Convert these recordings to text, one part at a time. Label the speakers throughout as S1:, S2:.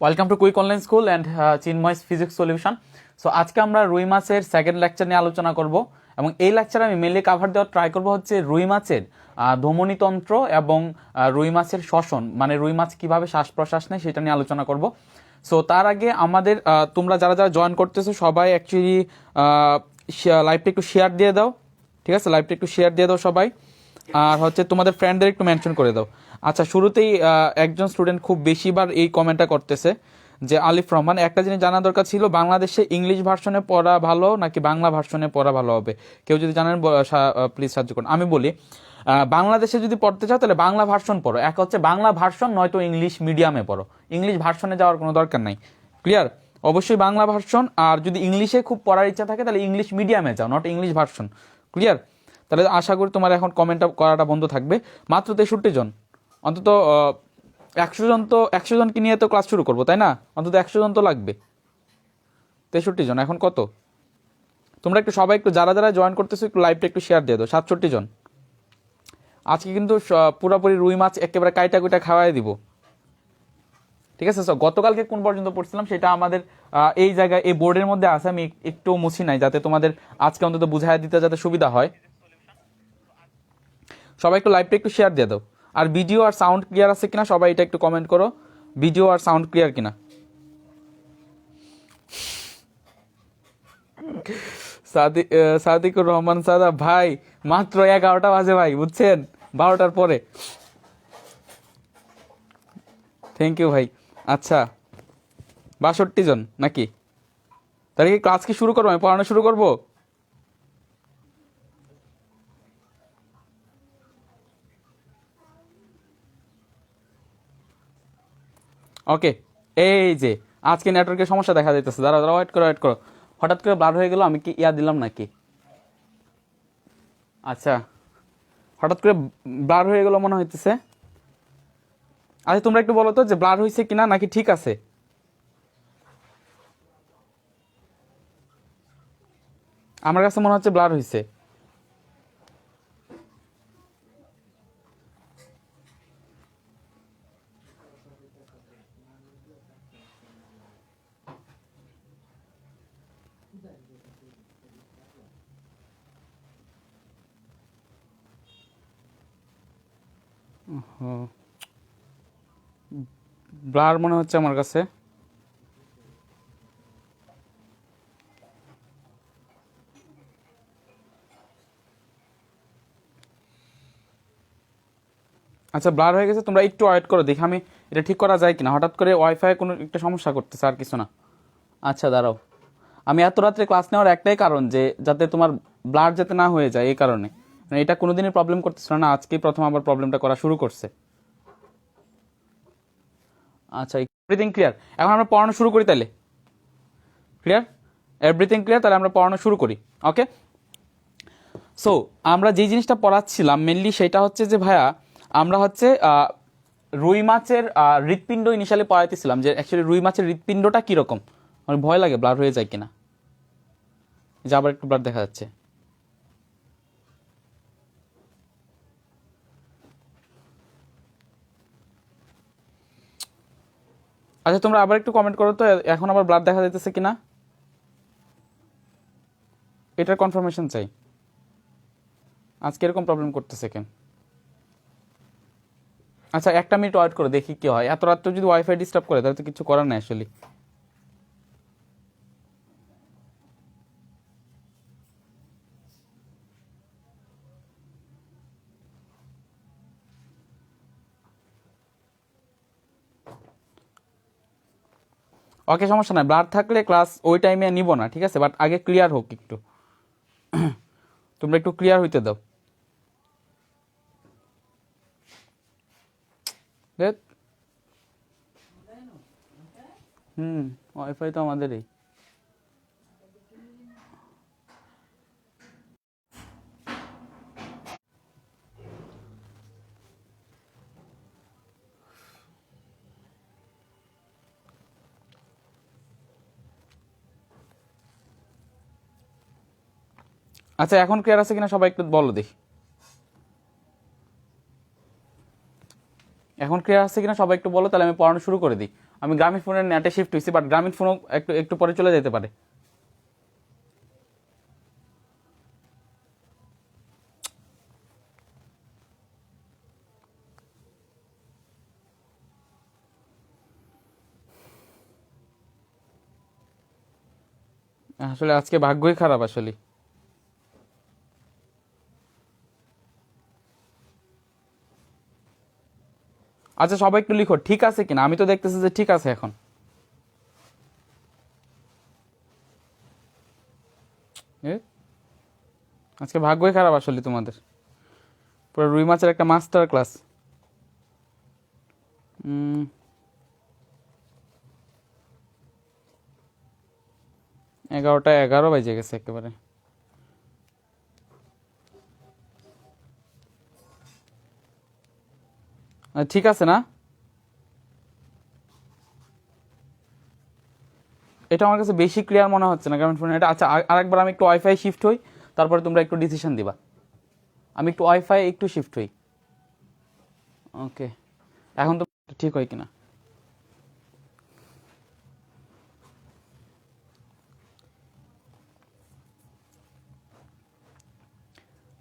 S1: Welcome to quick online school and Chinmoy's physics solution. So আজকে আমরা রুই মাছের সেকেন্ড লেকচার নিয়ে আলোচনা করব এবং এই লেকচারে আমি মেনলি কাভার দেওয়ার ট্রাই করব হচ্ছে রুই মাছের ধমনীতন্ত্র এবং রুই মাছের শ্বসন, মানে রুই মাছ কীভাবে শ্বাস প্রশ্বাস নেয় সেটা নিয়ে আলোচনা করব। সো তার আগে আমাদের তোমরা যারা যারা জয়েন করতেছো সবাই অ্যাকচুয়ালি লাইভটা একটু শেয়ার দিয়ে দাও, ঠিক আছে? লাইভটা একটু শেয়ার দিয়ে দাও সবাই, আর হচ্ছে তোমাদের ফ্রেন্ডদের একটু মেনশন করে দাও। আচ্ছা, শুরুতেই একজন স্টুডেন্ট খুব বেশিবার এই কমেন্টটা করতেছে যে আলিফ রহমান, একটা জিনিস জানা দরকার ছিল, বাংলাদেশে ইংলিশ ভার্সনে পড়া ভালো নাকি বাংলা ভার্সনে পড়া ভালো হবে? কেউ যদি জানেন প্লিজ সাহায্য করুন। আমি বলি, বাংলাদেশে যদি পড়তে চাও তাহলে বাংলা ভার্সন পড়ো, এক হচ্ছে বাংলা ভার্সন, নয়তো ইংলিশ মিডিয়ামে পড়ো। ইংলিশ ভার্সনে যাওয়ার কোনো দরকার নাই, ক্লিয়ার? অবশ্যই বাংলা ভার্সন, আর যদি ইংলিশে খুব পড়ার ইচ্ছা থাকে তাহলে ইংলিশ মিডিয়ামে যাও, নট ইংলিশ ভার্সন, ক্লিয়ার? তাহলে আশা করি তোমার এখন কমেন্টটা করাটা বন্ধ থাকবে। মাত্র 63 জন, অন্তত 100 জন, তো 100 জনকে নিয়ে তো ক্লাস শুরু করবো, তাই না? অন্তত 100 জন তো লাগবে। 63 জন, এখন কত? তোমরা একটু সবাই একটু যারা যারা জয়েন করতেছো একটু লাইভটা একটু শেয়ার দিয়ে দাও। 67 জন। আজকে কিন্তু পুরোপুরি রুই মাছ একেবারে কাইটা কুইটা খাওয়াই দিব, ঠিক আছে? গতকালকে কোন পর্যন্ত পড়ছিলাম সেটা আমাদের এই জায়গায় এই বোর্ডের মধ্যে আছে, আমি একটু মুছি নাই যাতে তোমাদের আজকে অন্তত বুঝাই দিতে যাতে সুবিধা হয়। সবাই একটু লাইভটা একটু শেয়ার দিয়ে দাও। আর ভিডিও আর সাউন্ড ক্লিয়ার আছে কিনা সবাই এটা একটু কমেন্ট করো, ভিডিও আর সাউন্ড ক্লিয়ার কিনা। সাদিকুর রহমান সাদা ভাই, মাত্র 11টা বাজে ভাই, বুঝছেন? 12টার পরে। থ্যাংক ইউ ভাই। আচ্ছা, 62 জন নাকি? তাহলে কি ক্লাস কি শুরু করবো? আমি পড়ানো শুরু করবো? ওকে, এই যে আজকে নেটওয়ার্কের সমস্যা দেখা যাইতেছে, দাঁড়াও দাঁড়াও, ওয়েট করো। হঠাৎ করে ব্লার হয়ে গেল, আমি কি দিলাম নাকি? আচ্ছা, হঠাৎ করে ব্লার হয়ে গেল মনে হইতেছে। আচ্ছা, তোমরা একটু বলো তো যে ব্লার হয়েছে কিনা নাকি ঠিক আছে। আমার কাছে মনে হচ্ছে ব্লার হয়েছে। ব্লার মনে হচ্ছে আমার কাছে। আচ্ছা, ব্লার হয়ে গেছে, তোমরা একটু ওয়েট করো, দেখি আমি এটা ঠিক করা যায় কিনা। হঠাৎ করে ওয়াইফাই কোনো একটা সমস্যা করতেছে, আর কিছু না। আচ্ছা দাঁড়াও, আমি এত রাত্রে ক্লাস নেওয়ার একটাই কারণ যে যাতে তোমার ব্লার যাতে না হয়ে যায়, এই কারণে। মানে এটা কোনোদিনই প্রবলেম করতেছিল না, আজকেই প্রথম আবার প্রবলেমটা করা শুরু করছে। আচ্ছা, এভরিথিং ক্লিয়ার? এখন আমরা পড়ানো শুরু করি তাহলে। ক্লিয়ার? Everything clear? তাহলে আমরা পড়ানো শুরু করি। ওকে, সো আমরা যেই জিনিসটা পড়াচ্ছিলাম মেনলি সেটা হচ্ছে যে ভাইয়া, আমরা হচ্ছে রুই মাছের হৃৎপিণ্ড ইনিশিয়ালি পড়াইতেছিলাম যে অ্যাকচুয়ালি রুই মাছের হৃৎপিণ্ডটা কীরকম। আমার ভয় লাগে ব্লার হয়ে যায় কিনা, যে আবার একটু ব্লার দেখা যাচ্ছে। আচ্ছা, তোমরা আবার একটু কমেন্ট করো তো এখন আবার ব্লার দেখা যাইতেছে কিনা, এটার কনফার্মেশন চাই। আজকে এরকম প্রবলেম করতেছে কেন? আচ্ছা, 1 মিনিট ওয়েট করে দেখি কি হয়। এত রাত্রে যদি ওয়াইফাই ডিস্টার্ব করে তাহলে তো কিছু করার নাই আসলে। ওকে, সমস্যা নাই, ব্লার থাকলে ক্লাস ওই টাইমে নিব না, ঠিক আছে? বাট আগে ক্লিয়ার হোক একটু। তোমরা একটু ক্লিয়ার হইতে দাও। ওয়াইফাই তো আমাদেরই। আচ্ছা, এখন ক্লিয়ার আছে কিনা সবাই একটু বলো দেখি। এখন এখন ক্লিয়ার আছে কিনা সবাই একটু বলো, তাহলে আমি পড়ানো শুরু করে দিই। আমি গ্রামীণ ফোনের নেটে শিফট হয়েছি, বাট গ্রামীণ ফোনও একটু একটু পরে চলে যেতে পারে। আসলে আজকে ভাগ্যই খারাপ আসলে। আচ্ছা সবাই একটু লিখো ঠিক আছে কিনা, আমি তো দেখতেছি যে ঠিক আছে এখন। এ, আজকে ভাগ্যই খারাপ আসলে তোমাদের, পুরো রুই মাছের একটা মাস্টার ক্লাস। 11টা 11 বাজে গেছে একেবারে। ঠিক আছে না, এটা আমার কাছে বেশি ক্লিয়ার মনে হচ্ছে না গ্রামীণ ফোনে এটা। আচ্ছা আরেকবার আমি একটু ওয়াইফাই শিফট হই, তারপরে তোমরা একটু ডিসিশন দিবা। আমি একটু ওয়াইফাই একটু শিফট হই। ওকে, এখন তো ঠিক হয় কিনা।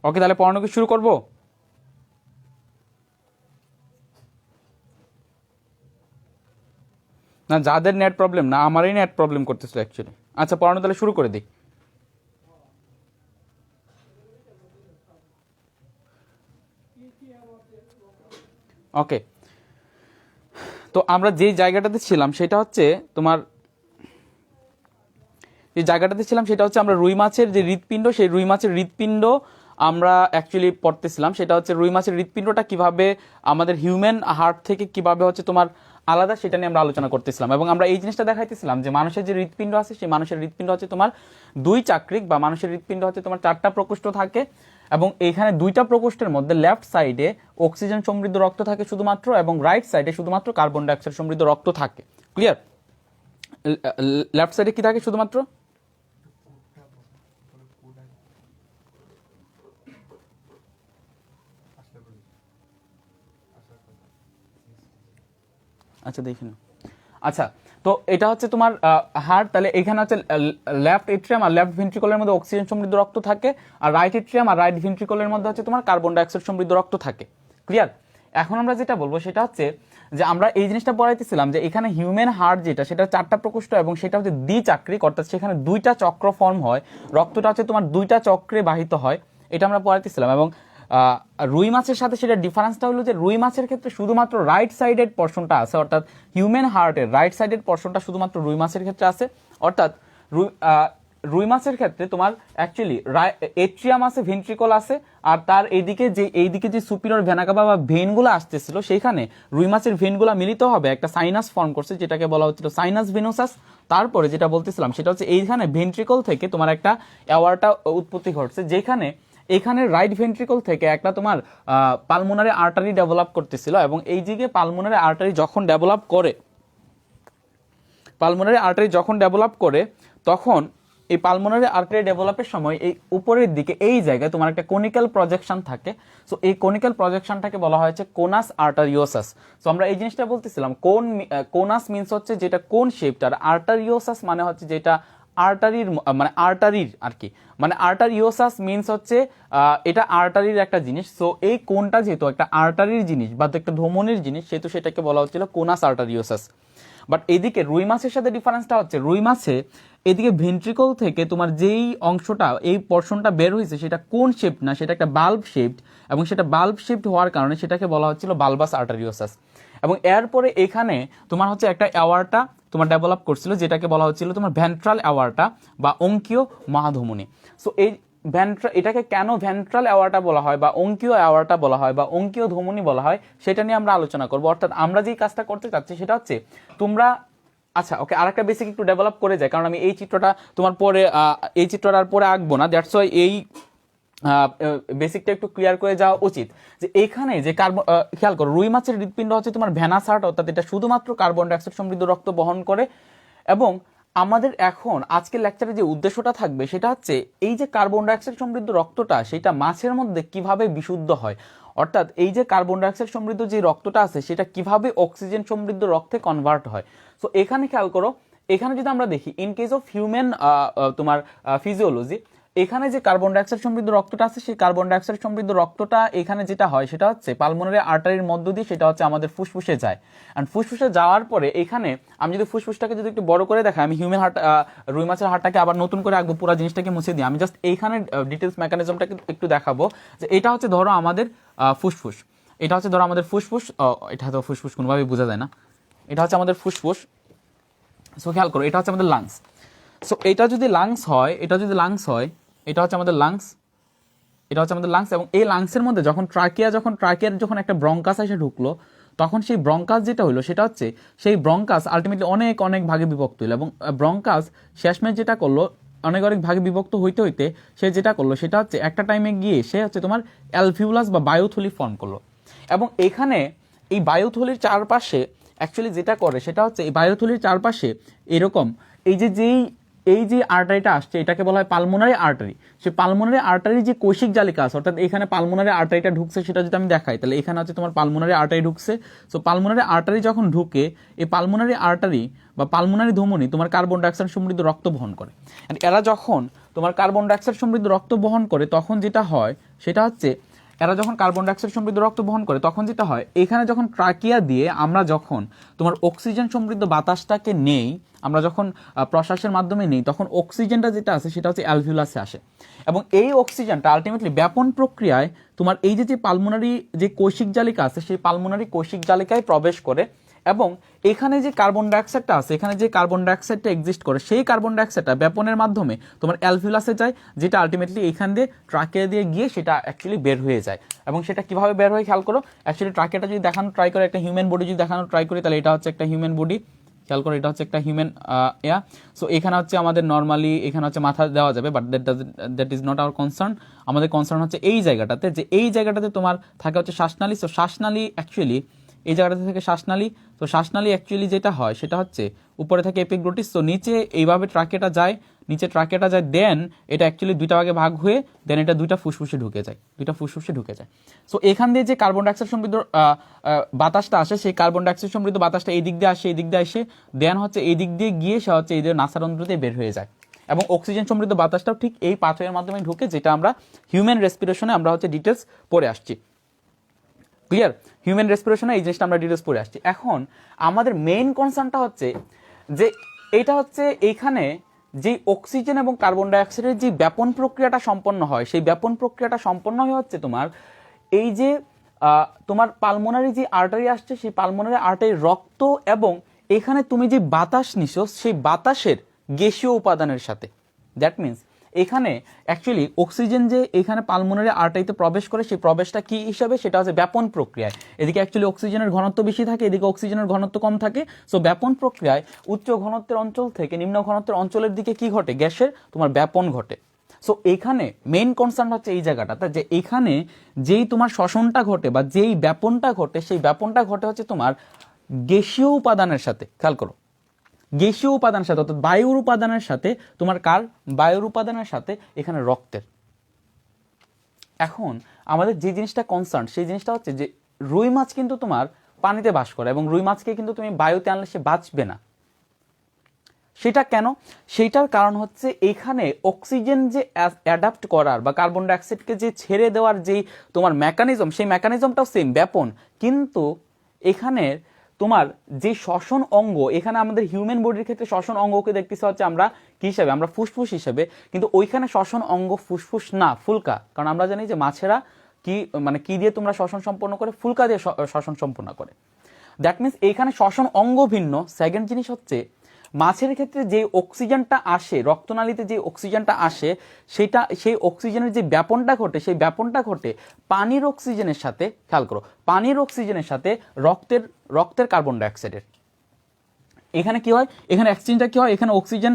S1: ওকে, তাহলে পড়ানো কি শুরু করবো? না যাদের নেট প্রবলেম না, আমারই নেট প্রবলেম করতেছিল অ্যাকচুয়ালি। আচ্ছা পড়ানো তাহলে শুরু করে দিই। ওকে, তো আমরা যেই জায়গাটাতে ছিলাম সেটা হচ্ছে তোমার, যে জায়গাটাতে ছিলাম সেটা হচ্ছে আমরা রুই মাছের যে হৃৎপিণ্ড, সেই রুই মাছের হৃৎপিণ্ড আমরা অ্যাকচুয়ালি পড়তেছিলাম। সেটা হচ্ছে রুই মাছের হৃৎপিণ্ডটা কিভাবে আমাদের হিউম্যান হার্ট থেকে কিভাবে হচ্ছে তোমার আলাদা, সেটা নিয়ে আমরা আলোচনা করতেছিলাম। এবং আমরা এই জিনিসটা দেখাইতেছিলাম যে মানুষের যে হৃৎপিণ্ড আছে, সেই মানুষের হৃৎপিণ্ড হচ্ছে তোমার 2 চাকরিক, বা মানুষের হৃৎপিণ্ড হচ্ছে তোমার 4টা প্রকোষ্ঠ থাকে। এবং এইখানে 2টা প্রকোষ্ঠের মধ্যে লেফট সাইডে অক্সিজেন সমৃদ্ধ রক্ত থাকে শুধুমাত্র, এবং রাইট সাইডে শুধুমাত্র কার্বন ডাইঅক্সাইড সমৃদ্ধ রক্ত থাকে। ক্লিয়ার? লেফট সাইডে কি থাকে শুধুমাত্র? আচ্ছা দেখি না। আচ্ছা, তো এটা হচ্ছে তোমার হার্ট। তাহলে এখানে হচ্ছে লেফট এট্রিয়াম আর লেফট ভেন্ট্রিকলের মধ্যে অক্সিজেন সমৃদ্ধ রক্ত থাকে, আর রাইট এট্রিয়াম আর রাইট ভেন্ট্রিকলের মধ্যে হচ্ছে তোমার কার্বন ডাইঅক্সাইড সমৃদ্ধ রক্ত থাকে। ক্লিয়ার? এখন আমরা যেটা বলবো সেটা হচ্ছে যে আমরা এই জিনিসটা পড়াইতেছিলাম যে এখানে হিউম্যান হার্ট যেটা, সেটা 4টা প্রকোষ্ঠ, এবং সেটা হচ্ছে দ্বিচাক্রিক, অর্থাৎ সেখানে 2টা চক্র ফর্ম হয়, রক্তটা হচ্ছে তোমার 2টা চক্রে বাহিত হয়। এটা আমরা পড়াইতেছিলাম। এবং রুই মাছের সাথে সেটা ডিফারেন্সটা হলো যে রুই মাছের ক্ষেত্রে শুধুমাত্র রাইট সাইডেড পোর্শনটা আছে, অর্থাৎ হিউম্যান হার্টের রাইট সাইডেড পোর্শনটা শুধুমাত্র রুই মাছের ক্ষেত্রে আছে। অর্থাৎ রুই মাছের ক্ষেত্রে তোমার অ্যাকচুয়ালি এট্রিয়াম আছে, ভেন্ট্রিকল আছে, আর তার এইদিকে যে সুপিরিয়র ভেনা কাভা বা ভেনগুলো আসতেছিল, সেইখানে রুই মাছের ভেনগুলো মিলিত হবে একটা সাইনাস ফর্ম করছে, যেটাকে বলা হচ্ছিল সাইনাস ভেনোসাস। তারপরে যেটা বলতেছিলাম সেটা হচ্ছে এইখানে ভেন্ট্রিকল থেকে তোমার একটা অ্যাওয়ার্টা উৎপত্তি ঘটছে, যেখানে এখানে রাইট ভেন্ট্রিকল থেকে একটা তোমার পালমোনারি আর্টারি ডেভেলপ করতেছিল। এবং এই দিকে পালমোনারি আর্টারি যখন ডেভেলপ করে তখন এই পালমোনারি আর্টারি ডেভেলপের সময় এই উপরের দিকে এই জায়গায় তোমার একটা কোনিক্যাল প্রজেকশন থাকে। সো এই কোনিক্যাল প্রজেকশনটাকে বলা হয়েছে কোনাস আর্টারিওসাস। সো আমরা এই জিনিসটা বলতেছিলাম, কোনাস মিন্স হচ্ছে যেটা কোন শেপটা, আর আর্টারিওসাস মানে হচ্ছে যেটা আর্টারির, মানে আর্টারির আর কি, মানে আর্টারিওসাস মিন্স হচ্ছে এটা আর্টারির একটা জিনিস। সো এই কোনটা যেহেতু একটা আর্টারির জিনিস বা একটা ধমনির জিনিস, সেহেতু সেটাকে বলা হচ্ছিল কোনাস আর্টারিওসাস। বাট এদিকে রুই মাছের সাথে ডিফারেন্সটা হচ্ছে, রুই মাছে এদিকে ভেন্ট্রিকল থেকে তোমার যেই অংশটা, এই পর্শনটা বের হয়েছে, সেটা কোন শেপ না, সেটা একটা বাল্ব শেপড, এবং সেটা বাল্ব শেপড হওয়ার কারণে সেটাকে বলা হচ্ছিল বাল্বাস আর্টারিওসাস। এবং এরপরে এখানে তোমার হচ্ছে একটা অ্যাওয়ার্টা তোমার ডেভেলপ করছিল, যেটাকে বলা হচ্ছিল তোমার ভেন্ট্রাল অ্যাওয়ার্টা বা অঙ্কীয় মহাধমনী। সো এই এটাকে কেন ভেন্ট্রাল অ্যাওয়ার্টা বলা হয় বা অঙ্কীয় অ্যাওয়ার্টা বলা হয় বা অঙ্কীয় ধমনী বলা হয়, সেটা নিয়ে আমরা আলোচনা করবো। অর্থাৎ আমরা যেই কাজটা করতে চাচ্ছি সেটা হচ্ছে তোমরা, আচ্ছা ওকে, আরেকটা বেসিক একটু ডেভেলপ করে যায়, কারণ আমি এই চিত্রটা তোমার পরে এই চিত্রটার পরে আঁকবো না, দ্যাটস ওয়াই এই বেসিকটা একটু ক্লিয়ার করে যাওয়া উচিত। যে এখানে যে কার্বন, খেয়াল করো, রুই মাছের হৃৎপিণ্ড হচ্ছে তোমার ভেনাস হার্ট, অর্থাৎ এটা শুধুমাত্র কার্বন ডাইঅক্সাইড সমৃদ্ধ রক্ত বহন করে। এবং আমাদের এখন আজকের লেকচারে যে উদ্দেশ্যটা থাকবে সেটা হচ্ছে এই যে কার্বন ডাইঅক্সাইড সমৃদ্ধ রক্তটা সেটা মাছের মধ্যে কিভাবে বিশুদ্ধ হয়, অর্থাৎ এই যে কার্বন ডাইঅক্সাইড সমৃদ্ধ যে রক্তটা আছে সেটা কিভাবে অক্সিজেন সমৃদ্ধ রক্তে কনভার্ট হয়। সো এখানে খেয়াল করো, এখানে যদি আমরা দেখি ইন কেস অফ হিউম্যান তোমার ফিজিওলজি, এখানে যে কার্বন ডাইঅক্সাইড সমৃদ্ধ রক্তটা আছে সেই কার্বন ডাইঅক্সাইড সমৃদ্ধ রক্তটা এখানে যেটা হয় সেটা হচ্ছে পালমোনারি আর্টারির মধ্য দিয়ে সেটা হচ্ছে আমাদের ফুসফুসে যায়। অ্যান্ড ফুসফুসে যাওয়ার পরে এখানে আমি যদি ফুসফুসটাকে যদি একটু বড় করে দেখাই, আমি হিউম্যান হার্ট রুই মাছের হার্টটাকে আবার নতুন করে আঁকবো, পুরো জিনিসটাকে মুছে দিই, আমি জাস্ট এইখানে ডিটেলস মেকানিজমটাকে একটু দেখাবো যে এটা হচ্ছে ধরো আমাদের ফুসফুস, এটা হচ্ছে ধরো আমাদের ফুসফুস, এটা তো ফুসফুস কোনোভাবেই বোঝা যায় না, এটা হচ্ছে আমাদের ফুসফুস। সো খেয়াল করো এটা হচ্ছে আমাদের লাংস। সো এটা যদি লাংস হয়, এটা যদি লাংস হয়, এটা হচ্ছে আমাদের লাংস, এটা হচ্ছে আমাদের লাংস। এবং এই লাংসের মধ্যে যখন ট্রাকিয়ার যখন একটা ব্রঙ্কাস এসে ঢুকলো, তখন সেই ব্রঙ্কাস যেটা হলো সেটা হচ্ছে সেই ব্রঙ্কাস আলটিমেটলি অনেক অনেক ভাগে বিভক্ত হলো, এবং ব্রঙ্কাস শেষমেশ যেটা করলো অনেক অনেক ভাগে বিভক্ত হইতে হইতে সে যেটা করলো সেটা হচ্ছে একটা টাইমে গিয়ে সে হচ্ছে তোমার অ্যালভিউলাস বা বায়ুথলি ফর্ম করলো। এবং এখানে এই বায়ুথলির চারপাশে অ্যাকচুয়ালি যেটা করে সেটা হচ্ছে এই বায়ুথলির চারপাশে এরকম এই যে আর্টারিটা আসছে এটাকে বলা হয় পালমোনারি আর্টারি। সেই পালমোনারি আর্টারি যে কৈশিক জালিকা আছে, অর্থাৎ এখানে পালমোনারি আর্টারিটা ঢুকছে সেটা যদি আমি দেখাই তাহলে এখানে হচ্ছে তোমার পালমোনারি আর্টারি ঢুকছে। সো পালমোনারি আর্টারি যখন ঢুকে এই পালমোনারি আর্টারি বা পালমোনারি ধমনী তোমার কার্বন ডাইঅক্সাইড সমৃদ্ধ রক্ত বহন করে। এরা যখন তোমার কার্বন ডাইঅক্সাইড সমৃদ্ধ রক্ত বহন করে তখন যেটা হয় সেটা হচ্ছে এরা যখন কার্বন ডাইঅক্সাইড সমৃদ্ধ রক্ত বহন করে তখন যেটা হয় এখানে যখন ট্রাকিয়া দিয়ে আমরা যখন তোমার অক্সিজেন সমৃদ্ধ বাতাসটাকে নেই, আমরা যখন প্রশ্বাসের মাধ্যমে নেই তখন অক্সিজেনটা যেটা আছে সেটা হচ্ছে অ্যালভিউলাসে আসে। এবং এই অক্সিজেনটা আলটিমেটলি ব্যাপন প্রক্রিয়ায় তোমার এই যে পালমোনারি যে কৈশিক জালিকা আছে সেই পালমোনারি কৈশিক জালিকায় প্রবেশ করে। এবং এখানে যে কার্বন ডাইঅক্সাইডটা আছে, এখানে যে কার্বন ডাইঅক্সাইডটা এক্সিস্ট করে সেই কার্বন ডাইঅক্সাইডটা ব্যাপনের মাধ্যমে তোমার অ্যালভিউলাসে যায়, যেটা আলটিমেটলি এখান দিয়ে ট্রাকিয়া দিয়ে গিয়ে সেটা অ্যাকচুয়ালি বের হয়ে যায়। এবং সেটা কিভাবে বের হয় খেয়াল করো, অ্যাকচুয়ালি ট্রাকিয়াটা যদি দেখানো ট্রাই করে, একটা হিউম্যান বডি যদি দেখানো ট্রাই করি তাহলে এটা হচ্ছে একটা হিউম্যান বডি, খেয়াল করো এটা হচ্ছে একটা হিউম্যান এয়া। সো এখানে হচ্ছে আমাদের নর্মালি এখানে হচ্ছে মাথা দেওয়া যাবে, but that is not our concern. আমাদের কনসার্ন হচ্ছে এই জায়গাটাতে, যে এই জায়গাটাতে তোমার থাকে হচ্ছে শ্বাসনালী। সো শ্বাসনালী অ্যাকচুয়ালি এই জায়গাটা থেকে শ্বাসনালী। তো শ্বাসনালী অ্যাকচুয়ালি যেটা হয় সেটা হচ্ছে উপরে থাকে এপিগ্লোটিস। তো নিচে এইভাবে ট্রাকেটা যায়, নিচে ট্রাকেটা যায়, দেন এটা অ্যাকচুয়ালি দুইটা ভাগে ভাগ হয়ে দেন এটা দুইটা ফুসফুসে ঢুকে যায়, দুইটা ফুসফুসে ঢুকে যায়। সো এখান দিয়ে যে কার্বন ডাইঅক্সাইড সমৃদ্ধ বাতাসটা আসে সেই কার্বন ডাইঅক্সাইড সমৃদ্ধ বাতাসটা এই দিক দিয়ে আসে, এই দিক দিয়ে এসে দেন হচ্ছে এই দিক দিয়ে গিয়ে সে হচ্ছে এই যে নাসারন্ধ্র দিয়ে বের হয়ে যায়। এবং অক্সিজেন সমৃদ্ধ বাতাসটাও ঠিক এই পাথওয়ের মাধ্যমে ঢুকে, যেটা আমরা হিউম্যান রেসপিরেশনে আমরা হচ্ছে ডিটেলস পড়ে আসছি। ক্লিয়ার? হিউম্যান রেসপিরেশনে এই জিনিসটা আমরা ডিটেলস পড়ে আসছি। এখন আমাদের মেইন কনসার্নটা হচ্ছে যে এটা হচ্ছে এইখানে যে অক্সিজেন এবং কার্বন ডাইঅক্সাইডের যে ব্যাপন প্রক্রিয়াটা সম্পন্ন হয় সেই ব্যাপন প্রক্রিয়াটা সম্পন্ন হয়ে হচ্ছে তোমার এই যে তোমার পালমোনারি যে আর্টারি আসছে সেই পালমোনারি আর্টারি রক্ত এবং এখানে তুমি যে বাতাস নিছো সেই বাতাসের গ্যাসীয় উপাদানের সাথে। দ্যাট মিনস এখানে অ্যাকচুয়ালি অক্সিজেন যে এখানে পালমোনারি আর্টারিতে প্রবেশ করে সেই প্রবেশটা কি হিসাবে, সেটা হচ্ছে ব্যাপন প্রক্রিয়ায়। এদিকে অ্যাকচুয়ালি অক্সিজেনের ঘনত্ব বেশি থাকে, এদিকে অক্সিজেনের ঘনত্ব কম থাকে। সো ব্যাপন প্রক্রিয়ায় উচ্চ ঘনত্বের অঞ্চল থেকে নিম্ন ঘনত্বের অঞ্চলের দিকে কি ঘটে, গ্যাসের তোমার ব্যাপন ঘটে। সো এখানে মেইন কনসার্ন হচ্ছে এই জায়গাটাতে যে এখানে যেই তোমার শ্বসনটা ঘটে বা যেই ব্যাপনটা ঘটে সেই ব্যাপনটা ঘটে হচ্ছে তোমার গ্যাসীয় উপাদানের সাথে। খেয়াল করো, গ্যাসীয় উপাদানের সাথে অর্থাৎ বায়ুর উপাদানের সাথে তোমার কার, বায়ুর উপাদানের সাথে এখানে রক্তের। এখন আমাদের যে জিনিসটা কনসার্ন সেই জিনিসটা হচ্ছে যে রুই মাছ কিন্তু তোমার পানিতে বাস করে এবং রুই মাছকে কিন্তু তুমি বায়ুতে আনলে সে বাঁচবে না। সেটা কেন? সেইটার কারণ হচ্ছে এখানে অক্সিজেন যে অ্যাডাপ্ট করার বা কার্বন ডাইঅক্সাইডকে যে ছেড়ে দেওয়ার যেই তোমার মেকানিজম, সেই মেকানিজমটাও সেম ব্যাপন, কিন্তু এখানে তোমার যে শ্বসন অঙ্গ, এখানে আমাদের হিউম্যান বডির ক্ষেত্রে শ্বসন অঙ্গকে দেখতেছি হচ্ছে আমরা কি হিসাবে, আমরা ফুসফুস হিসেবে, কিন্তু ওইখানে শ্বসন অঙ্গ ফুসফুস না, ফুলকা। কারণ আমরা জানি যে মাছেরা কি মানে কি দিয়ে তোমরা শ্বসন সম্পন্ন করে, ফুলকা দিয়ে শ্বসন সম্পন্ন করে। দ্যাট মিনস এইখানে শ্বসন অঙ্গ ভিন্ন। সেকেন্ড জিনিস হচ্ছে মাছের ক্ষেত্রে যে অক্সিজেনটা আসে, রক্তনালীতে যে অক্সিজেনটা আসে সেটা সেই অক্সিজেনের যে ব্যাপনটা ঘটে সেই ব্যাপনটা ঘটে পানির অক্সিজেনের সাথে। খেয়াল করো, পানির অক্সিজেনের সাথে রক্তের কার্বন ডাইঅক্সাইডের। এখানে কি হয়, এখানে এক্সচেঞ্জটা কি হয়, এখানে অক্সিজেন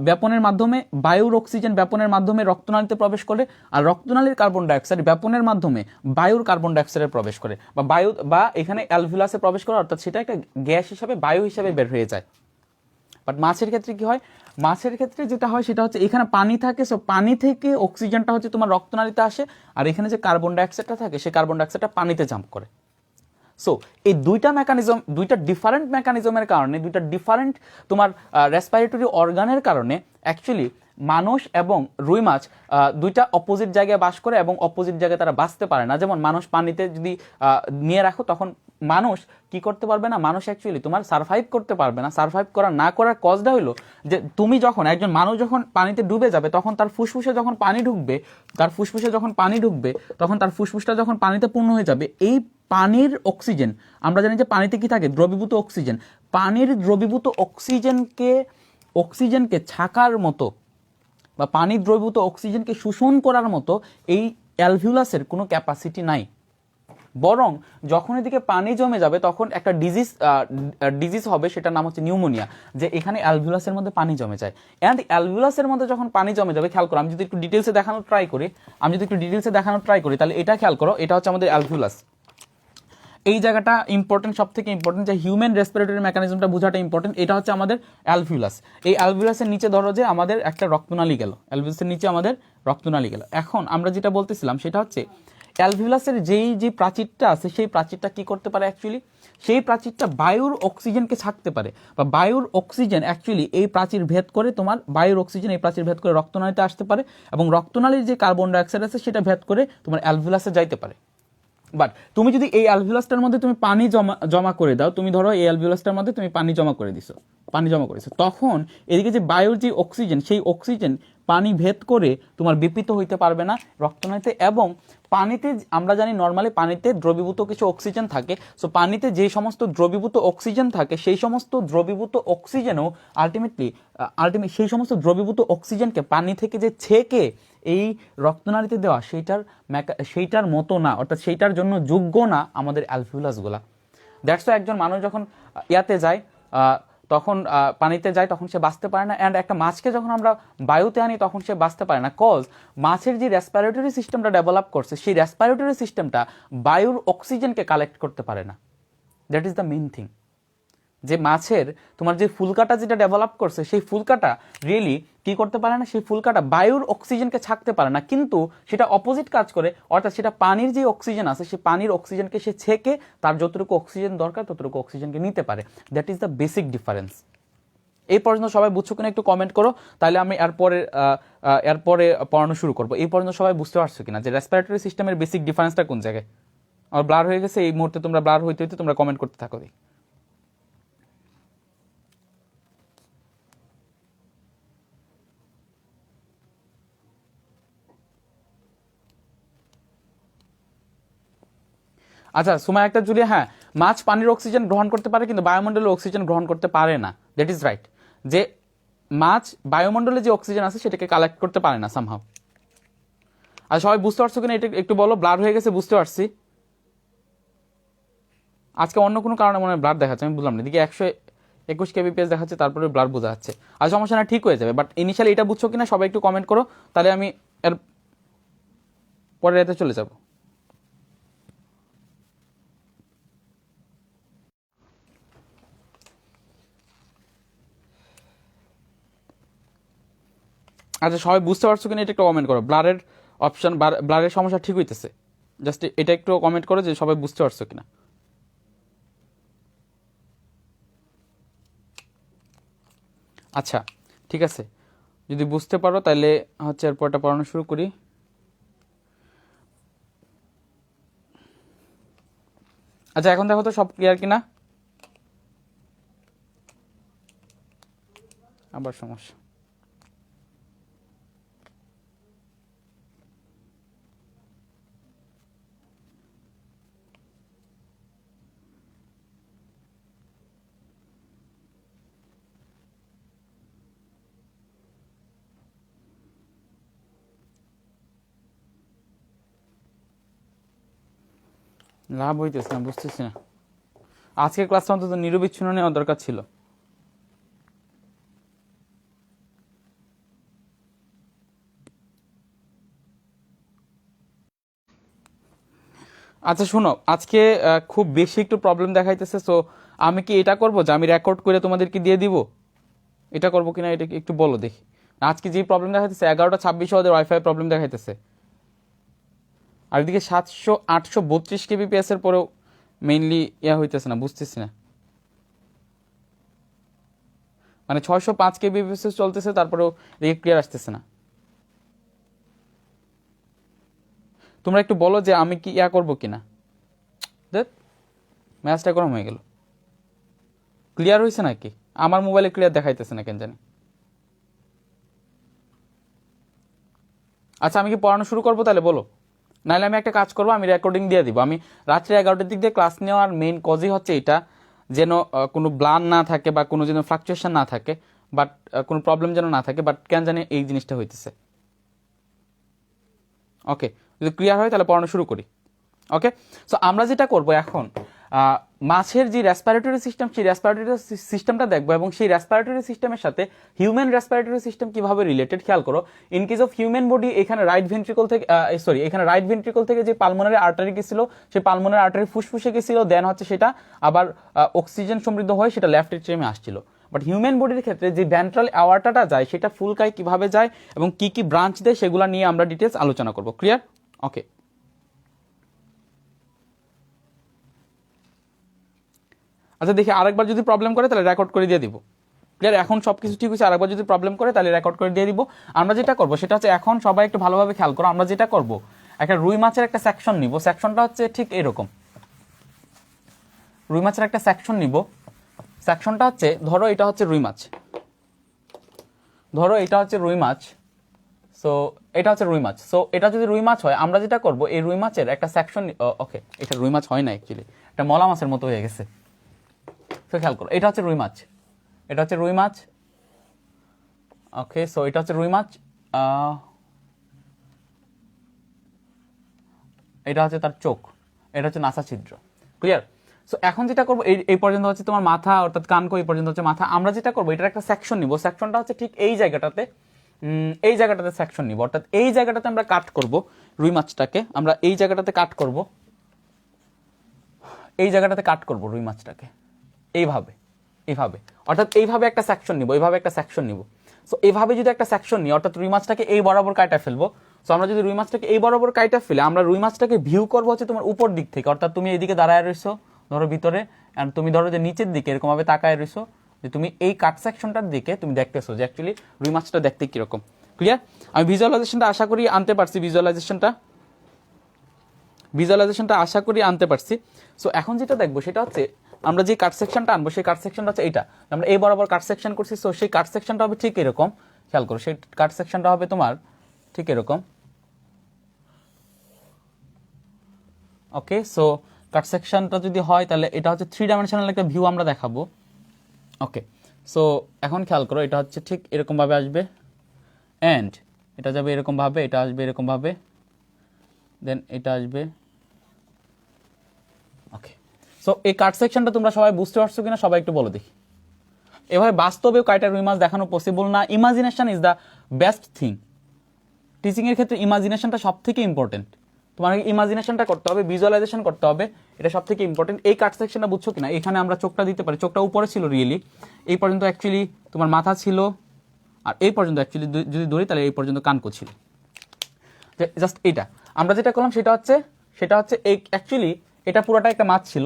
S1: ব্যাপনের মাধ্যমে বায়ুর অক্সিজেন ব্যাপনের মাধ্যমে রক্তনালীতে প্রবেশ করে, আর রক্তনালীর কার্বন ডাইঅক্সাইড ব্যাপনের মাধ্যমে বায়ুর কার্বন ডাইঅক্সাইডে প্রবেশ করে বা বায়ু বা এখানে অ্যালভিউলাসে প্রবেশ করে, অর্থাৎ সেটা একটা গ্যাস হিসাবে বায়ু হিসাবে বের হয়ে যায়। বাট মাছের ক্ষেত্রে কি হয়, মাছের ক্ষেত্রে যেটা হয় সেটা হচ্ছে এখানে পানি থাকে, সো পানি থেকে অক্সিজেনটা হচ্ছে তোমার রক্তনালীতে আসে, আর এখানে যে কার্বন ডাইঅক্সাইডটা থাকে সেই কার্বন ডাইঅক্সাইডটা পানিতে জাম্প করে। সো এই দুইটা মেকানিজম, দুইটা ডিফারেন্ট মেকানিজমের কারণে, দুইটা ডিফারেন্ট তোমার রেসপিরেটরি অর্গানের কারণে অ্যাকচুয়ালি মানুষ এবং রুই মাছ দুইটা অপোজিট জায়গায় বাস করে এবং অপোজিট জায়গায় তারা বাঁচতে পারে না। যেমন মানুষ পানিতে যদি নিয়ে রাখো তখন মানুষ কি করতে পারবে না, মানুষ অ্যাকচুয়ালি তোমার সার্ভাইভ করতে পারবে না। সার্ভাইভ করা না করার কজটা হলো যে তুমি যখন একজন মানুষ যখন পানিতে ডুবে যাবে তখন তার ফুসফুসে যখন পানি ঢুকবে, তখন তার ফুসফুসটা যখন পানিতে পূর্ণ হয়ে যাবে, এই পানির অক্সিজেন, আমরা জানি যে পানিতে কি থাকে, দ্রবীভূত অক্সিজেন। পানির দ্রবীভূত অক্সিজেনকে ছাকার মতো বা পানির দ্রবীভূত অক্সিজেনকে শোষণ করার মতো এই অ্যালভিউলাসের কোনো ক্যাপাসিটি নাই। বরং যখন এদিকে পানি জমে যাবে তখন একটা ডিজিজ হবে, সেটার নাম হচ্ছে নিউমোনিয়া, যে এখানে অ্যালভিউলাসের মধ্যে পানি জমে যায়। অ্যান্ড অ্যালভিউলাসের মধ্যে যখন পানি জমে যাবে, খেয়াল করো, আমি যদি একটু ডিটেলসে দেখানোর ট্রাই করি, তাহলে এটা খেয়াল করো, এটা হচ্ছে আমাদের অ্যালভিউলাস। এই জায়গাটা ইম্পর্টেন্ট, সব থেকে ইম্পর্টেন্ট, যে হিউম্যান রেসপিরেটরি মেকানিজমটা বোঝাটা ইম্পর্টেন্ট। এটা হচ্ছে আমাদের অ্যালভিউলাস। এই অ্যালভিউলাসের নিচে ধরো যে আমাদের একটা রক্তনালী গেল, অ্যালভিউলাসের নিচে আমাদের রক্তনালী গেল। এখন আমরা যেটা বলতেছিলাম সেটা হচ্ছে অ্যালভিউলাসের যে প্রাচীরটা আছে সেই প্রাচীরটা কি করতে পারে অ্যাকচুয়ালি, সেই প্রাচীরটা বায়ুর অক্সিজেনকে ছাকতে পারে, বা বায়ুর অক্সিজেন অ্যাকচুয়ালি এই প্রাচীর ভেদ করে, তোমার বায়ুর অক্সিজেন এই প্রাচীর ভেদ করে রক্তনালীতে আসতে পারে, এবং রক্তনালীর যে কার্বন ডাইঅক্সাইড আছে সেটা ভেদ করে তোমার অ্যালভিউলাসে যাইতে পারে। বাট তুমি যদি এই অ্যালভিউলাসটার মধ্যে তুমি পানি জমা করে দাও, তুমি ধরো এই অ্যালভিউলাসটার মধ্যে তুমি পানি জমা করেছো, তখন এদিকে যে বায়ুর যে অক্সিজেন, সেই অক্সিজেন পানি ভেদ করে তোমার বিপৃত হইতে পারবে না রক্তনালীতে। এবং পানিতে আমরা জানি নর্মালি পানিতে দ্রবীভূত কিছু অক্সিজেন থাকে, সো পানিতে যে সমস্ত দ্রবীভূত অক্সিজেন থাকে সেই সমস্ত দ্রবীভূত অক্সিজেনও আলটিমেটলি সেই সমস্ত দ্রবীভূত অক্সিজেনকে পানি থেকে যে ছেঁকে এই রক্তনালীতে দেওয়া সেইটার মতো না, অর্থাৎ সেইটার জন্য যোগ্য না আমাদের অ্যালভিউলাসগুলা। দ্যাটস একজন মানুষ যখন ইয়াতে যায়, তখন পানিতে যায়, তখন সে বাঁচতে পারে না। অ্যান্ড একটা মাছকে যখন আমরা বায়ুতে আনি তখন সে বাঁচতে পারে না, কজ মাছের যে রেসপিরেটরি সিস্টেমটা ডেভেলপ করছে সেই রেসপিরেটরি সিস্টেমটা বায়ুর অক্সিজেনকে কালেক্ট করতে পারে না। That is the main thing, যে মাছের তোমার যে ফুলকাটা যেটা ডেভেলপ করছে সেই ফুলকাটা রিয়েলি কি করতে পারে না, সেই ফুলকাটা বায়ুর অক্সিজেনকে ছাকতে পারে না, কিন্তু সেটা অপোজিট কাজ করে, অর্থাৎ সেটা পানির যে অক্সিজেন আছে সেই পানির অক্সিজেনকে সে ছেঁকে তার যতটুকু অক্সিজেন দরকার ততটুকু অক্সিজেনকে নিতে পারে। That is the basic difference. এই পর্যন্ত সবাই বুঝছো কিনা একটু কমেন্ট করো, তাহলে আমি এরপরে পড়ানো শুরু করবো। এই পর্যন্ত সবাই বুঝতে পারছো কিনা যে রেসপিরেটরি সিস্টেমের বেসিক ডিফারেন্সটা কোন জায়গায়? আমার ব্লার হয়ে গেছে, এই মুহূর্তে তোমরা ব্লার হইতে হইতে তোমরা কমেন্ট করতে থাকো। আচ্ছা সুমাইয়া আক্তার জুলিয়া, হ্যাঁ, মাছ পানির অক্সিজেন গ্রহণ করতে পারে কিন্তু বায়ুমণ্ডলের অক্সিজেন গ্রহণ করতে পারে না। দ্যাট ইজ রাইট, যে মাছ বায়ুমণ্ডলে যে অক্সিজেন আছে সেটাকে কালেক্ট করতে পারে না সামহাও। আর সবাই বুঝতে পারছো কিনা এটা একটু বলো। ব্লার হয়ে গেছে বুঝতে পারছি, আজকে অন্য কোনো কারণে মনে হয় ব্লার দেখাচ্ছে, আমি বুঝলাম না। এদিকে 121 kbps দেখাচ্ছে, তারপরে ব্লার বোঝা যাচ্ছে। আর সমস্যা না, ঠিক হয়ে যাবে। বাট ইনিশিয়ালি এটা বুঝছো কিনা সবাই একটু কমেন্ট করো, তাহলে আমি এর পরের রাতে চলে যাবো। আচ্ছা সবাই বুঝতে পারছো কিনা এটা একটু কমেন্ট করো। ব্লারের অপশন, ব্লারের সমস্যা ঠিক হইতেছে, জাস্ট এটা একটু কমেন্ট করো যে সবাই বুঝতে পারছো কিনা। আচ্ছা ঠিক আছে, যদি বুঝতে পারো তাহলে হচ্ছে এরপরটা পড়ানো শুরু করি। আচ্ছা এখন দেখো তো সব ক্লিয়ার কিনা, আবার সমস্যা। লাভ হইতেছে না, বুঝতেছি না। আজকের ক্লাসটা অন্তত নিরবিচ্ছিন্ন নেওয়া দরকার ছিল। আচ্ছা শোনো, আজকে খুব বেশি একটু প্রবলেম দেখাইতেছে, সো আমি কি এটা করবো যে আমি রেকর্ড করে তোমাদেরকে দিয়ে দিব? এটা করবো কিনা এটা একটু বলো দেখি। আজকে যে প্রবলেম দেখাইতেছে 11:26 ওদের ওয়াইফাই প্রবলেম দেখাইতেছে, আর এদিকে 700-832 kbps এর পরেও মেইনলি ইয়া হইতেছে না, বুঝতেছি না। মানে 605 kbps চলতেছে, তারপরেও এদিকে ক্লিয়ার আসতেছে না। তোমরা একটু বলো যে আমি কি ইয়া করবো কিনা। দেখ ম্যাচটা গরম হয়ে গেল। ক্লিয়ার হয়েছে নাকি? আমার মোবাইলে ক্লিয়ার দেখাইতেছে না কেন জানি। আচ্ছা আমি কি পড়ানো শুরু করবো তাহলে বলো, নাহলে আমি একটা কাজ করবো, আমি রেকর্ডিং দিয়ে দিব। আমি রাত্রে 11টার দিক দিয়ে ক্লাস নেওয়ার মেইন কজই হচ্ছে এটা, যেন কোনো ব্লান না থাকে বা কোনো যেন ফ্লাকচুয়েশন না থাকে, বাট কোনো প্রবলেম যেন না থাকে, বাট কেন জানি এই জিনিসটা হইতেছে। ওকে, যদি ক্লিয়ার হয় তাহলে পড়ানো শুরু করি। ওকে, সো আমরা যেটা করব এখন, মাছের যে রেসপিরেটরি সিস্টেম, সেই রেসপিরেটরি সিস্টেমটা দেখবো, এবং সেই রেসপিরেটরি সিস্টেমের সাথে হিউম্যান রেসপিরেটরি সিস্টেম কিভাবে রিলেটেড খেয়াল করো। In case of human body, এখানে রাইট ভেন্ট্রিকল থেকে এখানে রাইট ভেন্ট্রিকল থেকে যে পালমোনারি আর্টারি গেছিল, সেই পালমোনারি আর্টারি ফুসফুসে গেছিল, দেন হচ্ছে সেটা আবার অক্সিজেন সমৃদ্ধ হয়ে সেটা লেফট এট্রিয়ামে আসছিল। বাট হিউম্যান বডির ক্ষেত্রে যে ভেন্ট্রাল অ্যাওর্টাটা যায়, সেটা ফুলকায় কিভাবে যায় এবং কি কি ব্রাঞ্চ দেয়, সেগুলো নিয়ে আমরা ডিটেলস আলোচনা করব। ক্লিয়ার? ওকে, আচ্ছা দেখি আরেকবার যদি প্রবলেম করে তাহলে রেকর্ড করে দিয়ে দিব। ক্লিয়ার? এখন সব কিছু ঠিক হয়েছে, আরেকবার যদি প্রবলেম করে তাহলে রেকর্ড করে দিয়ে দিব। আমরা যেটা করবো সেটা হচ্ছে, এখন সবাই একটু ভালোভাবে খেয়াল করো। আমরা যেটা করব, একটা রুই মাছের একটা সেকশন নিব। সেকশনটা হচ্ছে ঠিক এরকম, রুই মাছের একটা সেকশন নিব। সেকশনটা হচ্ছে, ধরো এটা হচ্ছে রুই মাছ, ধরো এটা হচ্ছে রুই মাছ। সো এটা হচ্ছে রুই মাছ। সো এটা যদি রুই মাছ হয়, আমরা যেটা করব, এই রুই মাছের একটা সেকশন, ওকে এটা রুই মাছ হয় না অ্যাকচুয়ালি, এটা মলা মাছের মতো হয়ে গেছে। তো খেয়াল করো, এটা হচ্ছে রুই মাছ, এটা হচ্ছে রুই মাছ। ওকে, সো এটা হচ্ছে রুই মাছ, এটা হচ্ছে তার চোখ, এটা হচ্ছে নাসা ছিদ্র। ক্লিয়ার? সো এখন যেটা করবো, এই পর্যন্ত হচ্ছে তোমার মাথা, অর্থাৎ কানকো, এই পর্যন্ত হচ্ছে মাথা। আমরা যেটা করবো, এটার একটা সেকশন নিব। সেকশনটা হচ্ছে ঠিক এই জায়গাটাতে, এই জায়গাটাতে সেকশন নিব, অর্থাৎ এই জায়গাটাতে আমরা কাট করব রুই মাছটাকে। আমরা এই জায়গাটাতে কাট করব, এই জায়গাটাতে কাট করব রুই মাছটাকে এইভাবে, এইভাবে, অর্থাৎ এইভাবে একটা সেকশন নিব, এইভাবে একটা সেকশন নিব। সো এইভাবে যদি একটা সেকশন নিই, অর্থাৎ রুই মাছটাকে এই বরাবর কাটা ফেলবো। সো আমরা যদি রুই মাছটাকে এই বরাবর কাটা ফেলে, আমরা রুই মাছটাকে ভিউ করবো হচ্ছে তোমার উপর দিক থেকে, অর্থাৎ তুমি এইদিকে দাঁড়ায় রইছো ধরো ভিতরে, আর তুমি ধরো যে নিচের দিকে এরকম ভাবে তাকায় রইছো, যে তুমি এই কাট সেকশনটার দিকে তুমি দেখতেছো যে অ্যাকচুয়ালি রুই মাছটা দেখতে কিরকম। ক্লিয়ার? আমি ভিজুয়ালাইজেশনটা আশা করি আনতে পারছি, ভিজুয়ালাইজেশনটা আশা করি আনতে পারছি। সো এখন যেটা দেখবো সেটা হচ্ছে, আমরা যে কাট সেকশনটা আনবো, সেই কাট সেকশনটা হচ্ছে এটা, আমরা এই বরাবর কাট সেকশন করছি। সো সেই কাট সেকশনটা হবে ঠিক এরকম, খেয়াল করো, সেই কাট সেকশনটা হবে তোমার ঠিক এরকম। ওকে, সো কাট সেকশনটা যদি হয় তাহলে এটা হচ্ছে 3 ডাইমেনশনাল একটা ভিউ আমরা দেখাবো। ওকে, সো এখন খেয়াল করো, এটা হচ্ছে ঠিক এরকম ভাবে আসবে, অ্যান্ড এটা যাবে এরকম ভাবে, এটা আসবে এরকম ভাবে, দেন এটা আসবে। ওকে, সো এই কাট সেকশনটা তোমরা সবাই বুঝতে পারছো কিনা সবাই একটু বলো দেখি। এভাবে বাস্তবেও কয়টা রুই মাছ দেখানো পসিবল না। Imagination is the best thing. Teaching এর ক্ষেত্রে ইমাজিনেশনটা সব থেকে ইম্পর্টেন্ট। তোমার ইমাজিনেশনটা করতে হবে, ভিজুয়ালাইজেশন করতে হবে, এটা সব থেকে ইম্পর্টেন্ট। এই কাট সেকশনটা বুঝছো কিনা? এখানে আমরা চোখটা দিতে পারি, চোখটা উপরে ছিল রিয়েলি, এই পর্যন্ত অ্যাকচুয়ালি তোমার মাথা ছিল, আর এই পর্যন্ত অ্যাকচুয়ালি যদি ধরি তাহলে এই পর্যন্ত কানকো ছিল। জাস্ট এটা আমরা যেটা করলাম সেটা হচ্ছে এই অ্যাকচুয়ালি এটা পুরোটা একটা মাছ ছিল,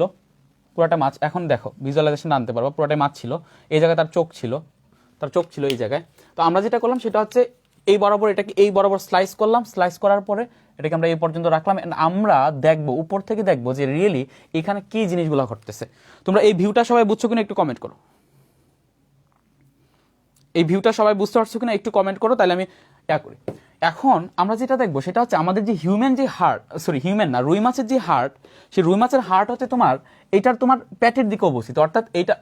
S1: পুরোটা মাছ। এখন দেখো ভিজুয়ালাইজেশন আনতে পারবো, পুরোটাই মাছ ছিল, এই জায়গায় তার চোখ ছিল এই জায়গায়। তো আমরা যেটা করলাম সেটা হচ্ছে এই বরাবর, এটাকে এই বরাবর স্লাইস করলাম, স্লাইস করার পরে এটাকে আমরা এই পর্যন্ত রাখলাম। আমরা দেখবো, উপর থেকে দেখবো যে রিয়েলি এখানে কি জিনিসগুলো ঘটতেছে। তোমরা এই ভিউটা সবাই বুঝছো কিনা একটু কমেন্ট করো। এই ভিউটা সবাই বুঝতে পারছো কিনা একটু কমেন্ট করো, তাহলে আমি করি। এখন আমরা যেটা দেখবো সেটা হচ্ছে আমাদের যে রুই মাছের যে হার্ট, সেই রুই মাছের হার্ট হচ্ছে তোমার এটার তোমার পেটের দিকে অবস্থিত, অর্থাৎ এটা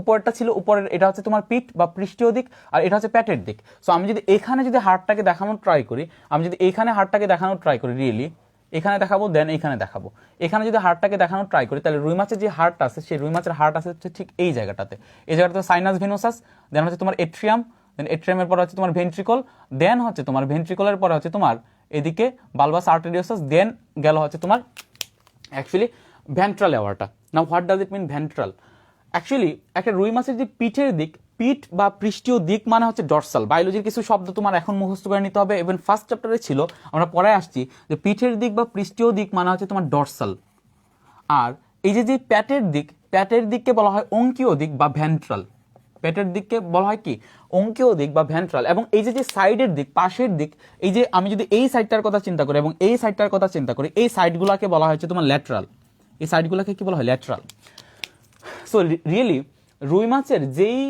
S1: উপরটা ছিল উপরের, এটা হচ্ছে তোমার পিঠ বা পৃষ্ঠীয় দিক, আর এটা হচ্ছে পেটের দিক। সো আমি যদি এখানে যদি হার্টটাকে দেখানোর ট্রাই করি, রিয়েলি এখানে দেখাবো, দেন এখানে দেখাবো, এখানে যদি হার্টটাকে দেখানোর ট্রাই করি, তাহলে রুই মাছের যে হার্ট আছে, সেই রুই মাছের হার্ট আছে হচ্ছে ঠিক এই জায়গাটাতে, এই জায়গাটাতে সাইনাস ভেনোসাস, দেন হচ্ছে তোমার এট্রিয়াম, দেন এট্রিয়ামের পরে হচ্ছে তোমার ভেন্ট্রিকল, দেন হচ্ছে তোমার ভেন্ট্রিকলের পরে হচ্ছে তোমার এদিকে বালবাস আর্টেরিওসাস, দেন গেল হচ্ছে তোমার actually ventral aorta. Now what does it mean ventral? Actually একটা রুই মাছের যে পিঠের দিক, পিঠ বা পৃষ্ঠীয় দিক মানে হচ্ছে ডর্সাল। বায়োলজির কিছু শব্দ তোমার এখন মুখস্থ করে নিতে হবে, এবং ফার্স্ট চ্যাপ্টারে ছিল, আমরা পরে আসছি, যে পিঠের দিক বা পৃষ্ঠীয় দিক মানে হচ্ছে তোমার ডর্সাল। আর এই যে প্যাটের দিককে বলা হয় অঙ্কীয় দিক বা ভেন্ট্রাল। পেটের দিককে বলা হয় কি অঙ্কীয় দিক বা ভেন্ট্রাল। এবং এই যে সাইডের দিক, পাশের দিক, এই যে আমি যদি এই সাইডটার কথা চিন্তা করি এবং এই সাইডটার কথা চিন্তা করি, এই সাইডগুলোকে বলা হচ্ছে তোমার ল্যাটারাল। এই সাইডগুলোকে কি বলা হয়? ল্যাটারাল। সো রিয়েলি রুই মাছের যেই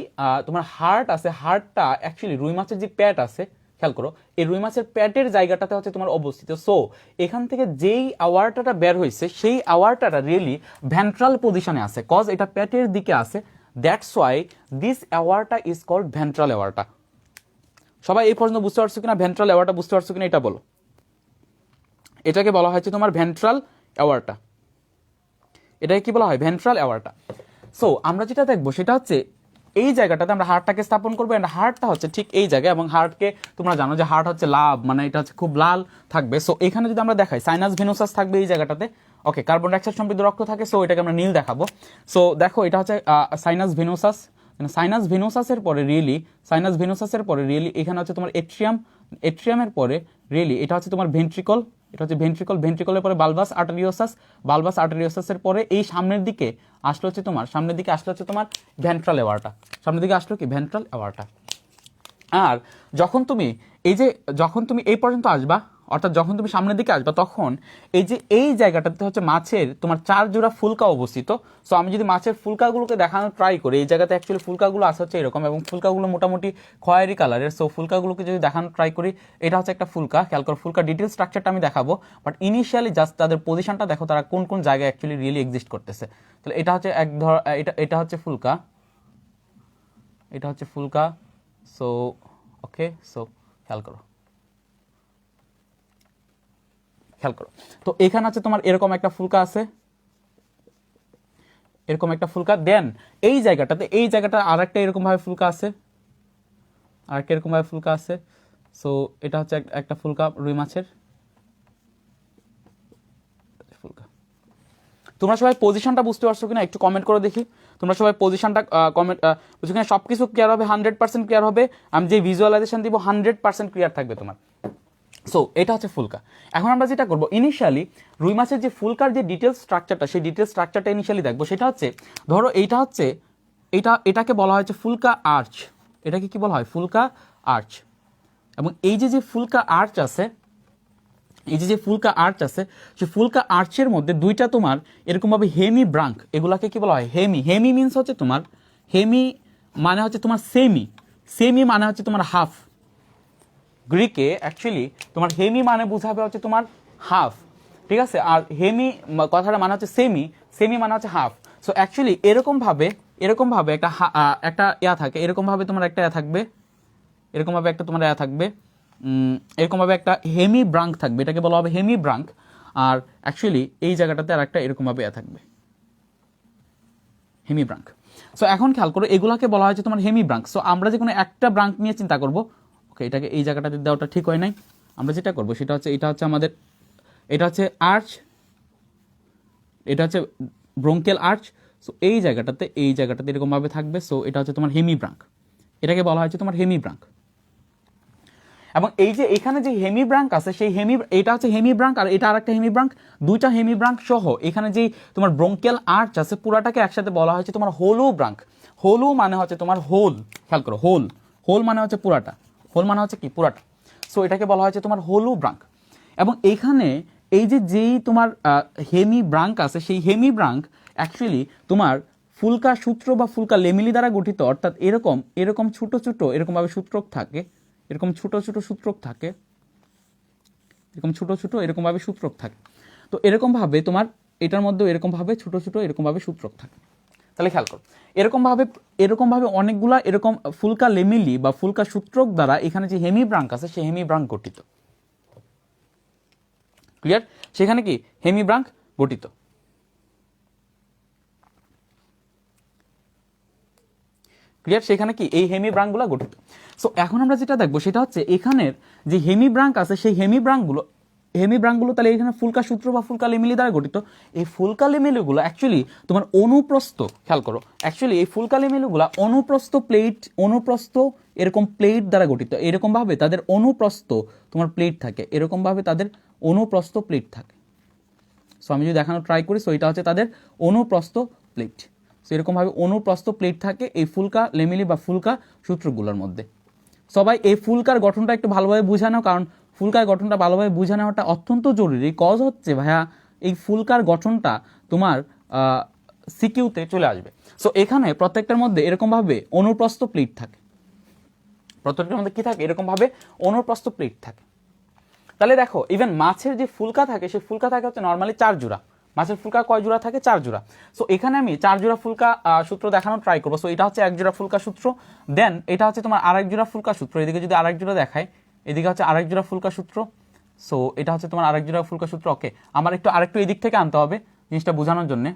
S1: তোমার হার্ট আছে, হার্টটা অ্যাকচুয়ালি রুই মাছের যে প্যাট আছে, খেয়াল করো, এই রুই মাছের প্যাটের জায়গাটাতে হচ্ছে তোমার অবস্থিত। সো এখান থেকে যেই আওয়ারটাটা বের হয়েছে, সেই আওয়ারটাটা রিয়েলি ভেন্ট্রাল পজিশনে আছে, কজ এটা প্যাটের দিকে আছে। That's why this aorta is called ventral aorta. সবাই এই পর্যন্ত বুঝতে পারছো কিনা? ভেন্ট্রাল অ্যাওয়ারটা বুঝতে পারছো কিনা এটা বলো। এটাকে বলা হয়েছে তোমার ভেন্ট্রাল অ্যাওয়ারটা। এটাকে কি বলা হয়? ভেন্ট্রাল অ্যাওয়ারটা। সো আমরা যেটা দেখবো সেটা হচ্ছে এই জায়গাটাতে আমরা হার্টটাকে স্থাপন করবো, এন্ড হার্টটা হচ্ছে ঠিক এই জায়গায়, এবং হার্টকে তোমরা জানো যে হার্ট হচ্ছে লাভ, মানে এটা হচ্ছে খুব লাল থাকবে। সো এখানে যদি আমরা দেখাই সাইনাস ভেনোসাস থাকবে এই জায়গাটাতে, ওকে, কার্বন ডাইঅক্সাইড সমৃদ্ধ রক্ত থাকে, সো এটাকে আমরা নীল দেখাবো। সো দেখো এটা হচ্ছে সাইনাস ভেনোসাস। সাইনাস ভেনোসাসের পরে রিয়েলি এখানে হচ্ছে তোমার এট্রিয়াম, এট্রিয়ামের পরে রিয়েলি এটা হচ্ছে তোমার ভেন্ট্রিকল, এটা হচ্ছে ভেন্ট্রিকল, ভেন্ট্রিকলের পরে বালবাস আর্টেরিওসাস, বালবাস আর্টেরিওসাসের পরে এই সামনের দিকে আসলো হচ্ছে তোমার ভেন্ট্রাল অ্যাওয়ারটা। সামনের দিকে আসলো কি? ভেন্ট্রাল অ্যাওয়ারটা। আর যখন তুমি এই পর্যন্ত আসবা, অর্থাৎ যখন তুমি সামনের দিকে আসবা, তখন এই জায়গাটাতে হচ্ছে মাছের তোমার 4 জোড়া ফুলকা অবস্থিত। সো আমি যদি মাছের ফুলকাগুলোকে দেখানোর ট্রাই করি, এই জায়গাতে অ্যাকচুয়ালি ফুলকাগুলো আছে হচ্ছে এরকম, এবং ফুলকাগুলো মোটামুটি খয়েরি কালারের। সো ফুলকাগুলোকে যদি দেখানোর ট্রাই করি, এটা হচ্ছে একটা ফুলকা, খেয়াল করো, ফুলকা ডিটেল স্ট্রাকচারটা আমি দেখাবো, বাট ইনিশিয়ালি জাস্ট তাদের পজিশনটা দেখো, তারা কোন কোন জায়গায় অ্যাকচুয়ালি রিয়েলি এক্সিস্ট করতেছে। তাহলে এটা হচ্ছে এটা হচ্ছে ফুলকা, এটা হচ্ছে ফুলকা। সো ওকে, সো খেয়াল করো, তো এখানে আছে তোমার এরকম একটা ফুলকা আছে, এরকম একটা ফুলকা। দেন এই জায়গাটা আরেকটা এরকম ভাবে ফুলকা আছে, আরেকটা এরকম ভাবে ফুলকা আছে। সো এটা হচ্ছে একটা ফুলকা রুই মাছের ফুলকা। তোমরা সবাই পজিশনটা বুঝতে পারছো কিনা একটু কমেন্ট করে দেখি। তোমরা সবাই পজিশনটা কমেন্ট বুঝছো কিনা? সবকিছু ক্লিয়ার হবে, 100% ক্লিয়ার হবে। আমি যে ভিজুয়ালাইজেশন দিব 100% ক্লিয়ার থাকবে তোমার। সো এটা হচ্ছে ফুলকা। এখন আমরা যেটা করবো, ইনিশিয়ালি রুই মাছের যে ফুলকার যে ডিটেলস স্ট্রাকচারটা, সেই ডিটেলস স্ট্রাকচারটা ইনিশিয়ালি দেখবো। সেটা হচ্ছে ধরো এটাকে বলা হয়েছে ফুলকা আর্চ। এটাকে কি বলা হয়? ফুলকা আর্চ। এবং এই যে ফুলকা আর্চ আছে, সেই ফুলকা আর্চের মধ্যে দুইটা তোমার এরকমভাবে হেমি ব্রাঙ্ক, এগুলাকে কি বলা হয়? হেমি মিনস হচ্ছে তোমার, হেমি মানে হচ্ছে তোমার সেমি মানে হচ্ছে তোমার হাফ। গ্রিকে অ্যাকচুয়ালি তোমার হেমি মানে বোঝাবে হচ্ছে তোমার হাফ, ঠিক আছে? আর হেমি কথাটা মানে হচ্ছে সেমি মানে হচ্ছে হাফ। সো অ্যাকচুয়ালি এরকম ভাবে একটা ইয়া থাকে, এরকম ভাবে তোমার একটা ইয়া থাকবে, এরকম ভাবে একটা তোমার ইয়া থাকবে, এরকম ভাবে একটা হেমি ব্রাঙ্ক থাকবে, এটাকে বলা হবে হেমি ব্রাঙ্ক। আর অ্যাকচুয়ালি এই জায়গাটাতে আর একটা এরকম ভাবে ইয়া থাকবে, হেমি ব্রাঙ্ক। সো এখন খেয়াল করো, এগুলাকে বলা হয়েছে তোমার হেমি ব্রাঙ্ক। সো আমরা যে কোনো একটা ব্রাঙ্ক নিয়ে চিন্তা করবো, ওকে, এটাকে এই জায়গাটাতে দেওয়াটা ঠিক হয় নাই। আমরা যেটা করবো সেটা হচ্ছে, এটা হচ্ছে আর্চ, এটা হচ্ছে ব্রঙ্কেল আর্চ। সো এই জায়গাটাতে এরকমভাবে থাকবে। সো এটা হচ্ছে তোমার হেমি ব্রাঙ্ক, এটাকে বলা হয়েছে তোমার হেমি ব্রাঙ্ক। এবং এই যে এখানে যে হেমি ব্রাঙ্ক আছে, এটা হচ্ছে হেমি ব্রাঙ্ক, আর এটা আরেকটা হেমি ব্রাঙ্ক, দুইটা হেমি ব্রাঙ্ক সহ এখানে যে তোমার ব্রঙ্কেল আর্চ আছে, পুরাটাকে একসাথে বলা হয়েছে তোমার হোলো ব্রাঙ্ক। হোলো মানে হচ্ছে তোমার হোল, খেয়াল করো, হোল মানে হচ্ছে পুরাটা, হোল মানে হচ্ছে কি? পুরাটা। সো এটাকে বলা হয়েছে তোমার হোলো ব্রাঙ্ক। এবং এখানে যেই তোমার হেমি ব্রাঙ্ক আছে, সেই হেমি ব্রাঙ্ক অ্যাকচুয়ালি তোমার ফুলকা সূত্র বা ফুলকা লেমিলি দ্বারা গঠিত, অর্থাৎ এরকম ছোট ছোট এরকমভাবে সূত্রক থাকে, এরকম ছোট ছোট সূত্রক থাকে, এরকমভাবে সূত্রক থাকে। তো এরকমভাবে তোমার এটার মধ্যে এরকমভাবে ছোট ছোট এরকমভাবে সূত্রক থাকে। তাহলে খেয়াল করো, এরকমভাবে অনেকগুলা এরকম ফুলকা লেমিলি বা ফুলকা সূত্রক দ্বারা এখানে যে হেমি ব্রাঙ্ক আছে, সেই হেমি ব্রাঙ্ক গঠিত। ক্লিয়ার? সেখানে কি হেমি ব্রাঙ্ক গঠিত। ক্লিয়ার? সেখানে কি এই হেমি ব্রাঙ্কগুলো গঠিত। সো এখন আমরা যেটা দেখবো সেটা হচ্ছে এখানের যে হেমি ব্রাঙ্ক আছে, সেই হেমি ব্রাঙ্কগুলো হেমিব্রাঙ্কগুলো তাহলে এখানে ফুলকা সূত্র বা ফুলকা লেমিলি দ্বারা গঠিত। এই ফুলকা লেমিলিগুলো অ্যাকচুয়ালি তোমার অনুপ্রস্থ, খেয়াল করো, অ্যাকচুয়ালি এই ফুলকা লেমিলিগুলো অনুপ্রস্থ এরকম প্লেট দ্বারা গঠিত। এরকমভাবে তাদের অনুপ্রস্থ তোমার প্লেট থাকে, এরকমভাবে তাদের অনুপ্রস্থ প্লেট থাকে। সো আমি যদি দেখানো ট্রাই করি, সো এটা হচ্ছে তাদের অনুপ্রস্থ প্লেট। সো এরকমভাবে অনুপ্রস্থ প্লেট থাকে এই ফুলকা লেমিলি বা ফুলকা সূত্রগুলোর মধ্যে। সবাই এই ফুলকার গঠনটা একটু ভালোভাবে বুঝানো, কারণ ফুলকার গঠনটা ভালোভাবে বুঝে নেওয়াটা অত্যন্ত জরুরি। কজ হচ্ছে ভাইয়া এই ফুলকার গঠনটা তোমার সিকিউতে চলে আসবে। সো এখানে প্রত্যেকটার মধ্যে এরকমভাবে অনুপ্রস্থ প্লেট থাকে, প্রত্যেকটার মধ্যে কি থাকে, এরকমভাবে অনুপ্রস্থ প্লেট থাকে। তাহলে দেখো ইভেন মাছের যে ফুলকা থাকে, সেই ফুলকা থাকে হচ্ছে নর্মালি 4 জোড়া। মাছের ফুলকা কয় জোড়া থাকে? 4 জোড়া। সো এখানে আমি 4 জোড়া ফুলকা সূত্র দেখানো ট্রাই করবো। সো এটা হচ্ছে 1 জোড়া ফুলকা সূত্র, দেন এটা হচ্ছে তোমার আরেক জোড়া ফুলকা সূত্র। এদিকে যদি আরেক জোড়া দেখায়, এদিকে হচ্ছে আরেক জোড়া ফুলকা সূত্র। সো এটা হচ্ছে তোমার আরেক জোড়া ফুলকা সূত্র। ওকে, আমার আরেকটু এদিক থেকে আনতে হবে জিনিসটা বোঝানোর জন্য।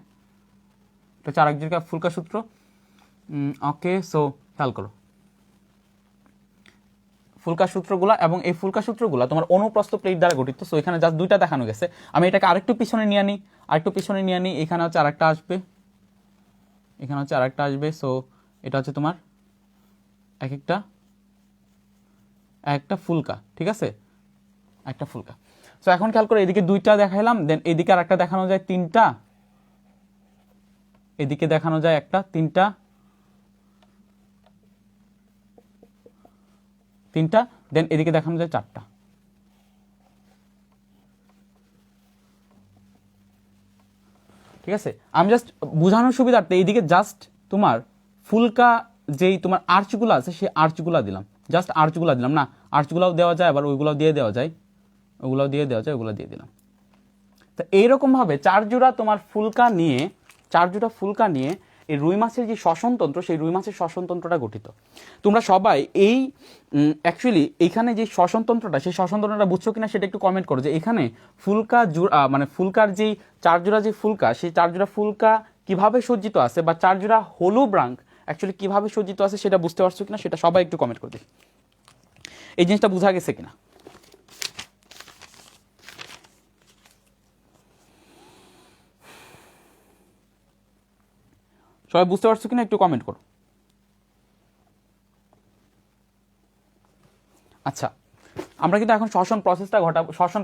S1: এটা হচ্ছে আরেক জোড়া ফুলকা সূত্র। ওকে, সো খেয়াল করো ফুলকা সূত্রগুলা, এবং এই ফুলকা সূত্রগুলা তোমার অনুপ্রস্থ প্লেট দ্বারা গঠিত। সো এখানে জাস্ট 2টা দেখানো গেছে। আমি এটাকে আরেকটু পিছনে নিয়ে নিই, এখানে হচ্ছে আরেকটা আসবে, এখানে হচ্ছে আরেকটা আসবে। সো এটা হচ্ছে তোমার একটা ফুলকা, ঠিক আছে, একটা ফুলকা। সো এখন খেয়াল করে এদিকে 2টা দেখাইলাম, দেন এদিকে আরেকটা দেখানো যায় 3টা, এদিকে দেখানো যায় একটা 3টা, দেন এদিকে দেখানো যায় 4টা। ঠিক আছে, আমি জাস্ট বোঝানোর সুবিধার্থে এইদিকে জাস্ট তোমার ফুলকা যেই তোমার আর্চগুলো আছে সেই আর্চগুলা দিলাম, জাস্ট আর্চগুলা দিলাম। না, আর্চগুলাও দেওয়া যায়, আবার ওইগুলাও দিয়ে দেওয়া যায়, ওগুলো দিয়ে দিলাম। তো এইরকমভাবে 4 জোড়া তোমার ফুলকা নিয়ে, 4 জোড়া ফুলকা নিয়ে এই রুই মাছের যে শ্বসনতন্ত্র, সেই রুই মাছের শ্বসনতন্ত্রটা গঠিত। তোমরা সবাই এই অ্যাকচুয়ালি এইখানে যে শ্বসনতন্ত্রটা, সেই শ্বসনতন্ত্রটা বুঝছো কিনা সেটা একটু কমেন্ট করো, যে এখানে ফুলকা মানে ফুলকার যেই 4 জোড়া যে ফুলকা, সেই 4 জোড়া ফুলকা কিভাবে সজ্জিত আছে, বা 4 জোড়া হলুব্রাঙ্ক অ্যাকচুয়ালি কিভাবে সজ্জিত আছে সেটা বুঝতে পারছো কিনা, সেটা সবাই একটু কমেন্ট করে দিই। এই জিনিসটা বোঝা গেছে কিনা? সবাই বুঝতে পারছো কিনা একটু কমেন্ট করো। আচ্ছা, আমরা কিন্তু এখন শ্বসন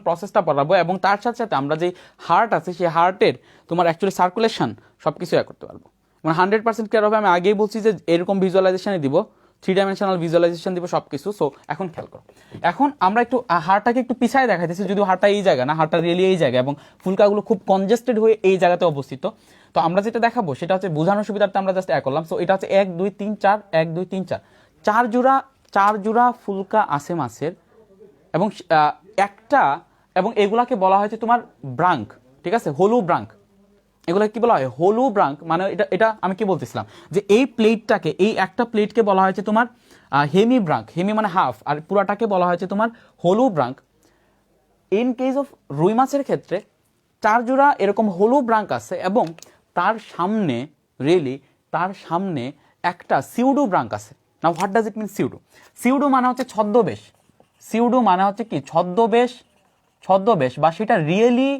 S1: প্রসেসটা পড়াবো, এবং তার সাথে সাথে আমরা যে হার্ট আছে সেই হার্টের তোমার অ্যাকচুয়ালি সার্কুলেশন সব কিছু করতে পারবো। মানে 100% ক্লিয়ার হবে। আমি আগেই বলছি যে এরকম ভিজুয়ালাইজেশনে দিব, 3 ডাইমেনশনাল ভিজুয়ালাইজেশন দিব সব কিছু। সো এখন খেয়াল করো, এখন আমরা একটু হার্টটাকে একটু পিছায় দেখাইতেছি, যদিও হার্টটা এই জায়গা না, হার্টটা রিয়েলি এই জায়গা, এবং ফুলকাগুলো খুব কনজেস্টেড হয়ে এই জায়গাতে অবস্থিত। তো আমরা যেটা দেখাবো সেটা হচ্ছে বোঝানোর সুবিধার্থে আমরা জাস্ট করলাম। সো এটা হচ্ছে 1 2 3 4, 1 2 3 4, 4 জোড়া ফুলকা আছে মাছের, এবং এবং এগুলাকে বলা হয়েছে তোমার ব্রাঙ্ক, ঠিক আছে, হলু ব্রাঙ্ক। এগুলো কি বলা হয়? হলু ব্রাঙ্ক। মানে এটা আমি কি বলতেছিলাম, যে এই প্লেটটাকে, এই একটা প্লেটকে বলা হয়েছে তোমার হেমি ব্রাঙ্ক। হেমি মানে হাফ, আর পুরাটাকে বলা হয়েছে তোমার হলু ব্রাঙ্ক। ইন কেস অফ রুই মাছের ক্ষেত্রে 4 জোড়া এরকম হলু ব্রাঙ্ক আছে, এবং তার সামনে একটা সিউডো ব্রাঙ্ক আছে। Now what does it mean pseudo? Pseudo মানে হচ্ছে ছদ্মবেশ। সিউডো মানে হচ্ছে কি? ছদ্মবেশ, বা সেটা রিয়েলি,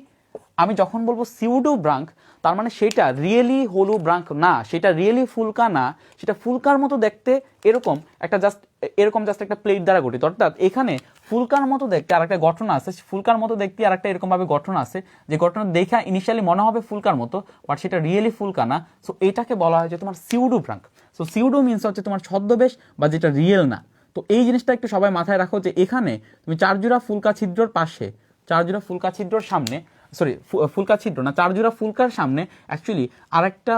S1: আমি যখন বলবো সিউডো ব্রাঙ্ক, তার মানে সেটা রিয়েলি হলু ব্রাঙ্ক না, সেটা রিয়েলি ফুলকা না, সেটা ফুলকার মতো দেখতে এরকম জাস্ট একটা প্লেট দ্বারা গঠিত। অর্থাৎ এখানে ফুলকার মতো দেখতে আর একটা গঠন আছে, ফুলকার মতো দেখতে আর একটা এরকম ভাবে গঠন আছে, যে গঠন দেখা ইনিশিয়ালি মনে হবে ফুলকার মতো, বাট সেটা রিয়েলি ফুলকা না। সো এটাকে বলা হয় যে তোমার সিউডো ব্রাঙ্ক। সো সিউডো মিনস হচ্ছে তোমার ছদ্মবেশ, বা যেটা রিয়েল না। তো এই জিনিসটা একটু সবাই মাথায় রাখো, যে এখানে তুমি 4 জোড়া ফুলকা ছিদ্রর পাশে, 4 জোড়া ফুলকা ছিদ্রর সামনে, ফুলকা ছিদ্র না, 4 জোড়া ফুলকার সামনে অ্যাকচুয়ালি আরেকটা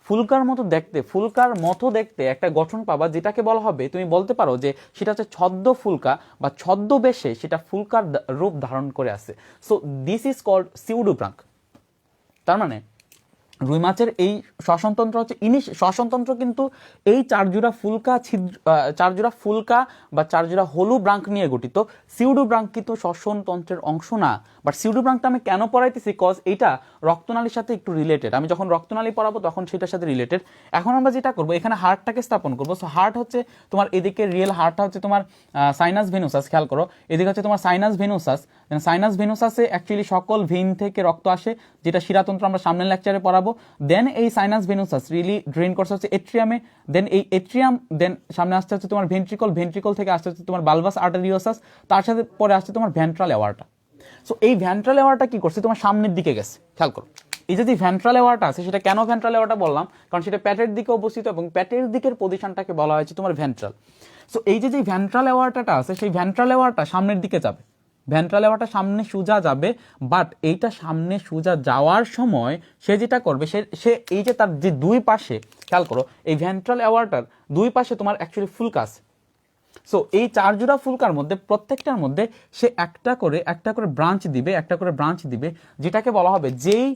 S1: ফুলকার মতো দেখতে একটা গঠন পাবা, যেটাকে বলা হবে, তুমি বলতে পারো যে সেটা হচ্ছে ছদ্ম ফুলকা, বা ছদ্মবেশে সেটা ফুলকার রূপ ধারণ করে আছে। So this is called pseudobranch. তার মানে রুই মাছের এই শ্বসনতন্ত্র হচ্ছে শ্বসনতন্ত্র কিন্তু এই চারজোড়া ফুলকা বা চারজোড়া হলু ব্রাঙ্ক নিয়ে গঠিত। সিউডো ব্রাঙ্ক কিন্তু শ্বসনতন্ত্রের অংশ না। বাট সিউডো ব্রাঙ্কটা আমি কেন পড়াইতেছি, কজ এইটা রক্তনালীর সাথে একটু রিলেটেড। আমি যখন রক্তনালী পড়াবো তখন সেটার সাথে রিলেটেড। এখন আমরা যেটা করবো, এখানে হার্টটাকে স্থাপন করবো। সো হার্ট হচ্ছে তোমার এদিকে রিয়েল হার্টটা হচ্ছে তোমার সাইনাস ভেনুসাস, খেয়াল করো এদিকে হচ্ছে তোমার সাইনাস ভেনুসাস। সাইনাস ভেনুসাসে অ্যাকচুয়ালি সকল ভেইন থেকে রক্ত আসে, যেটা শিরাতন্ত্র আমরা সামনের লেকচারে পড়াবো। দেন এই সাইনাস ভেনুসাস রিয়েলি ড্রেন করছে হচ্ছে এট্রিয়ামে। দেন এই এট্রিয়াম দেন সামনে আসতে হচ্ছে তোমার ভেন্ট্রিকল, ভেন্ট্রিকল থেকে আসতে হচ্ছে তোমার বালভাস আর্টেরিওসাস, তার সাথে পরে আসছে তোমার ভেন্ট্রাল এওয়ার্টা। সো এই ভেন্ট্রাল এওয়ার্টা কি করছে, তোমার সামনের দিকে গেছে, খেয়াল করো। এই যদি ভেন্ট্রাল এওয়ার্টা আছে, সেটা কেন ভেন্ট্রাল এওয়ার্টা বললাম, কারণ সেটা পেটের দিকে অবস্থিত এবং পেটের দিকের পজিশনটাকে বলা হয়েছে তোমার ভেন্ট্রাল। সো এই যে ভেন্ট্রাল এওয়ার্টাটা আছে, সেই ভেন্ট্রাল এওয়ার্টা সামনের দিকে যাবে, ভেন্ট্রাল এওয়ার্টা সামনে সোজা যাবে। বাট এইটা সামনে সোজা যাওয়ার সময় সে যেটা করবে, সে এই যে তার যে দুই পাশে, খেয়াল করো এই ভেন্ট্রাল এওয়ার্টার দুই পাশে তোমার অ্যাকচুয়ালি ফুলকা আছে। সো এই চারজোড়া ফুলকার মধ্যে প্রত্যেকটার মধ্যে সে একটা করে ব্রাঞ্চ দিবে, যেটাকে বলা হবে যেই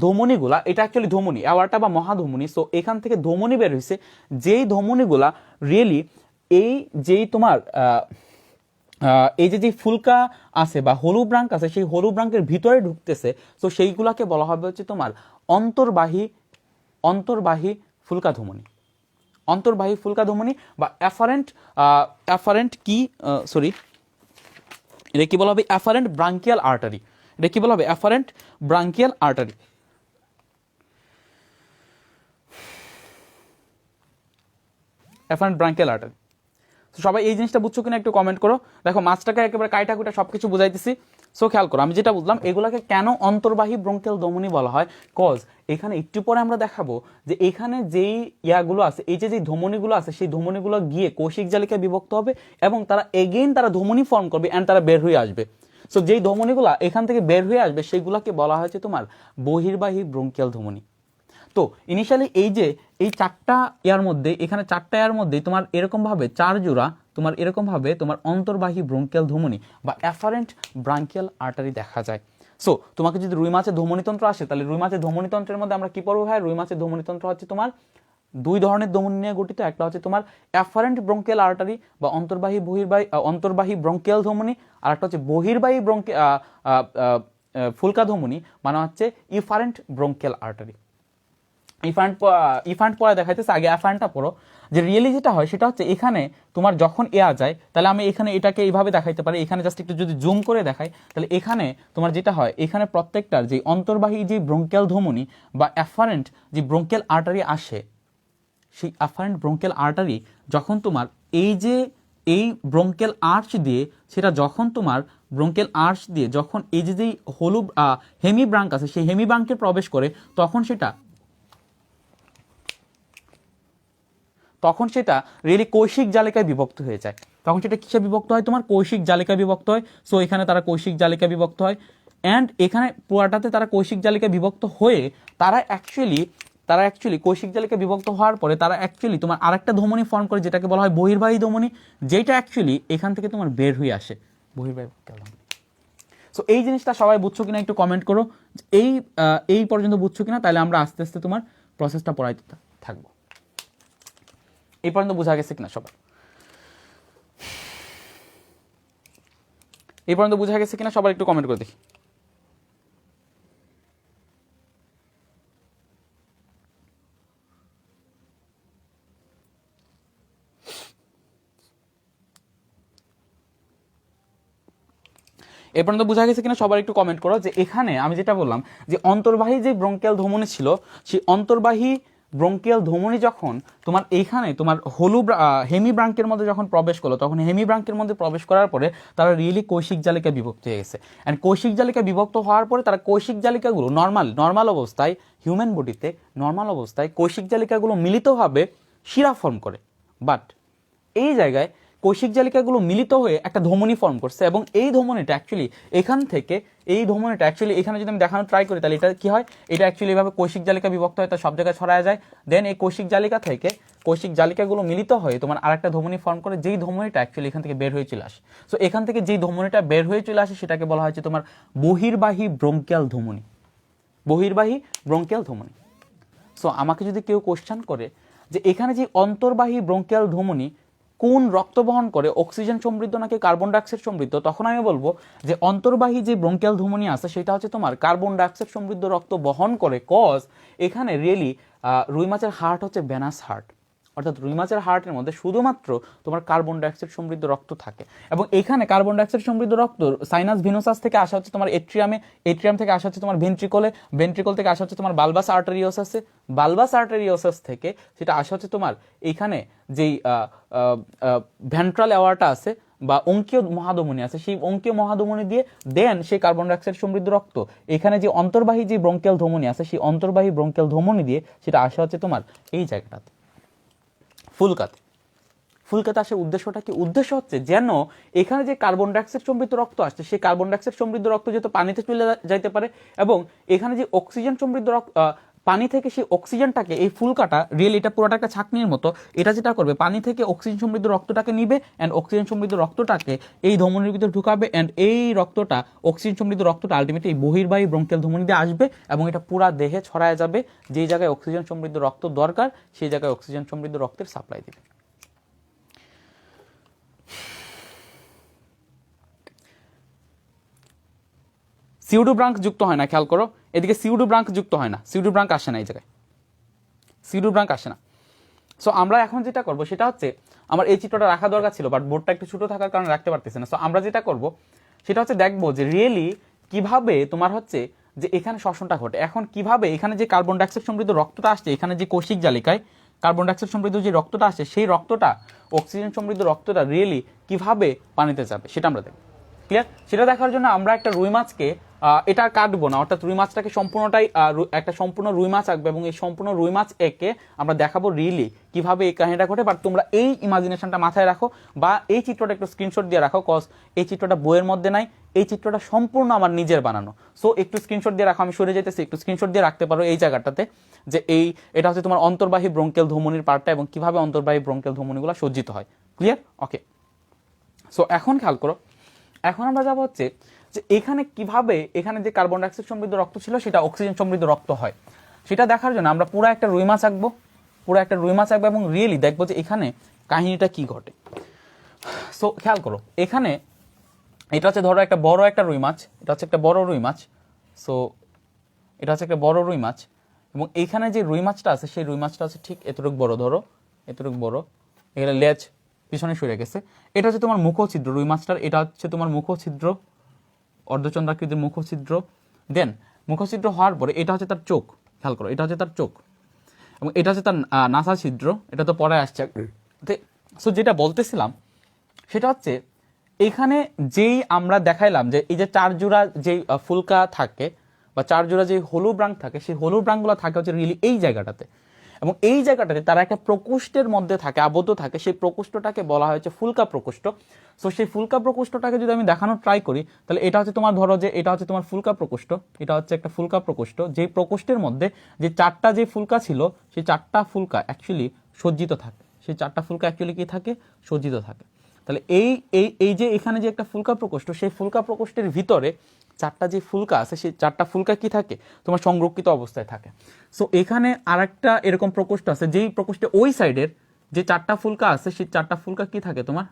S1: ধমনীগুলা, এটা অ্যাকচুয়ালি ধমনী এওয়ার্টা বা মহাধমনী। সো এখান থেকে ধমনী বের হয়েছে, যেই ধমনীগুলা রিয়েলি এই যেই তোমার এই যে ফুলকা আছে বা হলু ব্রাঙ্ক আছে, সেই হলু ব্রাঙ্কের ভিতরে ঢুকতেছে। সো সেইগুলাকে বলা হবে হচ্ছে তোমার অন্তর্বাহী ফুলকা ধমনী, অন্তর্বাহী ফুলকা ধমনী বা অ্যাফারেন্ট কি সরি এটা কি বলা হবে, অ্যাফারেন্ট ব্রাঙ্কিয়াল আর্টারি। এটা কি বলা হবে, afferent branchial artery. Afferent branchial artery. সবাই এই জিনিসটা বুঝছো কিনা একটু কমেন্ট করো। দেখো মাছটাকে একেবারে কাইটা কুইটা সবকিছু বুঝাইতেছি। সো খেয়াল করো, আমি যেটা বুঝলাম এগুলাকে কেন অন্তর্বাহী ব্রঙ্কিয়াল ধমনী বলা হয়, কজ এখানে একটু পরে আমরা দেখাবো যে এখানে যেই ইয়াগুলো আছে, এই যে ধমনীগুলো আছে, সেই ধমনীগুলো গিয়ে কৌশিক জালিকায় বিভক্ত হবে এবং তারা এগেইন তারা ধমনী ফর্ম করবে অ্যান্ড তারা বের হয়ে আসবে। সো যেই ধমনীগুলো এখান থেকে বের হয়ে আসবে সেইগুলোকে বলা হয়েছে তোমার বহির্বাহী ব্রঙ্কিয়াল ধমনী। তো ইনিশিয়ালি এই চারটা ইয়ার মধ্যে, এখানে চারটা ইয়ার মধ্যে তোমার এরকমভাবে চার জোড়া তোমার অন্তর্বাহী ব্রঙ্কিয়াল ধমনী বা অ্যাফারেন্ট ব্রাঙ্কিয়াল আর্টারি দেখা যায়। সো তোমাকে যদি রুই মাছের ধমনীতন্ত্র আসে, তাহলে রুই মাছের ধমনীতন্ত্রের মধ্যে আমরা কি পড়বো ভাই, রুই মাছের ধমনীতন্ত্র হচ্ছে তোমার দুই ধরনের ধমনী নিয়ে গঠিত। একটা হচ্ছে তোমার অ্যাফারেন্ট ব্রঙ্কিয়াল আর্টারি বা অন্তর্বাহী ব্রঙ্কিয়াল ধমনী, আর একটা হচ্ছে বহির্বাহী ফুলকা ধমনী, মানে হচ্ছে ইফারেন্ট ব্রঙ্কিয়াল আর্টারি। ইফান্ট পরে দেখাইতেছে, আগে অ্যাফারেন্টটা পড়ো। যে রিয়েলি যেটা হয় সেটা হচ্ছে এখানে তোমার যখন এয়া যায়, তাহলে আমি এখানে এটাকে এইভাবে দেখাইতে পারি। এখানে জাস্ট একটু যদি জুম করে দেখাই, তাহলে এখানে তোমার যেটা হয়, এখানে প্রত্যেকটার যে অন্তর্বাহী যে ব্রঙ্কিয়াল ধমনী বা অ্যাফারেন্ট যে ব্রঙ্কিয়াল আর্টারি আসে, সেই অ্যাফারেন্ট ব্রঙ্কিয়াল আর্টারি যখন তোমার এই ব্রঙ্কিয়াল আর্চ দিয়ে, সেটা যখন তোমার ব্রঙ্কিয়াল আর্চ দিয়ে যখন এই যে হলু হেমি ব্রাঙ্ক আছে, সেই হেমি ব্রাঙ্কে প্রবেশ করে, তখন সেটা রিয়েলি কৌশিক জালিকায় বিভক্ত হয়ে যায়। তখন সেটা কিসে বিভক্ত হয়, তোমার কৌশিক জালিকায় বিভক্ত হয়। সো এখানে তারা কৌশিক জালিকায় বিভক্ত হয়, অ্যান্ড এখানে পুরাটাতে তারা কৌশিক জালিকায় বিভক্ত হয়ে তারা অ্যাকচুয়ালি কৌশিক জালিকায় বিভক্ত হওয়ার পরে তারা অ্যাকচুয়ালি তোমার আরেকটা ধমনী ফর্ম করে, যেটাকে বলা হয় বহির্বাহী ধমনী, যেটা অ্যাকচুয়ালি এখান থেকে তোমার বের হয়ে আসে, বহির্বাহী ধমনী। সো এই জিনিসটা সবাই বুঝছো কিনা একটু কমেন্ট করো, এই পর্যন্ত বুঝছো কিনা, তাহলে আমরা আস্তে আস্তে তোমার প্রসেসটা পড়াইতে থাকবো। এই পর্যন্ত বোঝা গেছে কিনা সবার? এই পর্যন্ত বোঝা গেছে কিনা সবার একটু কমেন্ট করে দেখি। এ পর্যন্ত বোঝা গেছে কিনা সবার একটু কমেন্ট করো। যে এখানে আমি যেটা বললাম যে অন্তর্বাহী যে ব্রঙ্কিয়াল ধমনী ছিল, সেই অন্তর্বাহী ব্রঙ্কিয়াল ধমনী যখন তোমার এইখানে তোমার হেমি ব্রাঙ্কের মধ্যে যখন প্রবেশ করলো, তখন হেমি ব্রাঙ্কের মধ্যে প্রবেশ করার পরে তারা রিয়েলি কৌশিক জালিকায় বিভক্ত হয়ে গেছে। অ্যান্ড কৌশিক জালিকায় বিভক্ত হওয়ার পরে তারা কৌশিক জালিকাগুলো নর্মাল অবস্থায়, হিউম্যান বডিতে নর্মাল অবস্থায় কৌশিক জালিকাগুলো মিলিতভাবে শিরা ফর্ম করে। বাট এই জায়গায় কৌশিক জালিকাগুলো মিলিত হয়ে একটা ধমনী ফর্ম করছে, এবং এই ধমনীটা অ্যাকচুয়ালি এখানে যদি আমি দেখানোর ট্রাই করি, তাহলে এটা কি হয়, এটা অ্যাকচুয়ালি এভাবে কৌশিক জালিকা বিভক্ত হয়, তা সব জায়গায় ছড়ায় যায়। দেন এই কৌশিক জালিকা থেকে কৌশিক জালিকাগুলো মিলিত হয়ে তোমার আরেকটা ধমনী ফর্ম করে, যেই ধমনীটা অ্যাকচুয়ালি এখান থেকে বের হয়ে চলে আসে। সো এখান থেকে যেই ধমনীটা বের হয়ে চলে আসে, সেটাকে বলা হয়েছে তোমার বহির্বাহী ব্রঙ্কিয়াল ধমনী, বহির্বাহী ব্রঙ্কিয়াল ধমনী। সো আমাকে যদি কেউ কোশ্চেন করে যে এখানে যে অন্তর্বাহী ব্রঙ্কিয়াল ধমনী কোন রক্ত বহন করে, অক্সিজেন সমৃদ্ধ নাকি কার্বন ডাইঅক্সাইড সমৃদ্ধ, তখন আমি বলবো যে অন্তর্বাহী যে ব্রঙ্কিয়াল ধমনী আছে সেটা হচ্ছে তোমার কার্বন ডাইঅক্সাইড সমৃদ্ধ রক্ত বহন করে, কজ এখানে রিয়েলি রুই মাছের হার্ট হচ্ছে ভেনাস হার্ট, অর্থাৎ রুই মাছের হার্টের মধ্যে শুধুমাত্র তোমার কার্বন ডাইঅক্সাইড সমৃদ্ধ রক্ত থাকে। এবং এখানে কার্বন ডাইঅক্সাইড সমৃদ্ধ রক্ত সাইনাস ভিনোসাস থেকে আসা হচ্ছে তোমার এট্রিয়ামে, এট্রিয়াম থেকে আসা হচ্ছে তোমার ভেন্ট্রিকলে, ভেন্ট্রিকল থেকে আসা হচ্ছে তোমার বালবাস আর্টেরিওসাসে, বালবাস আর্টেরিওসাস থেকে সেটা আসা হচ্ছে তোমার এইখানে যেই ভেন্ট্রাল অ্যাওয়ার্টা আছে বা অঙ্কীয় মহাধমনী আছে, সেই অঙ্কীয় মহাধমনী দিয়ে দেন সেই কার্বন ডাইঅক্সাইড সমৃদ্ধ রক্ত এখানে যে অন্তর্বাহী যে ব্রঙ্কিয়াল ধমনী আছে সেই অন্তর্বাহী ব্রঙ্কিয়াল ধমনী দিয়ে সেটা আসা হচ্ছে তোমার এই জায়গাটাতে ফুলকাতে। ফুলকাতে আসার উদ্দেশ্যটা কি? উদ্দেশ্য হচ্ছে যেন এখানে যে কার্বন ডাইঅক্সাইড সমৃদ্ধ রক্ত আসছে সেই কার্বন ডাইঅক্সাইড সমৃদ্ধ রক্ত যেহেতু পানিতে চলে যাইতে পারে, এবং এখানে যে অক্সিজেন সমৃদ্ধ রক্ত পানি থেকে সেই অক্সিজেনটাকে এই ফুলকাটা রিয়েলি এটা পুরোটা একটা ছাঁকনির মতো, এটা যেটা করবে পানি থেকে অক্সিজেন সমৃদ্ধ রক্তটাকে নিবে অ্যান্ড অক্সিজেন সমৃদ্ধ রক্তটাকে এই ধমনির ভিতরে ঢুকাবে, অ্যান্ড এই রক্তটা অক্সিজেন সমৃদ্ধ রক্তটা আলটিমেটলি এই বহির্বাহী ব্রঙ্কিয়াল ধমনী দিয়ে আসবে এবং এটা পুরা দেহে ছড়ায় যাবে, যেই জায়গায় অক্সিজেন সমৃদ্ধ রক্ত দরকার সেই জায়গায় অক্সিজেন সমৃদ্ধ রক্তের সাপ্লাই দিবে। সিউডোব্রাঙ্ক যুক্ত হয় না, খেয়াল করো এদিকে সিউডোব্রাঙ্ক যুক্ত হয় না, সিউডোব্রাঙ্ক আসে না এই জায়গায়, সিউডোব্রাঙ্ক আসে না। সো আমরা এখন যেটা করব সেটা হচ্ছে, আমার এই চিত্রটা রাখা দরকার ছিল বাট বোর্ডটা একটু ছোট থাকার কারণে রাখতে পারতেছি না। সো আমরা যেটা করব সেটা হচ্ছে দেখবো যে রিয়েলি কিভাবে তোমার হচ্ছে যে এখানে শ্বসনটা ঘটে। এখন কিভাবে এখানে যে কার্বন ডাইঅক্সাইড সমৃদ্ধ রক্তটা আসছে, এখানে যে কৌশিক জালিকায় কার্বন ডাইঅক্সাইড সমৃদ্ধ যে রক্তটা আসছে সেই রক্তটা অক্সিজেন সমৃদ্ধ রক্তটা রিয়েলি কিভাবে পানিতে যাবে সেটা আমরা দেখব। ক্লিয়ার? সেটা দেখার জন্য আমরা একটা রুই মাছকে এটা কাটবো না, অর্থাৎ রুই মাছটাকে সম্পূর্ণটাই একটা সম্পূর্ণ রুই মাছ আঁকবো এবং এই সম্পূর্ণ রুই মাছ এঁকে আমরা দেখাবো রিয়েলি কিভাবে এই কাহিনীটা ঘটে। বাট তোমরা এই ইমাজিনেশনটা মাথায় রাখো বা এই চিত্রটা একটু স্ক্রিনশট দিয়ে রাখো, কজ এই চিত্রটা বইয়ের মধ্যে নাই, এই চিত্রটা সম্পূর্ণ আমার নিজের বানানো। সো একটু স্ক্রিনশট দিয়ে রাখো, আমি সরে যেতেছি, একটু স্ক্রিনশট দিয়ে রাখতে পারো এই জায়গাটাতে যে এটা হচ্ছে তোমার অন্তর্বাহী ব্রঙ্কিয়াল ধমনির পার্টটা এবং কিভাবে অন্তর্বাহী ব্রঙ্কিয়াল ধমনিগুলো সজ্জিত হয়। ক্লিয়ার? ওকে। সো এখন খেয়াল করো, এখন আমরা যাবো হচ্ছে যে এখানে কিভাবে এখানে যে কার্বন ডাইঅক্সাইড সমৃদ্ধ রক্ত ছিল সেটা অক্সিজেন সমৃদ্ধ রক্ত হয় সেটা দেখার জন্য আমরা পুরো একটা রুই মাছ আঁকবো, পুরো একটা রুই মাছ আঁকবো এবং রিয়েলি দেখবো যে এখানে কাহিনীটা কি ঘটে। সো খেয়াল করো, এখানে এটা হচ্ছে ধরো একটা বড় একটা রুই মাছ, এটা হচ্ছে একটা বড় রুই মাছ। সো এটা হচ্ছে একটা বড় রুই মাছ এবং এইখানে যে রুই মাছটা আছে সেই রুই মাছটা হচ্ছে ঠিক এতটুকু বড়, ধরো এতটুকু বড়, এখানে লেজ পিছনে সরে গেছে। এটা হচ্ছে তোমার মুখছিদ্র রুই মাছটার, এটা হচ্ছে তোমার মুখছিদ্র, অর্ধচন্দ্রাকৃতির মুখছিদ্র। দেন মুখছিদ্র হওয়ার পরে এটা হচ্ছে তার চোখ, খেয়াল করো এটা হচ্ছে তার চোখ এবং এটা হচ্ছে তার নাসা ছিদ্র, এটা তো পরে আসছে। সো যেটা বলতেছিলাম সেটা হচ্ছে এখানে যেই আমরা দেখাইলাম যে এই যে চার জোড়া যেই ফুলকা থাকে বা চার জোড়া যে হলু ব্রাঙ্ক থাকে সেই হলু ব্রাঙ্কগুলো থাকে হচ্ছে রিয়েলি এই জায়গাটাতে, এবং এই জায়গাটাতে তারা একটা প্রকোষ্ঠের মধ্যে থাকে, আবদ্ধ থাকে, সেই প্রকোষ্ঠটাকে বলা হয়েছে ফুলকা প্রকোষ্ঠ। সো সেই ফুলকা প্রকোষ্ঠটাকে যদি আমি দেখানোর ট্রাই করি তাহলে এটা হচ্ছে তোমার ধরো যে এটা হচ্ছে তোমার ফুলকা প্রকোষ্ঠ, এটা হচ্ছে একটা ফুলকা প্রকোষ্ঠ, যেই প্রকোষ্ঠের মধ্যে যে চারটা যে ফুলকা ছিল সেই চারটা ফুলকা অ্যাকচুয়ালি সজ্জিত থাকে, সেই চারটা ফুলকা অ্যাকচুয়ালি কি থাকে, সজ্জিত থাকে। তাহলে এই যে এখানে যে একটা ফুলকা প্রকোষ্ঠ, সেই ফুলকা প্রকোষ্ঠের ভিতরে চারটা যে ফুলকা আছে সেই চারটা ফুলকা কি থাকে, তোমার সংরক্ষিত অবস্থায় থাকে। সো এখানে আরেকটা এরকম প্রকোষ্ঠ আছে, যেই প্রকোষ্ঠে ওই সাইডের যে চারটা ফুলকা আছে সেই চারটা ফুলকা কি থাকে তোমার,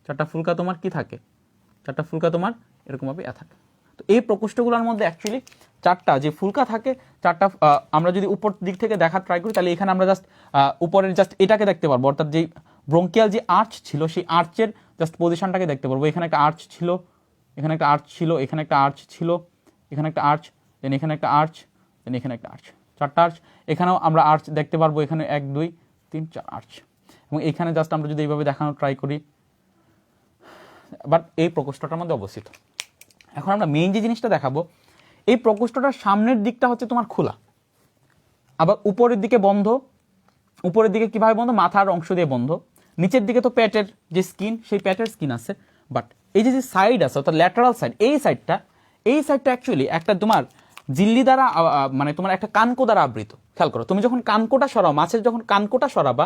S1: চারটা ফুলকা তোমার কি থাকে, চারটা ফুলকা তোমার এরকমভাবে থাকে। তো এই প্রকোষ্ঠগুলোর মধ্যে অ্যাকচুয়ালি চারটা যে ফুলকা থাকে, চারটা আমরা যদি উপর দিক থেকে দেখার ট্রাই করি তাহলে এখানে আমরা জাস্ট উপরের জাস্ট এটাকে দেখতে পারবো, অর্থাৎ যেই ব্রঙ্কিয়াল যে আর্চ ছিল সেই আর্চের জাস্ট পজিশনটাকে দেখতে পারবো। এখানে একটা আর্চ ছিল, এখানে একটা আর্চ ছিল, এখানে একটা আর্চ ছিল, এখানে একটা আর্চ, দেন এখানে একটা আর্চ, দেন এখানে একটা আর্চ, চারটা আর্চ। এখানেও আমরা আর্চ দেখতে পারবো, এখানে 1 2 3 4 আর্চ, এবং এখানে জাস্ট আমরা যদি এইভাবে দেখানোর ট্রাই করি, বাট এই প্রকোষ্ঠটার মধ্যে অবস্থিত। এখন আমরা মেইন যে জিনিসটা দেখাবো, এই প্রকোষ্ঠটার সামনের দিকটা হচ্ছে তোমার খোলা, আবার উপরের দিকে বন্ধ। উপরের দিকে কিভাবে বন্ধ, মাথার অংশ দিয়ে বন্ধ। নিচের দিকে তো পেটের যে স্কিন, সেই পেটের স্কিন আছে, বাট এই যে সাইড আছে অর্থাৎ ল্যাটারাল সাইড, এই সাইডটা অ্যাকচুয়ালি একটা তোমার জিল্লি দ্বারা মানে তোমার একটা কানকো দ্বারা আবৃত। খেয়াল করো, তুমি যখন কানকোটা সরাও, মাছের যখন কানকোটা সরাবা,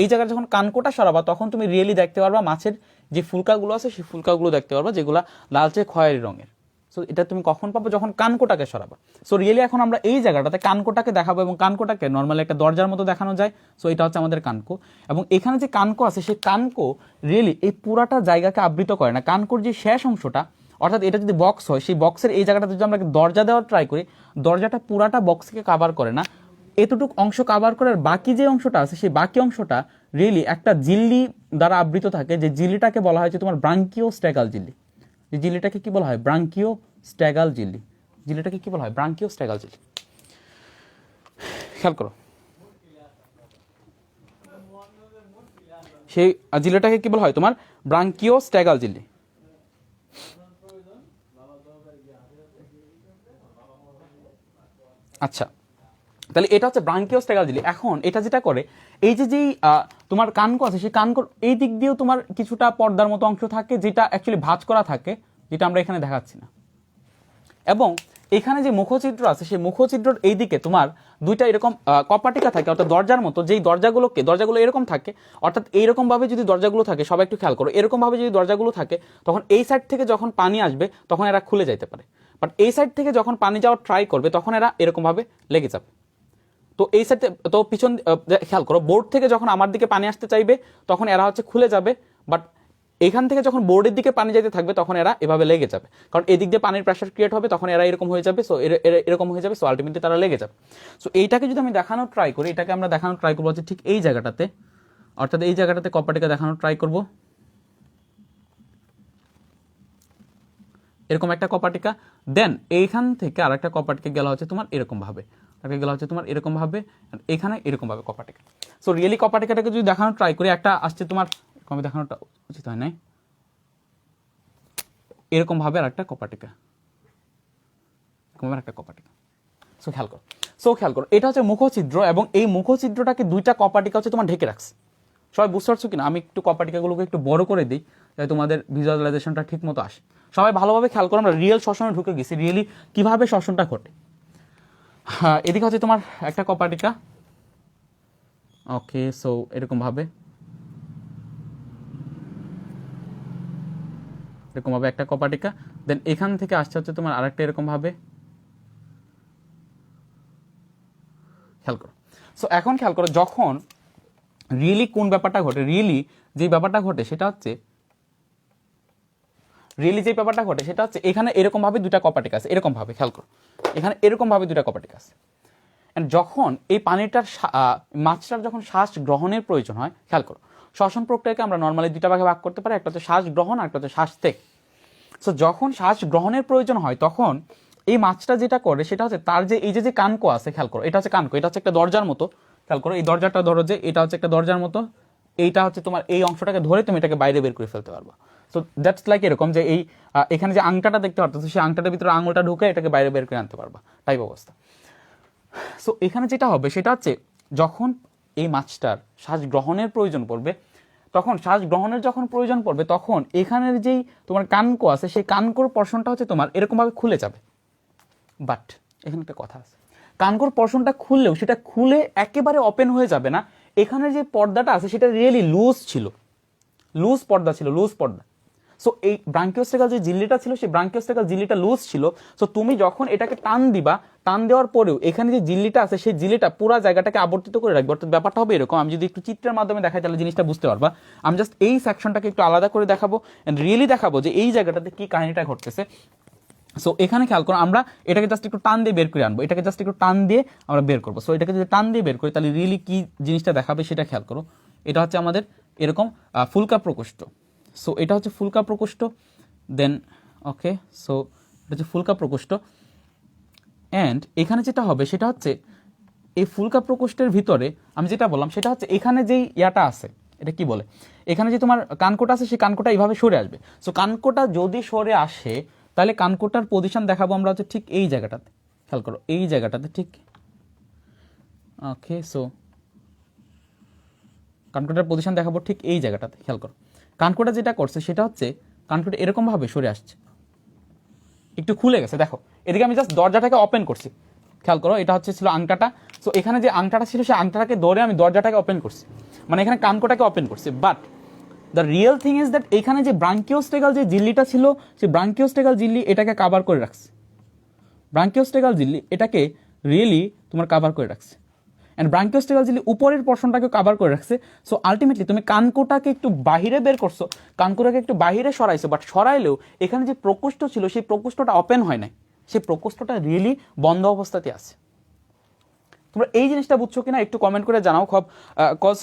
S1: এই জায়গায় যখন কানকোটা সরাবা তখন তুমি রিয়েলি দেখতে পারবা মাছের যে ফুলকাগুলো আছে সেই ফুলকাগুলো দেখতে পারবা, যেগুলো লালচে খয়েরি রঙের। সো এটা তুমি কখন পাবো, যখন কানকোটাকে সরাবা। সো রিয়েলি এখন আমরা এই জায়গাটাতে কানকোটাকে দেখাবো, এবং কানকোটাকে নর্মালি একটা দরজার মতো দেখানো যায়। সো এটা হচ্ছে আমাদের কানকো, এবং এখানে যে কানকো আছে সেই কানকো রিয়েলি এই পুরাটা জায়গাকে আবৃত করে না। কানকোর যে শেষ অংশটা, অর্থাৎ এটা যদি বক্স হয়, সেই বক্সের এই জায়গাটা যদি আমরা দরজা দেওয়ার ট্রাই করি, দরজাটা পুরাটা বক্সকে কাভার করে না, এতটুকু অংশ কাভার করার বাকি যে অংশটা আছে সেই বাকি অংশটা রিয়েলি একটা জিল্লি দ্বারা আবৃত থাকে, যে জিল্লিটাকে বলা হয় যে তোমার ব্রাঙ্কিও স্ট্যাগাল জিল্লি। যে জিল্লিটাকে কি বলা হয়? ব্রাঙ্কিও স্ট্যাগাল জিল্লি। জিল্লিটাকে কি বলা হয়? ব্রাঙ্কিও স্ট্যাগাল জিল্লি। খেয়াল করো, সেই জিল্লিটাকে কি বলা হয়? তোমার ব্রাঙ্কিও স্ট্যাগাল জিল্লি। আচ্ছা, তাহলে এটা হচ্ছে ব্রাঙ্কিও স্ট্যাগাল জিল্লি। এখন এটা যেটা করে, এই যে যেই তোমার কানকো আছে, সেই কানকোর এই দিক দিয়েও তোমার কিছুটা পর্দার মতো অংশ থাকে, যেটা অ্যাকচুয়ালি ভাঁজ করা থাকে, যেটা আমরা এখানে দেখাচ্ছি না। এবং এখানে যে মুখচিত্র আছে, সেই মুখচিত্রের এই দিকে তোমার দুইটা এরকম কপাটিকা থাকে, অর্থাৎ দরজার মতো। যেই দরজাগুলো এরকম থাকে, অর্থাৎ এইরকম ভাবে যদি দরজাগুলো থাকে, সবাই একটু খেয়াল করো, এরকম ভাবে যদি দরজাগুলো থাকে, তখন এই সাইড থেকে যখন পানি আসবে তখন এরা খুলে যাইতে পারে, বাট এই সাইড থেকে যখন পানি যাওয়ার ট্রাই করবে তখন এরা এরকম ভাবে লেগে যাবে। তো এই সাইডে তো পিছন খেয়াল করো, বোর্ড থেকে যখন আমার দিকে পানি আসতে চাইবে তখন এরা হচ্ছে খুলে যাবে, বাট এখান থেকে যখন বোর্ডের দিকে পানি যেতে থাকবে তখন এরা এভাবে লেগে যাবে, কারণ এদিক দিয়ে পানির প্রেশার ক্রিয়েট হবে, তখন এরা এরকম হয়ে যাবে। সো এরকম হয়ে যাবে, সো আলটিমেটলি তারা লেগে যাবে। সো এইটাকে যদি আমি দেখানোর ট্রাই করি, এটাকে আমরা দেখানোর ট্রাই করবো হচ্ছে ঠিক এই জায়গাটাতে, অর্থাৎ এই জায়গাটাতে কপাটিকা দেখানোর ট্রাই করব। এরকম একটা কপাটিকা, দেন এইখান থেকে আর একটা কপাটিকা গেলা হচ্ছে তোমার এরকম ভাবে, গেলা হচ্ছে তোমার এরকম ভাবে, এখানে এরকম ভাবে কপাটিকা। সো রিয়েলি কপাটিকাটাকে যদি দেখানোর ট্রাই করি, একটা আসছে তোমার কমে দেখানোটা উচিত হয় নাই, এরকম ভাবে আর একটা কপাটিকা, একটা কপাটিকা। সো খেয়াল করো, এটা হচ্ছে মুখছিদ্র, এবং এই মুখছিদ্রটাকে দুইটা কপাটিকা হচ্ছে তোমার ঢেকে রাখছে। সবাই বুঝতে পারছো কিনা? আমি একটু কপাটিকাগুলোকে একটু বড় করে দিই, যাতে তোমাদের ভিজুয়ালাইজেশনটা ঠিক মতো আসে। সবাই ভালোভাবে খেয়াল করো, আমরা রিয়েল শ্বসনে ঢুকে গেছি, রিয়েলি কিভাবে শ্বসনটা ঘটে। হ্যাঁ, এদিকে হচ্ছে তোমার একটা কপাটিকা, ওকে। সো এরকম ভাবে একটা কপাটিকা, দেন এখান থেকে আসছে হচ্ছে তোমার আরেকটা এরকম ভাবে। খেয়াল করো। সো এখন খেয়াল করো, যখন রিয়েলি কোন ব্যাপারটা ঘটে, রিয়েলি যে ব্যাপারটা ঘটে সেটা হচ্ছে এখানে এরকম ভাবে দুটা কপাটিকা আছে, এরকম ভাবে। খেয়াল করো, এখানে এরকম ভাবে দুটা কপাটিকা আছে। এন্ড যখন এই পানিটার মাছটার যখন শ্বাস গ্রহণের প্রয়োজন হয়, খেয়াল করো, শ্বসন প্রক্রিয়াকে আমরা নর্মালি দুটা ভাগে ভাগ করতে পারি, একটা হচ্ছে শ্বাস গ্রহণ আর একটা হচ্ছে শ্বাস ত্যাগ। সো যখন শ্বাস গ্রহণের প্রয়োজন হয় তখন এই মাছটা যেটা করে সেটা হচ্ছে তার যে এই যে কানকো আছে, খেয়াল করো, এটা হচ্ছে কানকো, এটা হচ্ছে একটা দরজার মতো। খেয়াল করো, এই দরজাটা ধরো যে এটা হচ্ছে একটা দরজার মতো, এইটা হচ্ছে তোমার এই অংশটাকে ধরে তুমি এটাকে বাইরে বের করে ফেলতে পারবা। সো দ্যাটস লাইক এরকম যে এই এখানে যে আংটাটা দেখতে পারতো, সেই আংটাটার ভিতরে আঙুলটা ঢুকে এটাকে বাইরে বের করে আনতে পারবা, টাইপ অবস্থা। সো এখানে যেটা হবে সেটা হচ্ছে যখন এই মাছটার শ্বাস গ্রহণের প্রয়োজন পড়বে, তখন শ্বাস গ্রহণের যখন প্রয়োজন পড়বে তখন এখানের যেই তোমার কানকো আছে, সেই কানকোর পর্শনটা হচ্ছে তোমার এরকমভাবে খুলে যাবে। বাট এখানে একটা কথা আছে, কানকোর পর্শনটা খুললেও সেটা খুলে একেবারে ওপেন হয়ে যাবে না। এখানে যে পর্দাটা আছে সেটা রিয়েলি লুজ ছিল, লুজ পর্দা। সো এই ব্রাঙ্কিওস্টেকাল যে জিল্লিটা ছিল, সেই ব্রাঙ্কিওস্টেকাল জিল্লিটা লুজ ছিল। সো তুমি যখন এটাকে টান দিবা, টান দেওয়ার পরেও এখানে যে জিল্লিটা আছে সেই জিল্লিটা পুরো জায়গাটাকে আবর্তিত করে রাখবে। অর্থাৎ ব্যাপারটা হবে এরকম, আমি যদি একটু চিত্রের মাধ্যমে দেখাই তাহলে জিনিসটা বুঝতে পারবা। আমি জাস্ট এই সেকশনটাকে একটু আলাদা করে দেখাবো, এন্ড রিয়েলি দেখাবো যে এই জায়গাটাতে কি কাহিনীটা ঘটতেছে। সো এখানে খেয়াল করো, আমরা এটাকে জাস্ট একটু টান দিয়ে বের করে আনবো, এটাকে জাস্ট একটু টান দিয়ে আমরা বের করবো। সো এটাকে যদি টান দিয়ে বের করি তাহলে রিয়েলি কি জিনিসটা দেখাবে সেটা খেয়াল করো। এটা হচ্ছে আমাদের এরকম ফুলকা প্রকোষ্ঠ। সো এটা হচ্ছে ফুলকা প্রকোষ্ঠ, দেন ওকে। সো এটা হচ্ছে ফুলকা প্রকোষ্ঠ, অ্যান্ড এখানে যেটা হবে সেটা হচ্ছে এই ফুলকা প্রকোষ্ঠের ভিতরে আমি যেটা বললাম সেটা হচ্ছে এখানে যেই ইয়াটা আছে, এটা কি বলে, এখানে যে তোমার কানকোটা আছে সেই কানকোটা এইভাবে সরে আসবে। সো কানকোটা যদি সরে আসে তাহলে কানকোটার পজিশন দেখাবো আমরা হচ্ছে ঠিক এই জায়গাটাতে। খেয়াল করো, এই জায়গাটাতে ঠিক, ওকে। সো কানকোটার পজিশন দেখাবো ঠিক এই জায়গাটাতে। খেয়াল করো, কানকোটা যেটা করছে সেটা হচ্ছে কানকোটা এরকম ভাবে সরে আসছে, একটু খুলে গেছে। দেখো এদিকে আমি জাস্ট দরজাটাকে ওপেন করছি, খেয়াল করো, এটা হচ্ছে ছিল আংটাটা। সো এখানে যে আংটাটা ছিল সেই আংটাটাকে ধরে আমি দরজাটাকে ওপেন করছি, মানে এখানে কানকোটাকে ওপেন করছি। But the real thing is that এখানে যে ব্রাঙ্কিওস্টেগাল যে ঝিল্লিটা ছিল, সেই ব্রাঙ্কিওস্টেগাল ঝিল্লি এটাকে কাভার করে রাখছে। ব্রাঙ্কিওস্টেগাল ঝিল্লি এটাকে রিয়েলি তোমার কাভার করে রাখছে, অ্যান্ড ব্রাঙ্কিওস্টেগাল ঝিল্লি উপরের পোর্শনটাকে কাভার করে রাখছে। সো আলটিমেটলি তুমি কানকোটাকে একটু বাহিরে বের করছো, কানকোটাকে একটু বাহিরে সরাইছো, বাট সরাইলেও এখানে যে প্রকোষ্ঠ ছিল সেই প্রকোষ্ঠটা ওপেন হয় নাই, সেই প্রকোষ্ঠটা রিয়েলি বন্ধ অবস্থাতে আছে। তোমরা এই জিনিসটা বুঝছো কিনা একটু কমেন্ট করে জানাও। কজ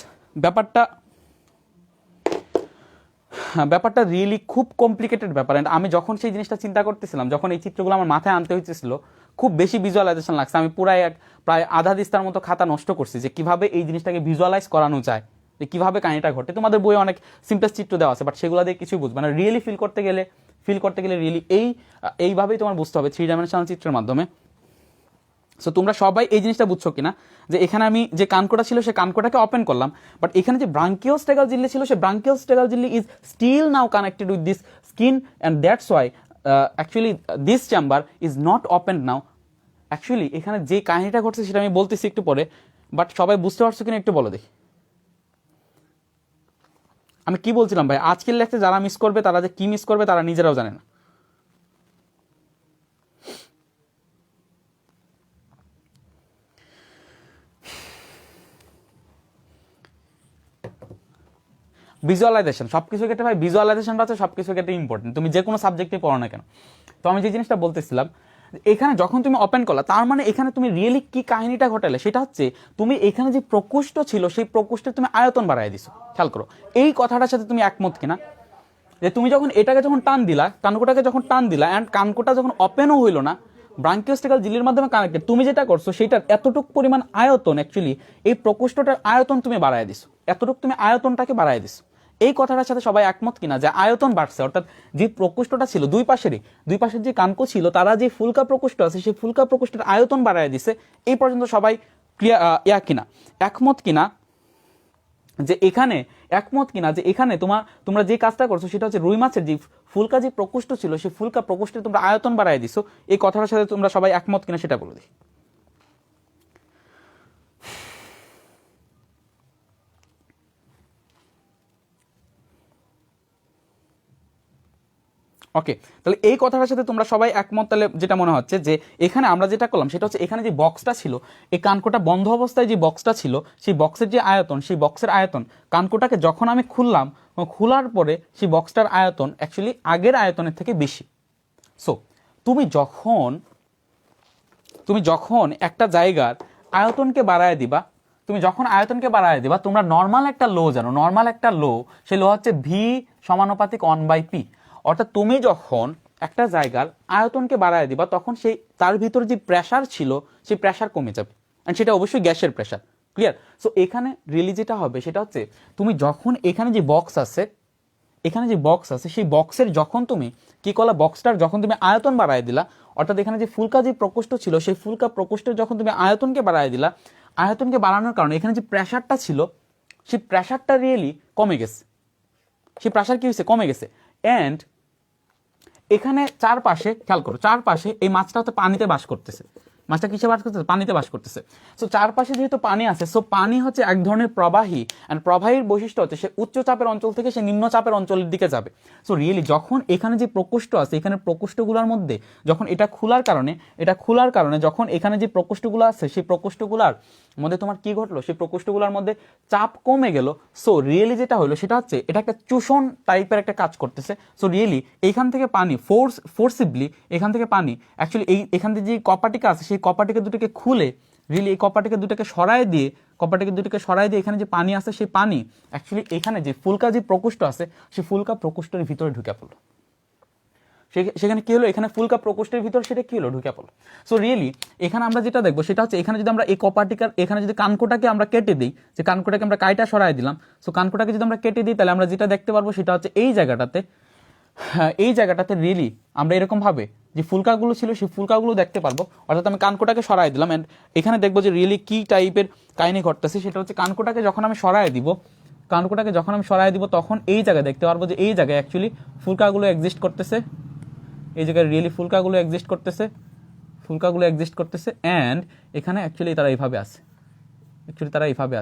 S1: ব্যাপারটা রিয়েলি খুব কমপ্লিকেটেড ব্যাপার। অ্যান্ড আমি যখন সেই জিনিসটা চিন্তা করতেছিলাম, যখন এই চিত্রগুলো আমার মাথায় আনতে হয়েছিল, খুব বেশি ভিজুয়ালাইজেশন লাগছে। আমি প্রায় আধা দিস্তার মতো খাতা নষ্ট করছি যে কিভাবে এই জিনিসটাকে ভিজুয়ালাইজ করানো যায়, যে কিভাবে কাহিনীটা ঘটে। তোমাদের বইয়ে অনেক সিম্পলেস্ট চিত্র দেওয়া আছে, বাট সেগুলো দিয়ে কিছুই বুঝবে না। রিয়েলি ফিল করতে গেলে রিয়েলি এইভাবেই তোমার বুঝতে হবে 3 ডাইমেনশনাল চিত্রের মাধ্যমে। সো তোমরা সবাই এই জিনিসটা বুঝছো কিনা যে এখানে আমি যে কানকোটা ছিল সেই কানকোটাকে ওপেন করলাম, বাট এখানে যে ব্রাঙ্কিওস্টেগাল ঝিল্লি ছিল সেই ব্রাঙ্কিওস্টেগাল ঝিল্লি is still now connected with this skin, and that's why actually this chamber is not open now. Actually এখানে যে কাহিনীটা ঘটছে সেটা আমি বলতেছি একটু পরে, বাট সবাই বুঝতে পারছো কিনা একটু বলো দেখি। আমি কি বলছিলাম ভাই, আজকের লেকচার যারা মিস করবে, তারা যে কি মিস করবে তারা নিজেরাও জানে না। ভিজুয়ালাইজেশন সবকিছু ক্ষেত্রে ভাই, ভিজুয়ালাইজেশনটা হচ্ছে সবকিছু ক্ষেত্রে ইম্পর্টেন্ট, তুমি যে কোনো সাবজেক্টে পড়ো না কেন। তো আমি যে জিনিসটা বলতেছিলাম, এখানে যখন তুমি ওপেন করলা, তার মানে এখানে তুমি রিয়েলি কি কাহিনীটা ঘটালে সেটা হচ্ছে তুমি এখানে যে প্রকোষ্ঠ ছিল সেই প্রকোষ্ঠে তুমি আয়তন বাড়াই দিছো। খেয়াল করো এই কথাটার সাথে তুমি একমত কিনা, যে তুমি যখন এটাকে যখন টান দিলা, কানকোটাকে যখন টান দিলা, অ্যান্ড কানকোটা যখন ওপেনও হইলো না, ব্রাঙ্কিওস্টেগাল ঝিল্লির মাধ্যমে কানেক্টেড, তুমি যেটা করছো সেটার এতটুকু পরিমাণ আয়তন, অ্যাকচুয়ালি এই প্রকোষ্ঠটার আয়তন তুমি বাড়ায় দিছো, এতটুকু তুমি আয়তনটাকে বাড়ায় দিছো। এই কথাটার সাথে সবাই একমত কিনা যে আয়তন বাড়ছে, অর্থাৎ যে প্রকোষ্ঠটা ছিল দুই পাশের যে কানকো ছিল, তারা যে ফুলকা প্রকোষ্ঠ আছে সেই ফুলকা প্রকোষ্ঠের আয়তন বাড়ায় দিছে। এই পর্যন্ত সবাই ক্লিয়ার কিনা, একমত কিনা যে এখানে, একমত কিনা যে এখানে তোমরা যে কাজটা করছো সেটা হচ্ছে রুই মাছের যে ফুলকা যে প্রকোষ্ঠ ছিল সেই ফুলকা প্রকোষ্ঠে তোমরা আয়তন বাড়ায় দিছো। এই কথাটার সাথে তোমরা সবাই একমত কিনা সেটা বলে দিই। ওকে, তাহলে এই কথাটার সাথে তোমরা সবাই একমত। তাহলে যেটা মনে হচ্ছে যে এখানে আমরা যেটা করলাম সেটা হচ্ছে এখানে যে বক্সটা ছিল, এই কানকোটা বন্ধ অবস্থায় যে বক্সটা ছিল, সেই বক্সের যে আয়তন, সেই বক্সের আয়তন কানকোটাকে যখন আমি খুললাম, খোলার পরে সেই বক্সটার আয়তন অ্যাকচুয়ালি আগের আয়তনের থেকে বেশি। সো তুমি যখন একটা জায়গার আয়তনকে বাড়ায় দিবা, তোমরা নর্মাল একটা লো জানো, নর্মাল একটা লো, সেই লো হচ্ছে ভি সমানুপাতিক 1/p। অর্থাৎ তুমি যখন একটা জায়গার আয়তনকে বাড়ায় দিবা, তখন সেই তার ভিতরে যে প্রেসার ছিল সেই প্রেসার কমে যাবে, অ্যান্ড সেটা অবশ্যই গ্যাসের প্রেসার। ক্লিয়ার? সো এখানে রিয়েলি যেটা হবে সেটা হচ্ছে তুমি যখন এখানে যে বক্স আছে সেই বক্সের যখন তুমি কি করলা, বক্সটার যখন তুমি আয়তন বাড়ায় দিলা, অর্থাৎ এখানে যে ফুলকা যে প্রকোষ্ঠ ছিল সেই ফুলকা প্রকোষ্ঠের যখন তুমি আয়তনকে বাড়ায় দিলা, আয়তনকে বাড়ানোর কারণে এখানে যে প্রেসারটা ছিল সেই প্রেসারটা রিয়েলি কমে গেছে। সেই প্রেসার কি হয়েছে? কমে গেছে। অ্যান্ড এখানে চারপাশে খেয়াল করো, চারপাশে এই মাছটা হচ্ছে পানিতে বাস করতেছে। মাছটা কিসে বাস করতেছে? পানিতে বাস করতেছে। সো চারপাশে যেহেতু পানি আছে, সো পানি হচ্ছে এক ধরনের প্রবাহী, অ্যান্ড প্রবাহীর বৈশিষ্ট্য হচ্ছে সে উচ্চ চাপের অঞ্চল থেকে সে নিম্ন চাপের অঞ্চলের দিকে যাবে। সো রিয়েলি যখন এখানে যে প্রকোষ্ঠ আছে, এখানে প্রকোষ্ঠগুলোর মধ্যে যখন এটা খোলার কারণে যখন এখানে যে প্রকোষ্ঠগুলো আছে সেই প্রকোষ্ঠগুলোর মধ্যে তোমার কি ঘটলো, সেই প্রকোষ্ঠগুলোর মধ্যে চাপ কমে গেল। সো রিয়েলি যেটা হলো সেটা হচ্ছে এটা একটা চূষণ টাইপের একটা কাজ করতেছে। সো রিয়েলি এইখান থেকে পানি ফোর্সিবলি এখান থেকে পানি অ্যাকচুয়ালি এখান থেকে যে কপাটিকা আছে সেই কপাটিকা দুটোকে খুলে রিয়েলি এই কপাটিকা দুটোকে সরায় দিয়ে এখানে যে পানি আছে সেই পানি অ্যাকচুয়ালি এখানে যে ফুলকা যে প্রকোষ্ঠ আছে সেই ফুলকা প্রকোষ্ঠের ভিতরে ঢুকে পড়লো। সেখানে কি হলো, এখানে ফুলকা প্রকোষ্ঠের ভিতর সেটা কি হলো, ঢুকে পড়লো। সো রিয়েলি এখানে আমরা যেটা দেখবো সেটা হচ্ছে এখানে যদি আমরা এই কপাটিকার এখানে যদি কানকোটাকে আমরা কেটে দিই, যে কানকোটাকে আমরা কাইটা সরাই দিলাম, সো কানকোটাকে যদি আমরা কেটে দিই তাহলে আমরা যেটা দেখতে পারবো সেটা হচ্ছে এই জায়গাটাতে রিয়েলি আমরা এরকম ভাবে যে ফুলকাগুলো ছিল সেই ফুলকাগুলো দেখতে পারবো। অর্থাৎ আমি কানকোটাকে সরাই দিলাম, অ্যান্ড এখানে দেখবো যে রিয়েলি কি টাইপের কাহিনী ঘটতেছে সেটা হচ্ছে কানকোটাকে যখন আমি সরাই দিব তখন এই জায়গায় দেখতে পারবো যে এই জায়গায় অ্যাকচুয়ালি ফুলকাগুলো এক্সিস্ট করতেছে। এই জায়গায় রিয়েলি ফুলকাগুলো এক্সিস্ট করতেছে অ্যান্ড এখানে অ্যাকচুয়ালি তারা এইভাবে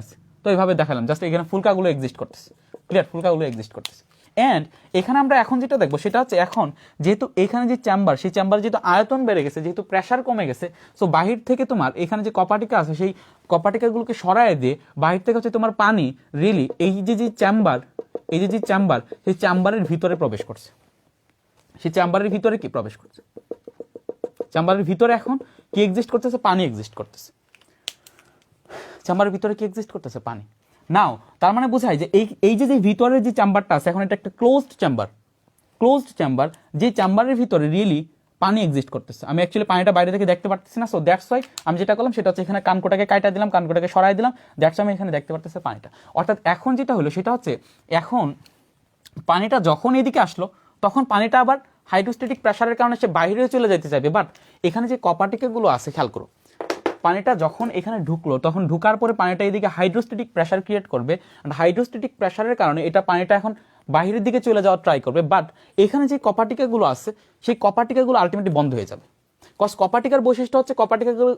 S1: আছে, তো এইভাবে দেখালাম জাস্ট এখানে ফুলকাগুলো এক্সিস্ট করতেছে। ক্লিয়ার, ফুলকাগুলো এক্সিস্ট করতেছে। অ্যান্ড এখানে আমরা এখন যেটা দেখবো সেটা হচ্ছে, এখন যেহেতু এখানে যে চেম্বার, সেই চেম্বার যেহেতু আয়তন বেড়ে গেছে, যেহেতু প্রেশার কমে গেছে, সো বাহির থেকে তোমার এখানে যে কপাটিকা আছে সেই কপাটিকাগুলোকে সরায় দিয়ে বাহির থেকে হচ্ছে তোমার পানি রিয়েলি এই যে চেম্বার, এই যে চেম্বার, সেই চেম্বারের ভিতরে প্রবেশ করছে। সেই চেম্বারের ভিতরে কি প্রবেশ করছে? চেম্বারের ভিতরে এখন কি এক্সিস্ট করতেছে? পানি এক্সিস্ট করতেছে। চেম্বারের ভিতরে কি এক্সিস্ট করতেছে? পানি। নাও তার মানে বোঝায় যে এই যে ভিতরের যে চেম্বারটা আছে, এখন এটা একটা ক্লোজড চেম্বার। ক্লোজড চেম্বার, যে চেম্বারের ভিতরে রিয়েলি পানি এক্সিস্ট করতেছে। আমি অ্যাকচুয়ালি পানিটা বাইরে থেকে দেখতে পারতেছি না, সো দ্যাটস ওয়াই আমি যেটা করলাম সেটা হচ্ছে এখানে কানকোটাকে কাটা দিলাম, কানকোটাকে সরাই দিলাম, দ্যাটস আমি এখানে দেখতে পারতেছি পানিটা। অর্থাৎ এখন যেটা হলো সেটা হচ্ছে, এখন পানিটা যখন এদিকে আসলো তখন পানিটা আবার হাইড্রোস্ট্যাটিক প্রেসারের কারণে সে বাইরে চলে যেতে চাইবে, বাট এখানে যে কপাটিকাগুলো আছে খেয়াল করো, পানিটা যখন এখানে ঢুকলো তখন ঢুকার পরে পানিটা এদিকে হাইড্রোস্ট্যাটিক প্রেসার ক্রিয়েট করবে, আর হাইড্রোস্ট্যাটিক প্রেসারের কারণে এটা পানিটা এখন বাইরের দিকে চলে যাওয়ার ট্রাই করবে, বাট এখানে যে কপাটিকাগুলো আছে সেই কপাটিকাগুলো আলটিমেটলি বন্ধ হয়ে যাবে। কজ কপাটিকার বৈশিষ্ট্য হচ্ছে, কপাটিকাগুলো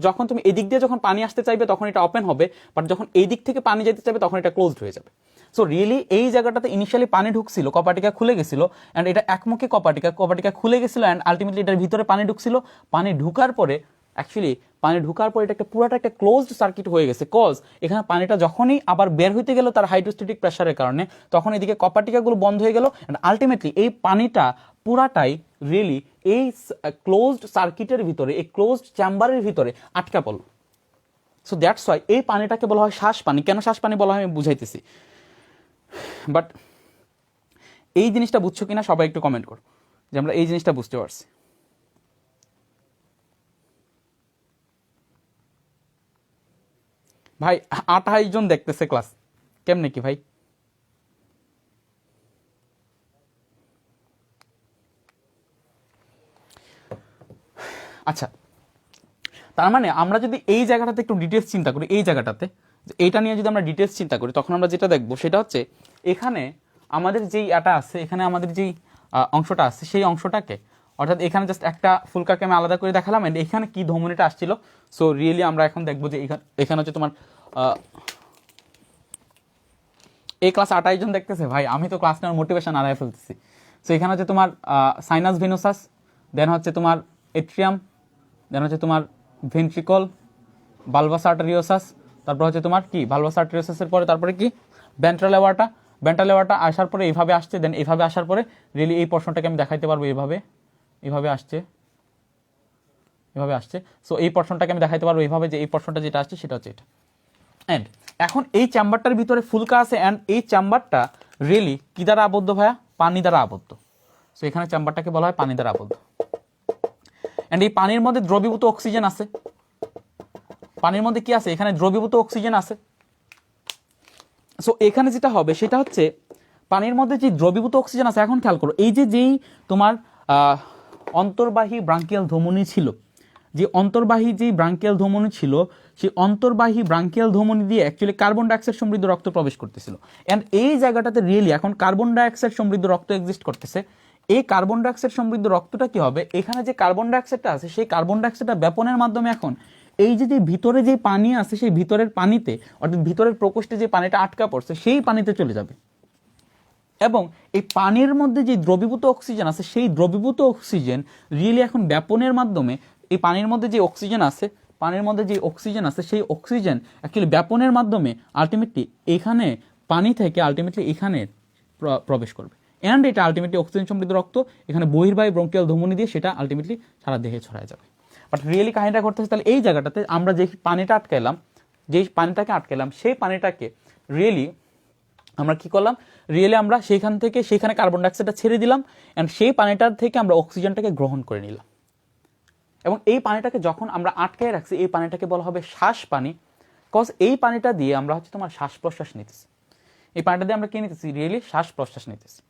S1: যখন তুমি এদিক দিয়ে যখন পানি আসতে চাইবে তখন এটা ওপেন হবে, বাট যখন এই দিক থেকে পানি যেতে চাইবে তখন এটা ক্লোজড হয়ে যাবে। সো রিয়েলি এই জায়গাটাতে ইনিশিয়ালি পানি ঢুকছিল, কপাটিকা খুলে গেছিল, অ্যান্ড এটা একমুখী কপাটিকা খুলে গেছিল, অ্যান্ড আলটিমেটলি এটার ভিতরে পানি ঢুকছিল। পানি ঢুকার পরে অ্যাকচুয়ালি এটা একটা পুরাটা একটা ক্লোজড সার্কিট হয়ে গেছে, কজ এখানে পানিটা যখনই আবার বের হইতে গেল তার হাইড্রোস্ট্যাটিক প্রেসারের কারণে, তখন এদিকে কপাটিকাগুলো বন্ধ হয়ে গেল, অ্যান্ড আলটিমেটলি এই পানিটা পুরাটাই রিয়েলি এই ক্লোজড সার্কিটের ভিতরে, এই ক্লোজড চেম্বারের ভিতরে আটকা পড়ল। সো দ্যাটস ওয়াই এই পানিটাকে বলা হয় শ্বাস পানি। কেন শ্বাস পানি বলা হয় আমি বুঝাইতেছি, বাট এই জিনিসটা বুঝছো কিনা সবাই একটু কমেন্ট করো যে আমরা এই জিনিসটা বুঝতে পারছি। ভাই 28 জন দেখতেছে ক্লাস, কেমনে কি ভাই? আচ্ছা, তার মানে আমরা যদি এই জায়গাটাতে একটু ডিটেলস চিন্তা করি, এই জায়গাটাতে এইটা নিয়ে যদি আমরা ডিটেলস চিন্তা করি, তখন আমরা যেটা দেখবো সেটা হচ্ছে, এখানে আমাদের যেই এটা আছে, এখানে আমাদের যেই অংশটা আছে সেই অংশটাকে, অর্থাৎ এখানে জাস্ট একটা ফুলকাকে আমি আলাদা করে দেখালাম, এন্ড এখানে কি ধমনীটা আসছিল। সো রিয়েলি আমরা এখন দেখবো যে এখানে হচ্ছে তোমার এই ক্লাস 28 জন দেখতেছে ভাই, আমি তো ক্লাস নেওয়ার মোটিভেশন হারাই ফেলতেছি। সো এখানে হচ্ছে তোমার সাইনাস ভেনোসাস, দেন হচ্ছে তোমার এট্রিয়াম, দেন হচ্ছে তোমার ভেন্ট্রিকল, বালভাস আর্টেরিওসাস, তারপর হচ্ছে তোমার কি বালভাস আর্টেরিওসাসের পরে তারপরে কি ভেন্ট্রাল এওয়ার্টা আসার পরে এইভাবে আসছে, দেন এইভাবে আসার পরে রিয়েলি এই পোর্শনটাকে আমি দেখাইতে পারবো, এইভাবে আসছে। সো এই পোর্শনটাকে আমি দেখাইতে পারবো এইভাবে, যে এই পোর্শনটা যেটা আসছে সেটা হচ্ছে এটা। অ্যান্ড এখন এই চেম্বারটার ভিতরে ফুলকা আছে, অ্যান্ড এই চেম্বারটা রিয়েলি কি দ্বারা আবদ্ধ ভাইয়া? পানি দ্বারা আবদ্ধ। সো এখানে চেম্বারটাকে বলা হয় পানি দ্বারা আবদ্ধ। অ্যান্ড এই পানির মধ্যে দ্রবীভূত অক্সিজেন আছে। পানির মধ্যে কি আছে? এখানে দ্রবীভূত অক্সিজেন আছে। সো এখানে যেটা হবে সেটা হচ্ছে, পানির মধ্যে যে দ্রবীভূত অক্সিজেন আছে, এখন খেয়াল করো, এই যেই তোমার অন্তর্বাহী ব্রাঙ্কিয়াল ধমনী ছিল, যে অন্তর্বাহী যেই ব্রাঙ্কিয়াল ধমনী ছিল, সেই অন্তর্বাহী ব্রাঙ্কিয়াল ধমনী দিয়ে অ্যাকচুয়ালি কার্বন ডাইঅক্সাইড সমৃদ্ধ রক্ত প্রবেশ করতেছিল। অ্যান্ড এই জায়গাটাতে রিয়েলি এখন কার্বন ডাইঅক্সাইড সমৃদ্ধ রক্ত এক্সিস্ট করতেছে। এই কার্বন ডাইঅক্সাইড সমৃদ্ধ রক্তটা কি হবে? এখানে যে কার্বন ডাইঅক্সাইডটা আছে সেই কার্বন ডাইঅক্সাইডটা ব্যাপনের মাধ্যমে এখন এই যে ভিতরে যে পানি আছে সেই ভিতরের পানিতে, অর্থাৎ ভিতরের প্রকোষ্ঠে যে পানিটা আটকা পড়ছে সেই পানিতে চলে যাবে। এবং এই পানির মধ্যে যে দ্রবীভূত অক্সিজেন আছে সেই দ্রবীভূত অক্সিজেন রিয়েলি এখন ব্যাপনের মাধ্যমে এই পানির মধ্যে যে অক্সিজেন আছে, সেই অক্সিজেন অ্যাকচুয়ালি ব্যাপনের মাধ্যমে আলটিমেটলি এখানে পানি থেকে আলটিমেটলি এখানে প্রবেশ করবে, অ্যান্ড এটা আলটিমেটলি অক্সিজেন সমৃদ্ধ রক্ত এখানে বহির্বাহী ব্রঙ্কিয়াল ধমনী দিয়ে সেটা আলটিমেটলি সারা দেহে ছড়ায় যাবে। বাট রিয়েলি কাহিনীটা করতেছে তাহলে এই জায়গাটাতে আমরা যে পানিটাকে আটকালাম সেই পানিটাকে রিয়েলি আমরা কি করলাম? রিয়েলি আমরা সেখানে কার্বন ডাইঅক্সাইডটা ছেড়ে দিলাম, অ্যান্ড সেই পানিটার থেকে আমরা অক্সিজেনটাকে গ্রহণ করে নিলাম। এবং এই পানিটাকে যখন আমরা আটকায় রাখছি, এই পানিটাকে বলা হবে শ্বাস পানি, কজ এই পানিটা দিয়ে আমরা হচ্ছে তোমার শ্বাস প্রশ্বাস নিতেছি। এই পানিটা দিয়ে আমরা কি নিতেছি? রিয়েলি শ্বাস প্রশ্বাস নিতেছি।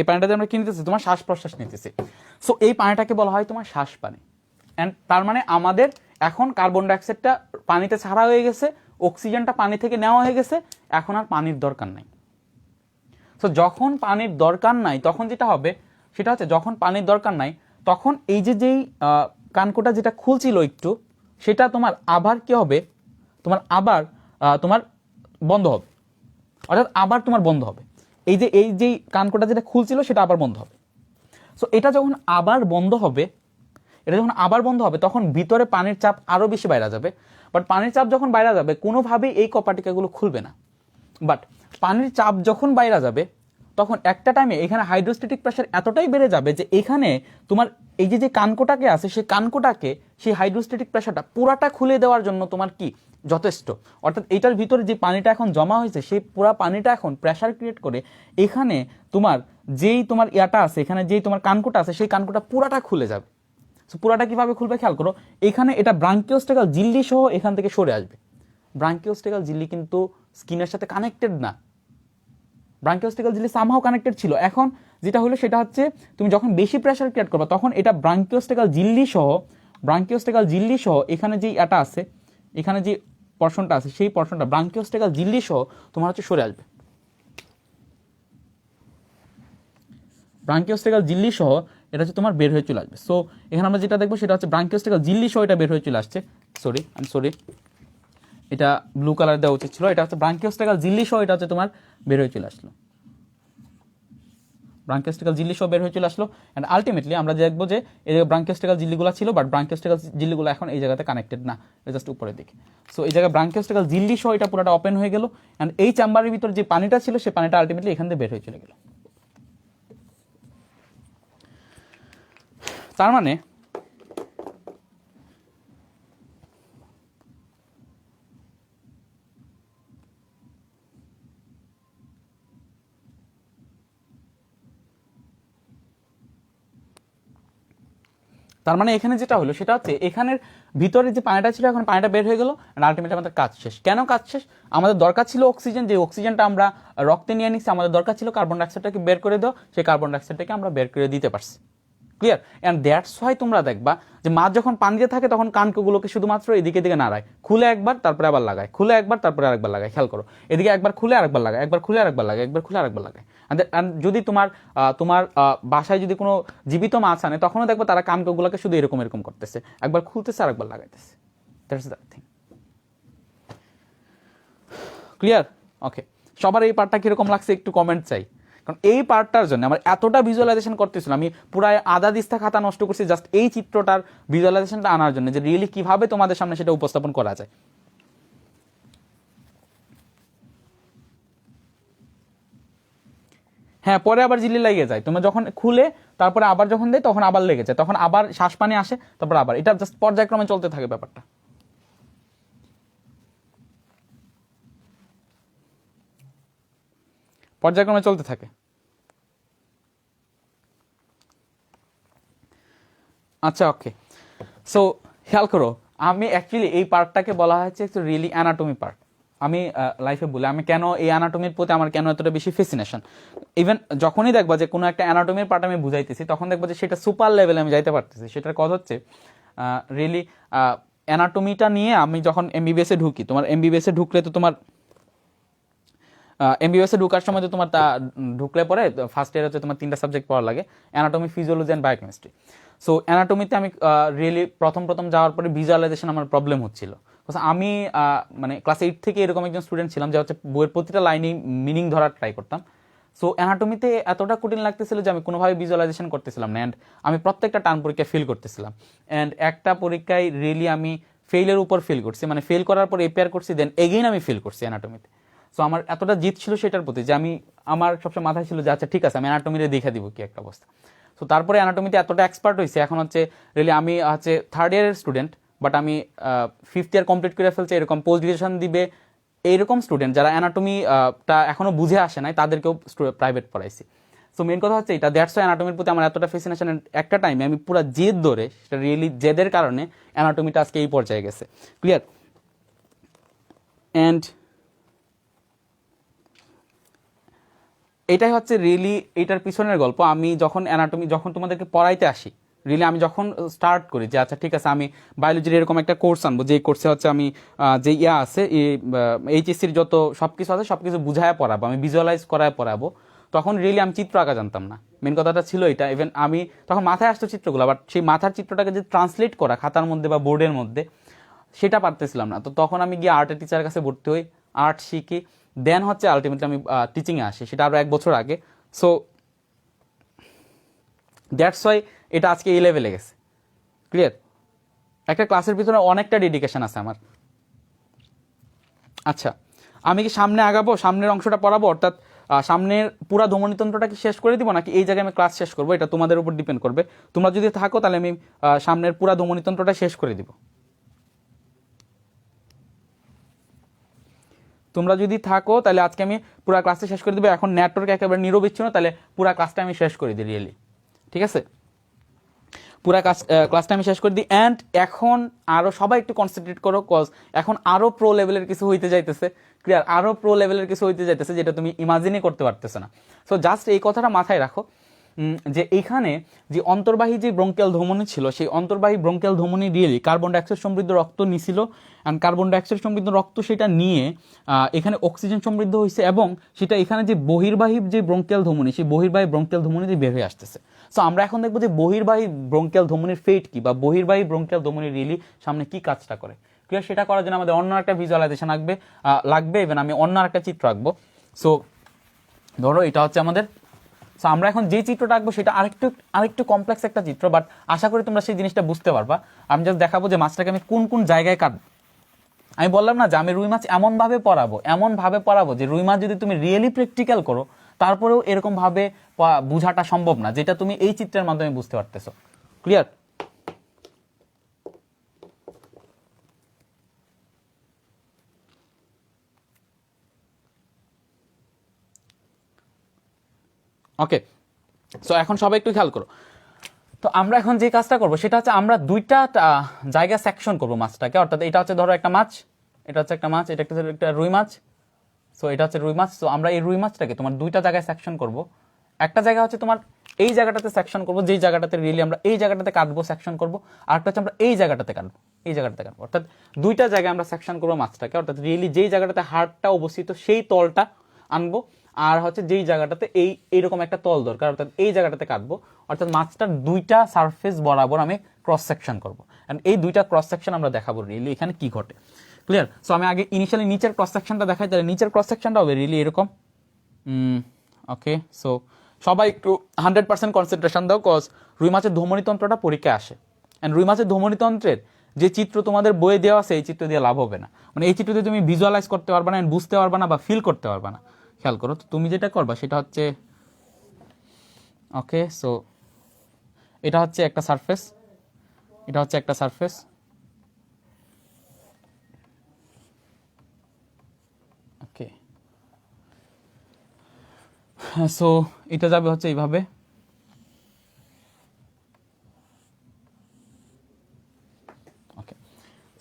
S1: এই পানিটাতে আমরা কি নিতেছি? তোমার শ্বাস প্রশ্বাস নিতেছি। সো এই পানিটাকে বলা হয় তোমার শ্বাস পানি। অ্যান্ড তার মানে আমাদের এখন কার্বন ডাইঅক্সাইডটা পানিতে ছাড়া হয়ে গেছে, অক্সিজেনটা পানি থেকে নেওয়া হয়ে গেছে, এখন আর পানির দরকার নাই। সো যখন পানির দরকার নাই তখন যেটা হবে সেটা হচ্ছে, যখন পানির দরকার নাই তখন এই যেই কানকোটা যেটা খুলছিল একটু, সেটা তোমার আবার কি হবে, তোমার আবার তোমার বন্ধ হবে, অর্থাৎ আবার তোমার বন্ধ হবে। এই যেই কানকোটা যেটা খুলছিল সেটা আবার বন্ধ হবে। সো এটা যখন আবার বন্ধ হবে, তখন ভিতরে পানির চাপ আরও বেশি বাইরে যাবে। বাট পানির চাপ যখন বাইরে যাবে কোনোভাবেই এই কপার টিকাগুলো খুলবে না। বাট পানির চাপ যখন বাইরে যাবে তখন একটা টাইমে এখানে হাইড্রোস্ট্যাটিক প্রেশার এতটাই বেড়ে যাবে যে এখানে তোমার এই যে কানকোটাকে আছে সেই কানকোটাকে সেই হাইড্রোস্ট্যাটিক প্রেশারটা পুরাটা খুলে দেওয়ার জন্য তোমার কি যথেষ্ট। অর্থাৎ এটার ভিতরে যে পানিটা এখন জমা হয়েছে সেই পুরা পানিটা এখন প্রেশার ক্রিয়েট করে এখানে তোমার তোমার ইয়াটা আছে, এখানে যেই তোমার কানকোটা আছে সেই কানকোটা পুরাটা খুলে যাবে। সো পুরাটা কিভাবে খুলবে খেয়াল করো, এখানে এটা ব্রাঙ্কিওস্টেকাল ঝিল্লি সহ এখান থেকে সরে আসবে। ব্রাঙ্কিওস্টেকাল ঝিল্লি কিন্তু স্কিনের সাথে কানেক্টেড না, ব্রাঙ্কিওস্টেকাল ঝিল্লি সামহাও কানেক্টেড ছিল। এখন যেটা হলো সেটা হচ্ছে তুমি যখন বেশি প্রেশার ক্রিয়েট করবে তখন এটা ব্রাঙ্কিওস্টেকাল ঝিল্লি সহ এখানে যেই এটা আছে, এখানে যে পর্শনটা আছে সেই পর্শনটা ব্রাঙ্কিওস্টেকাল ঝিল্লি সহ তোমার হচ্ছে সরে আসবে। ব্রাঙ্কিওস্টেকাল ঝিল্লি সহ এটা হচ্ছে তোমার বের হয়ে চলে আসবে। সো এখানে আমরা যেটা দেখবো সেটা হচ্ছে ব্রাঙ্কিওস্টেকাল ঝিল্লি সহ এটা বের হয়ে চলে আসছে। সরি এটা ব্লু কালার দেওয়া উচিত ছিল, এটা হচ্ছে ব্রাঙ্কিওস্টেকাল ঝিল্লি সহ এটা হচ্ছে তোমার বের হয়ে চলে আসলো, ব্রাঙ্কিওস্টেকাল ঝিল্লি সহ বের হয়ে চলে আসলো। অ্যান্ড আলটিমেটলি আমরা দেখবো যে এই ব্রাঙ্কিওস্টেকাল ঝিল্লিগুলো ছিল, বাট ব্রাঙ্কিওস্টেকাল ঝিল্লিগুলো এখন এই জায়গাতে কানেক্টেড না, জাস্ট উপরের দিকে। সো এই জায়গায় ব্রাঙ্কিওস্টেকাল ঝিল্লি সহ এটা পুরোটা ওপেন হয়ে গেল, অ্যান্ড এই চেম্বারের ভিতর যে পানিটা ছিল সেই পানিটা আলটিমেটলি এখান থেকে বের হয়ে চলে গেল। তার মানে এখানে যেটা হলো সেটা হচ্ছে এখানের ভিতরে যে পানিটা ছিল এখন পানিটা বের হয়ে গেল, আলটিমেটলি আমাদের কাজ শেষ। কেন কাজ শেষ? আমাদের দরকার ছিল অক্সিজেন, যে অক্সিজেনটা আমরা রক্তে নিয়ে নিচ্ছি, আমাদের দরকার ছিল কার্বন ডাইঅক্সাইডটাকে বের করে দাও, সেই কার্বন ডাইঅক্সাইডটাকে আমরা বের করে দিতে পারছি। ক্লিয়ার? অ্যান্ড দ্যাটস হোয়াই তোমরা দেখবা যে মাছ যখন পানিতে থাকে তখন কানকগুলোকে শুধুমাত্র এদিকে দিকে নাড়ায়, খুলে একবার তারপরে আবার লাগায়, খুলে একবার তারপরে আরেকবার লাগায়। খেয়াল করো, এদিকে একবার খুলে আরেকবার লাগায়, একবার খুলে আরেকবার লাগায়, একবার খুলে আরেকবার লাগায়। যদি তোমার বাসায় যদি কোনো জীবিত মাছ আনে তখনও দেখবো তারা কানকগুলোকে শুধু এরকম এরকম করতেছে, একবার খুলতেছে আরেকবার লাগাইতেছে। That's the thing. ক্লিয়ার? ওকে, সবার এই পার্টটা কিরকম লাগছে একটু কমেন্ট চাই, কারণ এই পার্টটার জন্য আমার এতটা ভিজুয়ালাইজেশন করতেছিল, আমি পুরো আধা দিস্তা খাতা নষ্ট করছি জাস্ট এই চিত্রটার ভিজুয়ালাইজেশনটা আনার জন্য, যে রিয়েলি কিভাবে তোমাদের সামনে সেটা উপস্থাপন করা যায়। হ্যাঁ, পরে আবার ঝিল্লি লেগে যায়, তোমরা যখন খুলে তারপরে আবার যখন দেয় তখন আবার লেগে যায়, তখন আবার শ্বাস পানি আসে, তারপর আবার এটা জাস্ট পর্যায়ক্রমে চলতে থাকে ব্যাপারটা। পর্যায়ক্রমে চলতে থাকে। আচ্ছা, ওকে। সো খেয়াল করো, আমি অ্যাকচুয়ালি এই পার্টটাকে বলা হয়েছে একটু রিয়েলি অ্যানাটমি পার্ট। আমি লাইফে বলি আমি কেন এই অ্যানাটমির প্রতি আমার কেন এতটা বেশি ফ্যাসিনেশন। ইভেন যখনই দেখবা যে কোনো একটা অ্যানাটমির পার্ট আমি বুঝাইতেছি তখন দেখবা যে সেটা সুপার লেভেলে আমি যাইতে পারতেছি। সেটার কথা হচ্ছে রিয়েলি অ্যানাটমিটা নিয়ে আমি যখন এমবিবিএসে ঢুকি, তোমার এমবিবিএসে ঢুকলে তো তোমার এমবিবিএসে ঢুকার সময় তো তোমার ঢুকলে পরে ফার্স্ট ইয়ার হচ্ছে তোমার 3টা সাবজেক্ট পড়া লাগে, anatomy, physiology and biochemistry. So অ্যানাটমিতে আমি রিয়েলি প্রথম যাওয়ার পরে ভিজুয়ালাইজেশন আমার প্রবলেম হচ্ছিল। আমি মানে ক্লাস 8 থেকে এরকম একজন স্টুডেন্ট ছিলাম যে হচ্ছে বইয়ের প্রতিটা লাইনেই মিনিং ধরার ট্রাই করতাম। সো অ্যানাটমিতে এতটা কঠিন লাগতেছিল যে আমি কোনোভাবে ভিজুয়ালাইজেশন করতেছিলাম না, অ্যান্ড আমি প্রত্যেকটা টার্ম পরীক্ষায় ফেল করতেছিলাম। অ্যান্ড একটা পরীক্ষায় রিয়েলি আমি ফেইলের উপর ফেল করছি, মানে ফেল করার পর এপিআর করছি, দেন এগেইন আমি ফেল করছি অ্যানাটমিতে। সো আমার এতটা জিত ছিল সেটার প্রতি যে আমার সবসময় মাথায় ছিল যে আচ্ছা ঠিক আছে আমি অ্যানাটমিতে দেখে দিব কি একটা অবস্থা। সো তারপরে অ্যানাটমিতে এতটা এক্সপার্ট হয়েছে, এখন হচ্ছে রিয়েলি আমি হচ্ছে 3rd ইয়ারের স্টুডেন্ট, বাট আমি 5th ইয়ার কমপ্লিট করে ফেলছি। এরকম পোস্ট গ্রাজুয়েশন দিবে এইরকম স্টুডেন্ট যারা অ্যানাটমিটা এখনো বুঝে আসে নাই তাদেরকেও প্রাইভেট পড়াইছি। সো মেন কথা হচ্ছে এটা, দ্যাটস ওয়াই অ্যানাটমির প্রতি আমার এতটা ফ্যাসিনেশন। একটা টাইমে আমি পুরো জেদ ধরে, সেটা রিয়েলি জেদের কারণে অ্যানাটমিটা আজকে এই পর্যায়ে গেছে। ক্লিয়ার? অ্যান্ড এটাই হচ্ছে রিয়েলি এটার পিছনের গল্প। আমি যখন তোমাদেরকে পড়াইতে আসি, রিয়েলি আমি যখন স্টার্ট করি যে আচ্ছা ঠিক আছে আমি বায়োলজির এরকম একটা কোর্স আনবো, যে কোর্সে হচ্ছে আমি যে আছে এইচএসসির যত সব কিছু আছে সব কিছু বুঝায় পড়াবো, আমি ভিজুয়ালাইজ করায় পড়াবো, তখন রিয়েলি আমি চিত্র আঁকা জানতাম না, মেন কথাটা ছিল এটা। ইভেন আমি তখন মাথায় আসতো চিত্রগুলো, বাট সেই মাথার চিত্রটাকে যে ট্রান্সলেট করা খাতার মধ্যে বা বোর্ডের মধ্যে, সেটা পারতেছিলাম না। তো তখন আমি গিয়ে আর্টের টিচারের কাছে ভর্তি হই, আর্ট শিখি, দেন হচ্ছে আলটিমেটলি আমি টিচিংয়ে আসি, সেটা আরও 1 বছর আগে। সো দ্যাটস ওয়াই এটা আজকে এই লেভেলে গেছে। ক্লিয়ার? একটা ক্লাসের ভিতরে অনেকটা ডেডিকেশন আছে আমার। আচ্ছা, আমি কি সামনে আগাবো, সামনের অংশটা পড়াবো, অর্থাৎ সামনের পুরা ধমনীতন্ত্রটা কি শেষ করে দিব, নাকি এই জায়গায় আমি ক্লাস শেষ করবো, এটা তোমাদের উপর ডিপেন্ড করবে। তোমরা যদি থাকো তাহলে আমি সামনের পুরা ধমনীতন্ত্রটা শেষ করে দিব। তোমরা যদি থাকো তাহলে আজকে আমি পুরা ক্লাসটা শেষ করে দেবো। এখন নেটওয়ার্ক একেবারে নিরবিচ্ছিন্ন, তাহলে পুরা ক্লাসটা আমি শেষ করে দিই রিয়েলি। ঠিক আছে, পুরা ক্লাসটা আমি শেষ করে দিই। অ্যান্ড এখন আরও সবাই একটু কনসেন্ট্রেট করো, কজ এখন আরও প্রো লেভেলের কিছু হইতে যাইতেছে। ক্লিয়ার? আরও প্রো লেভেলের কিছু হইতে যাইতেছে যেটা তুমি ইমাজিনই করতে পারতেছো না। সো জাস্ট এই কথাটা মাথায় রাখো যে এইখানে যে অন্তর্বাহী যে ব্রঙ্কিয়াল ধমনী ছিল, সেই অন্তর্বাহী ব্রঙ্কিয়াল ধমনী রিয়েলি কার্বন ডাইঅক্সাইড সমৃদ্ধ রক্ত নিছিল, অ্যান্ড কার্বন ডাইঅক্সাইড সমৃদ্ধ রক্ত সেটা নিয়ে এখানে অক্সিজেন সমৃদ্ধ হয়েছে, এবং সেটা এখানে যে বহির্বাহী যে ব্রঙ্কিয়াল ধমনী, সেই বহির্বাহী ব্রঙ্কিয়াল ধমনী দিয়ে বের হয়ে আসতেছে। সো আমরা এখন দেখবো যে বহির্বাহী ব্রঙ্কিয়াল ধমনীর ফেট কি, বা বহির্বাহী ব্রঙ্কিয়াল ধমনী রিয়েলি সামনে কি কাজটা করে। ক্লিয়ার? সেটা করার জন্য আমাদের অন্য একটা ভিজুয়ালাইজেশন লাগবে, ইভেন আমি অন্য একটা চিত্র আঁকবো। সো ধরো এটা হচ্ছে আমাদের, সো আমরা এখন যে চিত্রটা আঁকবো সেটা আরেকটু কমপ্লেক্স একটা চিত্র, বাট আশা করি তোমরা সেই জিনিসটা বুঝতে পারবা। আমি জাস্ট দেখাবো যে মাছটাকে আমি কোন কোন জায়গায় কাটবো। আমি বললাম না যে আমি রুই মাছ এমনভাবে পড়াবো যে রুই মাছ যদি তুমি রিয়েলি প্র্যাকটিক্যাল করো তারপরেও এরকমভাবে বোঝাটা সম্ভব না, যেটা তুমি এই চিত্রের মাধ্যমে বুঝতে পারতেছো। ক্লিয়ার? ওকে, সো এখন সবাই একটু খেয়াল করো। তো আমরা এখন যে কাজটা করবো সেটা হচ্ছে আমরা দুইটা জায়গা সেকশন করবো মাছটাকে, অর্থাৎ এটা হচ্ছে ধরো একটা মাছ, এটা হচ্ছে একটা মাছ, এটা একটা রুই মাছ। সো এটা হচ্ছে রুই মাছ। সো আমরা এই রুই মাছটাকে তোমার দুইটা জায়গায় সেকশন করব। একটা জায়গা হচ্ছে তোমার এই জায়গাটাতে সেকশন করব, যেই জায়গাটাতে রিয়েলি আমরা এই জায়গাটাতে কাটবো, সেকশন করব। আর একটা হচ্ছে আমরা এই জায়গাটাতে কাটবো, অর্থাৎ দুইটা জায়গায় আমরা সেকশন করবো মাছটাকে, অর্থাৎ রিয়েলি যেই জায়গাটাতে হাড়টা অবস্থিত সেই তলটা আনবো, আর হচ্ছে যেই জায়গাটাতে এইরকম একটা তল দরকার, অর্থাৎ এই জায়গাটাতে কাটবো। অর্থাৎ মাছটার দুইটা সারফেস বরাবর আমি ক্রস সেকশন করবো, এন্ড এই দুইটা ক্রস সেকশন আমরা দেখাবো রিয়েলি এখানে কি ঘটে। ক্লিয়ার? সো আমি আগে ইনিশিয়ালি নিচের ক্রস সেকশনটা দেখাই, তাহলে নিচের ক্রস সেকশনটা হবে রিয়েলি এরকম। ওকে, সো সবাই একটু 100% কনসেন্ট্রেশন দাও, কজ রুই মাছের ধমনীতন্ত্রটা পরীক্ষায় আসে, অ্যান্ড রুই মাছের ধমনীতন্ত্রের যে চিত্র তোমাদের বইয়ে দেওয়া আছে এই চিত্র দিয়ে লাভ হবে না, মানে এই চিত্র দিয়ে তুমি ভিজুয়ালাইজ করতে পারবা না, বুঝতে পারবা না, বা ফিল করতে পারবা না। খেয়াল করো, তো তুমি যেটা করবা সেটা হচ্ছে, ওকে, সো এটা হচ্ছে একটা সারফেস, এটা হচ্ছে একটা সারফেস, ওকে। সো এটা যাবে হচ্ছে এইভাবে, ওকে।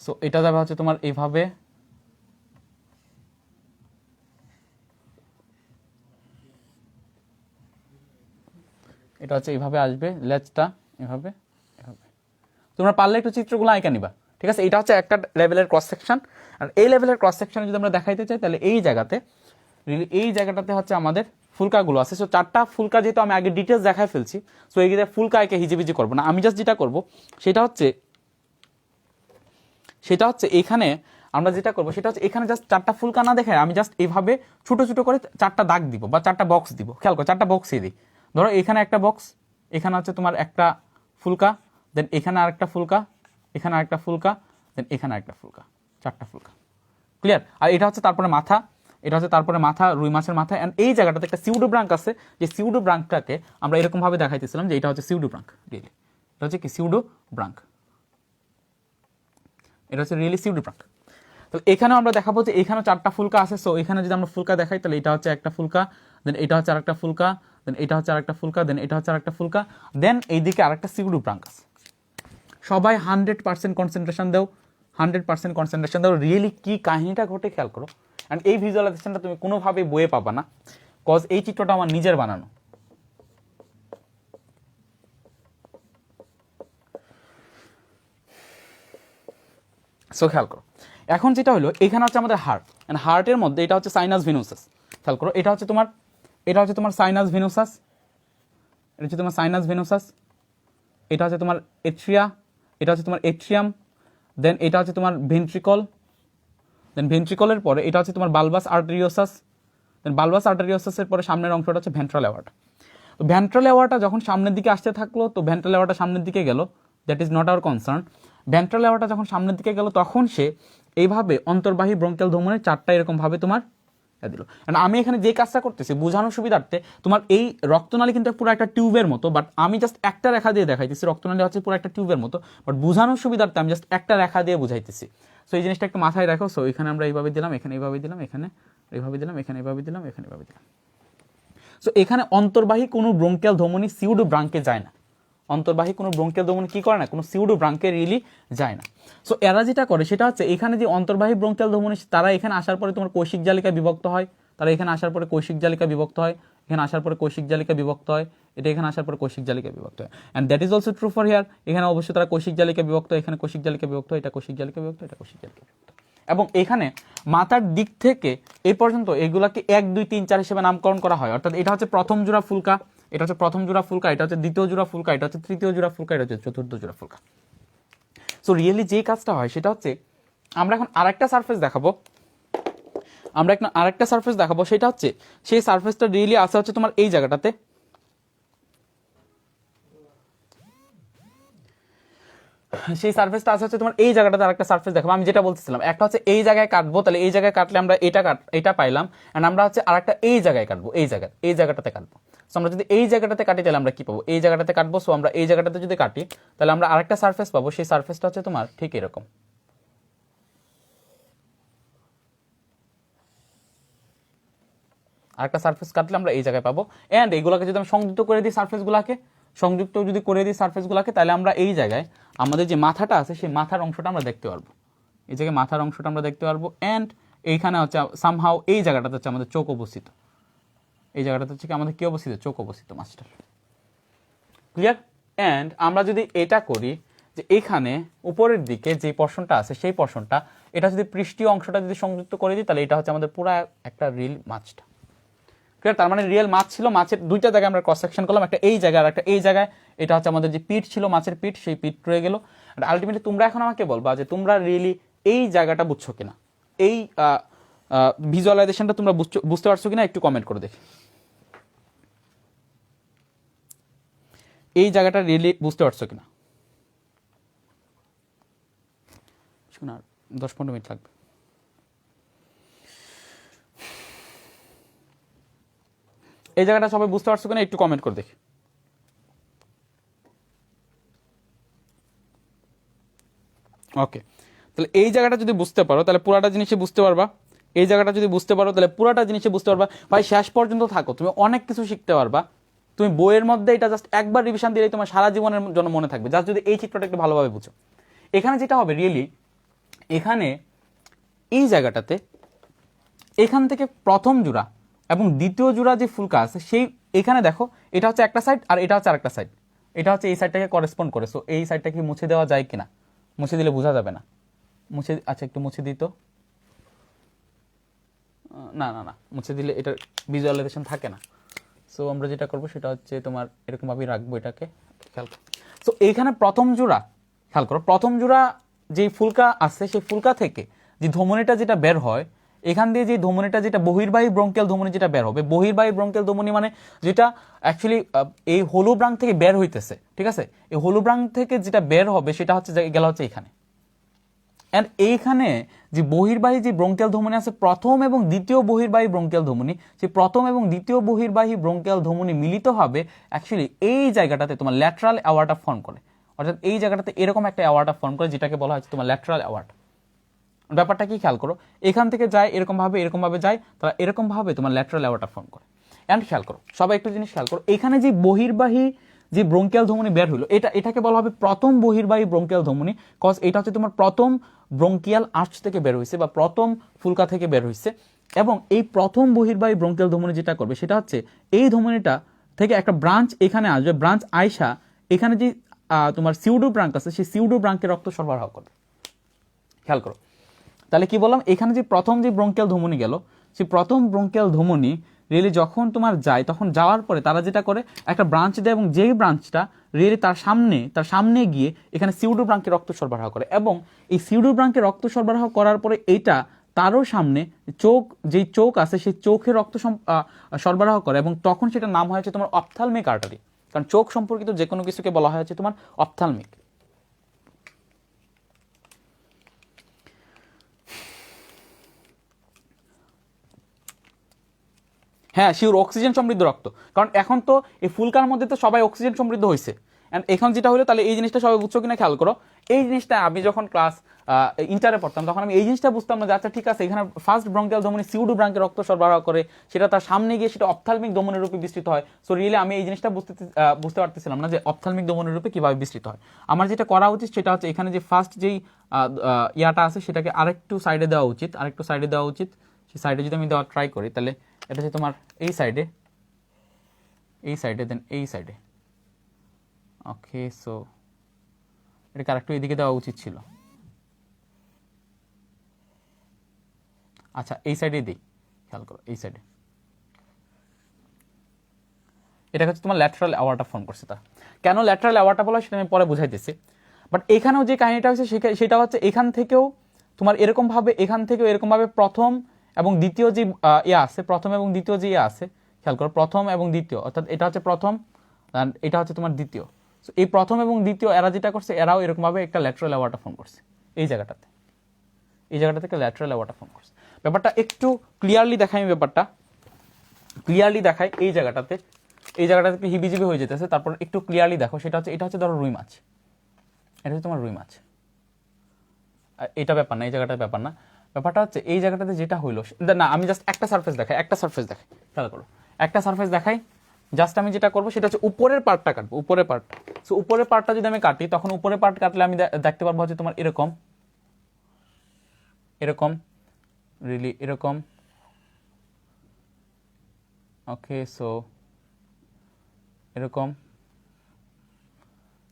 S1: সো এটা যাবে হচ্ছে তোমার এইভাবে, এটা হচ্ছে এইভাবে আসবে, লেজটা এভাবে এভাবে। তোমরা পারলে একটু চিত্রগুলো আঁকা নিবা, ঠিক আছে? এটা হচ্ছে একটা লেভেলের ক্রস সেকশন। আর এই লেভেলের ক্রস সেকশনে যদি আমরা দেখাইতে চাই তাহলে এই জায়গাটাতে হচ্ছে আমাদের ফুলকাগুলো আছে। সো 4টা ফুলকা যেহেতু আমি আগে ডিটেলস দেখাই ফেলছি, সো এই ফুলকা একে হিজিবিজি করবো না। আমি জাস্ট যেটা করবো সেটা হচ্ছে এখানে আমরা যেটা করবো সেটা হচ্ছে এখানে জাস্ট 4টা ফুলকা না দেখে আমি জাস্ট এইভাবে ছোট ছোট করে 4টা দাগ দিব, বা 4টা বক্স দিব। খেয়াল করো, 4টা বক্সই দিই। ধরো এখানে একটা বক্স, এখানে হচ্ছে তোমার একটা ফুলকা, দেন এখানে আরেকটা ফুলকা, এখানে আরেকটা ফুলকা, দেন এখানে আরেকটা ফুলকা, 4টা ফুলকা। ক্লিয়ার? আর এটা হচ্ছে তারপরে মাথা, এটা হচ্ছে তারপরে মাথা, রুই মাছের মাথা। এন্ড এই জায়গাটাতে একটা সিউডো ব্রাঙ্ক আছে, যে সিউডো ব্রাঙ্কটাকে আমরা এরকম ভাবে দেখাইতেছিলাম যে এটা হচ্ছে সিউডো ব্রাঙ্ক। রিয়েলি এটা হচ্ছে কি সিউডো ব্রাঙ্ক, এটা হচ্ছে রিয়েলি সিউডো ব্রাঙ্ক। তো এখানেও আমরা দেখাবো যে এখানেও 4টা ফুলকা আছে। সো এখানে যদি আমরা ফুলকা দেখাই তাহলে এটা হচ্ছে একটা ফুলকা, দেন এটা হচ্ছে আরেকটা ফুলকা, দেন এটা হচ্ছে আরেকটা ফুলকা, দেন এটা হচ্ছে আরেকটা ফুলকা, দেন এইদিকে আরেকটা সিউডো ব্রাঙ্ক আছে। সবাই 100% কনসেন্ট্রেশন দাও, 100% কনসেন্ট্রেশন দাও। রিয়েলি কি কাহিনীটা ঘটে খেয়াল করো। অ্যান্ড এই ভিজুয়ালাইজেশনটা তুমি কোনোভাবে বইয়ে পাবা না, কজ এই চিত্রটা আমার নিজের বানানো। সো খেয়াল করো, এখন যেটা হলো এখানে হচ্ছে আমাদের হার্ট, অ্যান্ড হার্টের মধ্যে এটা হচ্ছে সাইনাস ভেনুসাস। খেয়াল করো, এটা হচ্ছে তোমার এটা হচ্ছে তোমার সাইনাস ভেনোসাস, এটা হচ্ছে তোমার সাইনাস ভেনোসাস, এটা হচ্ছে তোমার এট্রিয়া, এটা হচ্ছে তোমার এট্রিয়াম, দেন এটা হচ্ছে তোমার ভেন্ট্রিকল, দেন ভেন্ট্রিকলের পরে এটা হচ্ছে তোমার বালবাস আর্টেরিওসাস, দেন বালবাস আর্টেরিওসাসের পরে সামনের অংশটা হচ্ছে ভেন্ট্রাল অ্যাওয়ার্টা। তো ভেন্ট্রাল অ্যাওয়ার্টা যখন সামনের দিকে আসতে থাকলো, তো ভেন্ট্রাল অ্যাওয়ার্টা সামনের দিকে গেল, that is not our concern. Ventral aorta যখন সামনের দিকে গেল তখন সে এইভাবে অন্তর্বাহী ব্রঙ্কিয়াল ধমনের চারটা এরকমভাবে তোমার দিল। আমি এখানে যে কাজটা করতেছি বোঝানোর সুবিধার্থে, তোমার এই রক্তনালী কিন্তু পুরো একটা টিউবের মতো, বাট আমি জাস্ট একটা রেখা দিয়ে দেখাইতেছি। রক্তনালী হচ্ছে পুরো একটা টিউবের মতো, বাট বোঝানোর সুবিধার্থে আমি জাস্ট একটা রেখা দিয়ে বুঝাইতেছি। সো এই জিনিসটা একটু মাথায় রাখো। সো এখানে আমরা এইভাবে দিলাম, এখানে এইভাবে দিলাম, এখানে এইভাবে দিলাম, এখানে এইভাবে দিলাম, এখানে এইভাবে দিলাম। সো এখানে অন্তর্বাহী কোনো ব্রঙ্কিয়াল ধমনী সিউডো ব্রাঙ্কে যায় না। অন্তর্বাহী কোনো ব্রঙ্কিয়াল ধমনী কি করে না, কোনো সিউডো ব্রাঙ্কে রিলি যায় না। সো এরা যেটা করে সেটা হচ্ছে এখানে যে অন্তর্বাহী ব্রঙ্কিয়াল ধমনী, তারা এখানে আসার পরে তোমার কৈশিক জালিকা বিভক্ত হয়, তারা এখানে আসার পরে কৈশিক জালিকা বিভক্ত হয়, এখানে আসার পরে কৈশিক জালিকা বিভক্ত হয়, এটা এখানে আসার পরে কৈশিক জালিকা বিভক্ত হয়। And that is also true for here. এখানে অবশ্যই তারা কৈশিক জালিকা বিভক্ত, এখানে কৈশিক জালিকা বিভক্ত, এটা কৈশিক জালিকা বিভক্ত, এটা কৈশিক জালিকা বিভক্ত। এবং এখানে মাথার দিক থেকে এই পর্যন্ত এগুলাকে 1 2 3 4 হিসেবে নামকরণ করা হয়। অর্থাৎ এটা হচ্ছে প্রথম জোড়া ফুলকা, এটা হচ্ছে প্রথম জোড়া ফুলকা, এটা হচ্ছে দ্বিতীয় জোড়া ফুলকা, এটা হচ্ছে তৃতীয় জোড়া ফুলকা, এটা হচ্ছে চতুর্থ জোড়া ফুলকা। সো রিয়েলি যে কাজটা হয় সেটা হচ্ছে আমরা এখন আরেকটা সারফেস দেখাবো, আমরা এখন আরেকটা সারফেস দেখাবো, সেটা হচ্ছে সেই সারফেসটা রিয়েলি আছে হচ্ছে তোমার এই জায়গাটাতে। সেই সারফেসটা আছে হচ্ছে তোমার এই জায়গাটাতে আরেকটা সারফেস দেখাবো। আমি যেটা বলতেছিলাম, একটা হচ্ছে এই জায়গায় কাটবো, তাহলে এই জায়গায় কাটলে আমরা এটা পাইলাম, এন্ড আমরা হচ্ছে আরেকটা এই জায়গায় কাটবো, এই জায়গাটাতে কাটবো। সো আমরা যদি এই জায়গাটাতে কাটি তাহলে আমরা কি পাবো, এই জায়গাটাতে কাটবো। সো আমরা এই জায়গাটাতে যদি কাটি তাহলে আমরা আরেকটা সারফেস পাবো, সেই সারফেসটা হচ্ছে তোমার ঠিক এরকম। আরেকটা সারফেস কাটলে আমরা এই জায়গায় পাবো। এন্ড এইগুলোকে যদি আমি সংযুক্ত করে দিই, সংযুক্ত যদি করে দিই সারফেসগুলোকে, তাহলে আমরা এই জায়গায় আমাদের যে মাথাটা আছে সেই মাথার অংশটা আমরা দেখতে পারবো, এই জায়গায় মাথার অংশটা আমরা দেখতে পারবো। এন্ড এইখানে হচ্ছে সামহাও এই জায়গাটাতে হচ্ছে আমাদের চোখ অবস্থিত, এই জায়গাটাতে হচ্ছে কি আমাদের কি অবস্থিত, চোখ অবস্থিত। Master clear? এন্ড আমরা যদি এটা করি যে এখানে উপরের দিকে যে পোরশনটা আছে সেই পোরশনটা, এটা যদি পৃষ্ঠীয় অংশটা যদি সংযুক্ত করে দিই তাহলে এটা হচ্ছে আমাদের পুরো একটা রিল মাছটা। তার মানে রিয়েল মাছ ছিল, মাছের দুইটা জায়গায় আমরা ক্রস সেকশন করলাম, একটা এই জায়গায় আর একটা এই জায়গায়। এটা হচ্ছে আমাদের যে পিঠ ছিল, মাছের পিঠ, সেই পিঠ রয়ে গেল। আলটিমেটলি তোমরা এখন আমাকে বলবা যে তোমরা রিয়েলি এই জায়গাটা বুঝছো কিনা, এই ভিজুয়ালাইজেশনটা তোমরা বুঝতে পারছো কিনা, একটু কমেন্ট করে দেখি। এই জায়গাটা রিয়েলি বুঝতে পারছো কিনা? 10-15 মিনিট লাগবে। এই জায়গাটা সবাই বুঝতে পারছো কিনা, একটু কমেন্ট করে দেখি। ওকে, তাহলে এই জায়গাটা যদি বুঝতে পারো তাহলে পুরাটা জিনিসে বুঝতে পারবা, এই জায়গাটা যদি বুঝতে পারো তাহলে পুরাটা জিনিসে বুঝতে পারবা। ভাই শেষ পর্যন্ত থাকো, তুমি অনেক কিছু শিখতে পারবা। তুমি বইয়ের মধ্যে এটা জাস্ট একবার রিভিশন দিলেই তোমার সারা জীবনের জন্য মনে থাকবে, জাস্ট যদি এই চিত্রটা একটু ভালোভাবে বুঝো। এখানে যেটা হবে রিয়েলি, এখানে এই জায়গাটাতে এখান থেকে প্রথম জোড়া এবং দ্বিতীয় জোড়া যে ফুলকা আছে সেই এখানে দেখো, এটা হচ্ছে একটা সাইড আর এটা হচ্ছে আরেকটা সাইড, এটা হচ্ছে এই সাইডটাকে করেসপন্ড করে। সো এই সাইডটাকে মুছে দেওয়া যায় কিনা, মুছে দিলে বোঝা যাবে না, মুছে, আচ্ছা একটু মুছে দিত, না না না মুছে দিলে এটা ভিজুয়ালাইজেশন থাকে না। সো আমরা যেটা করবো সেটা হচ্ছে তোমার এরকমভাবেই রাখবো এটাকে, খেয়াল করো। সো এইখানে প্রথম জোড়া, খেয়াল করো, প্রথম জোড়া যেই ফুলকা আছে সেই ফুলকা থেকে যে ধমনীটা যেটা বের হয়, এখান দিয়ে যে ধমনীটা যেটা বহির্বাহী ব্রঙ্কিয়াল ধমনী যেটা বের হবে, বহির্বাহী ব্রঙ্কিয়াল ধমনী মানে যেটা অ্যাকচুয়ালি এই হলুব্রাং থেকে বের হইতেছে, ঠিক আছে, এই হলুব্রাং থেকে যেটা বের হবে সেটা হচ্ছে গেল হচ্ছে এখানে। এন্ড এইখানে যে বহির্বাহী যে ব্রঙ্কিয়াল ধমনী আছে, প্রথম এবং দ্বিতীয় বহির্বাহী ব্রঙ্কিয়াল ধমনী, সেই প্রথম এবং দ্বিতীয় বহির্বাহী ব্রঙ্কিয়াল ধমনী মিলিত হবে অ্যাকচুয়ালি এই জায়গাটাতে তোমার ল্যাটারাল অ্যাওয়ার্টা ফর্ম করে। অর্থাৎ এই জায়গাটাতে এরকম একটা অ্যাওয়ার্টা ফর্ম করে যেটাকে বলা হচ্ছে তোমার ল্যাটারাল অ্যাওয়ার্ড। ব্যাপারটা কি খেয়াল করো, এখান থেকে যায় এরকমভাবে যায়, তারা এরকমভাবে তোমার ল্যাটারাল অ্যাওয়ার্টা ফর্ম করে। এন্ড খেয়াল করো, সবাই একটু জিনিস খেয়াল করো, এখানে যে বহির্বাহী যে ব্রঙ্কিয়াল ধমনী বের হলো, এটাকে বলা হবে প্রথম বহির্বাহী ব্রঙ্কিয়াল ধমনী, কজ এটা হচ্ছে তোমার প্রথম ব্রঙ্কিয়াল আর্চ থেকে বের হয়েছে বা প্রথম ফুলকা থেকে বের হয়েছে। এবং এই প্রথম বহির্বাহী ব্রঙ্কিয়াল ধমনী যেটা করবে সেটা হচ্ছে এই ধমনীটা থেকে একটা ব্রাঞ্চ এখানে আসবে, ব্রাঞ্চ আয়সা এখানে যে তোমার সিউডো ব্রাঙ্ক আছে সেই সিউডো ব্রাঙ্কে রক্ত সরবরাহ করবে। খেয়াল করো, তাহলে কি বললাম, এখানে যে প্রথম যে ব্রঙ্কিয়াল ধমনী গেল, সেই প্রথম ব্রঙ্কিয়াল ধমনী রিয়েলি যখন তোমার যায় তখন যাওয়ার পরে তারা যেটা করে একটা ব্রাঞ্চ দেয়, এবং যেই ব্রাঞ্চটা রিয়েলি তার সামনে গিয়ে এখানে সিউডোব্রাঙ্কে রক্ত সরবরাহ করে, এবং এই সিউডোব্রাঙ্কে রক্ত সরবরাহ করার পরে এইটা তারও সামনে যেই চোখ আছে সেই চোখে রক্ত সরবরাহ করে, এবং তখন সেটার নাম হয়েছে তোমার অপথ্যালমিক আর্টারি। কারণ চোখ সম্পর্কিত যে কোনো কিছুকে বলা হয়েছে তোমার অপথ্যালমিক। হ্যাঁ শিওর, অক্সিজেন সমৃদ্ধ রক্ত, কারণ এখন তো এই ফুলকার মধ্যে তো সবাই অক্সিজেন সমৃদ্ধ হয়েছে। অ্যান্ড এখন যেটা হলো, তাহলে এই জিনিসটা সবাই বুঝছো কিনা খেয়াল করো। এই জিনিসটা আমি যখন ক্লাস ইন্টারে পড়তাম তখন আমি এই জিনিসটা বুঝতাম না যে আচ্ছা ঠিক আছে এখানে ফার্স্ট ব্রঙ্কিয়াল ধমনী সিউডোব্রাঙ্কে রক্ত সরবরাহ করে, সেটা তার সামনে গিয়ে সেটা অপথ্যালমিক ধমনীর রূপে বিস্তৃত হয়। সো রিয়েলি আমি এই জিনিসটা বুঝতে পারতেছিলাম না যে অপথ্যালমিক ধমনীর রূপে কিভাবে বিস্তৃত হয়। আমার যেটা করা উচিত সেটা হচ্ছে এখানে যে ফার্স্ট যেই ইয়াটা আছে সেটাকে আরেকটু সাইডে দেওয়া উচিত, সেই সাইডে যদি আমি দেওয়া ট্রাই করি তাহলে এটা হচ্ছে তোমার এই সাইডে দেন এই সাইডে। ওকে, সো এটাকে আরেকটু এদিকে দেওয়া উচিত ছিল। আচ্ছা এই সাইডে দিই, খেয়াল করো এই সাইডে। এটা হচ্ছে তোমার ল্যাটারাল অ্যাওয়ার্টা ফর্ম করছে। তা কেন ল্যাটারাল অ্যাওয়ার্টা বলা সেটা আমি পরে বুঝাইতেছি। বাট এখানেও যে কাহিনীটা হচ্ছে সেটা হচ্ছে এখান থেকেও তোমার এরকমভাবে প্রথম এবং দ্বিতীয় যে ইয়ে আছে, খেয়াল করো প্রথম এবং দ্বিতীয়, অর্থাৎ এটা হচ্ছে প্রথম, এটা হচ্ছে তোমার দ্বিতীয়। সো এই প্রথম এবং দ্বিতীয় এরা যেটা করছে, এরাও এরকমভাবে একটা ল্যাটারাল অ্যাওয়ার্টা ফর্ম করছে এই জায়গাটা থেকে ল্যাটারাল অ্যাওয়ার্টা ফর্ম করছে। ব্যাপারটা একটু ক্লিয়ারলি দেখাই, এই জায়গাটাতে একটু হিবিজিবি হয়ে যেতেছে, তারপর একটু ক্লিয়ারলি দেখো। এটা হচ্ছে ধরো রুই মাছ, এটা হচ্ছে তোমার রুই মাছ। এটা ব্যাপার না, এই জায়গাটার ব্যাপার না। ব্যাপারটা হচ্ছে এই জায়গাটাতে যেটা হইলো না, আমি জাস্ট একটা সারফেস দেখাই, খেয়াল করো একটা সারফেস দেখাই। জাস্ট আমি যেটা করবো সেটা হচ্ছে উপরের পার্টটা কাটবো, সো উপরের পার্টটা যদি আমি কাটি তখন উপরের পার্ট কাটলে আমি দেখতে পারবো হচ্ছে তোমার এরকম ওকে, সো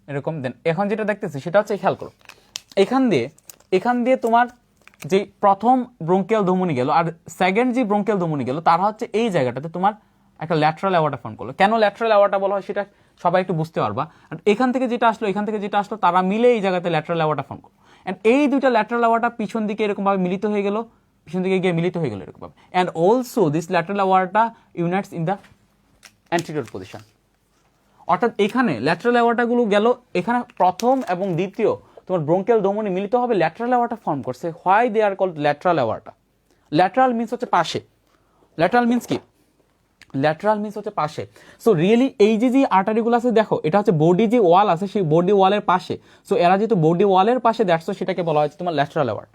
S1: এরকম দেন এখন যেটা দেখতেছি সেটা হচ্ছে খেয়াল করো এখান দিয়ে তোমার যে প্রথম ব্রঙ্কিয়াল ধমনী গেল আর সেকেন্ড যে ব্রঙ্কিয়াল ধমনী গেল, তারা হচ্ছে এই জায়গাটাতে তোমার একটা ল্যাটারাল অ্যাওয়ার্টা ফর্ম করলো। কেন ল্যাটারাল অ্যাওয়ার্টা বলা হয় সেটা সবাই একটু বুঝতে পারবা। এখান থেকে যেটা আসলো তারা মিলে এই জায়গাতে ল্যাটারাল অ্যাওয়ার্টা ফর্ম করলো। এন্ড এই দুইটা ল্যাটারাল অ্যাওয়ার্টা পিছন দিকে এরকমভাবে মিলিত হয়ে গেল এরকমভাবে। And also this lateral aorta unites in the anterior position. অর্থাৎ এখানে ল্যাটারাল অ্যাওয়ার্টাগুলো গেল, এখানে প্রথম এবং দ্বিতীয় তোমার ব্রঙ্কিয়াল ধমনী মিলিত হবে ল্যাটারাল অ্যাওয়ার্টা ফর্ম করছে। Why they are called lateral aorta? Lateral means হচ্ছে পাশে। ল্যাটারাল মিন্স হচ্ছে পাশে। সো রিয়েলি এই যে আর্টারিগুলো আছে দেখো, এটা হচ্ছে বডি যে ওয়াল আছে সেই বডি ওয়ালের পাশে। সো এরা যেহেতু বডি ওয়ালের পাশে দেখছো, সেটাকে বলা হচ্ছে তোমার ল্যাটারাল অ্যাওয়ার্ড।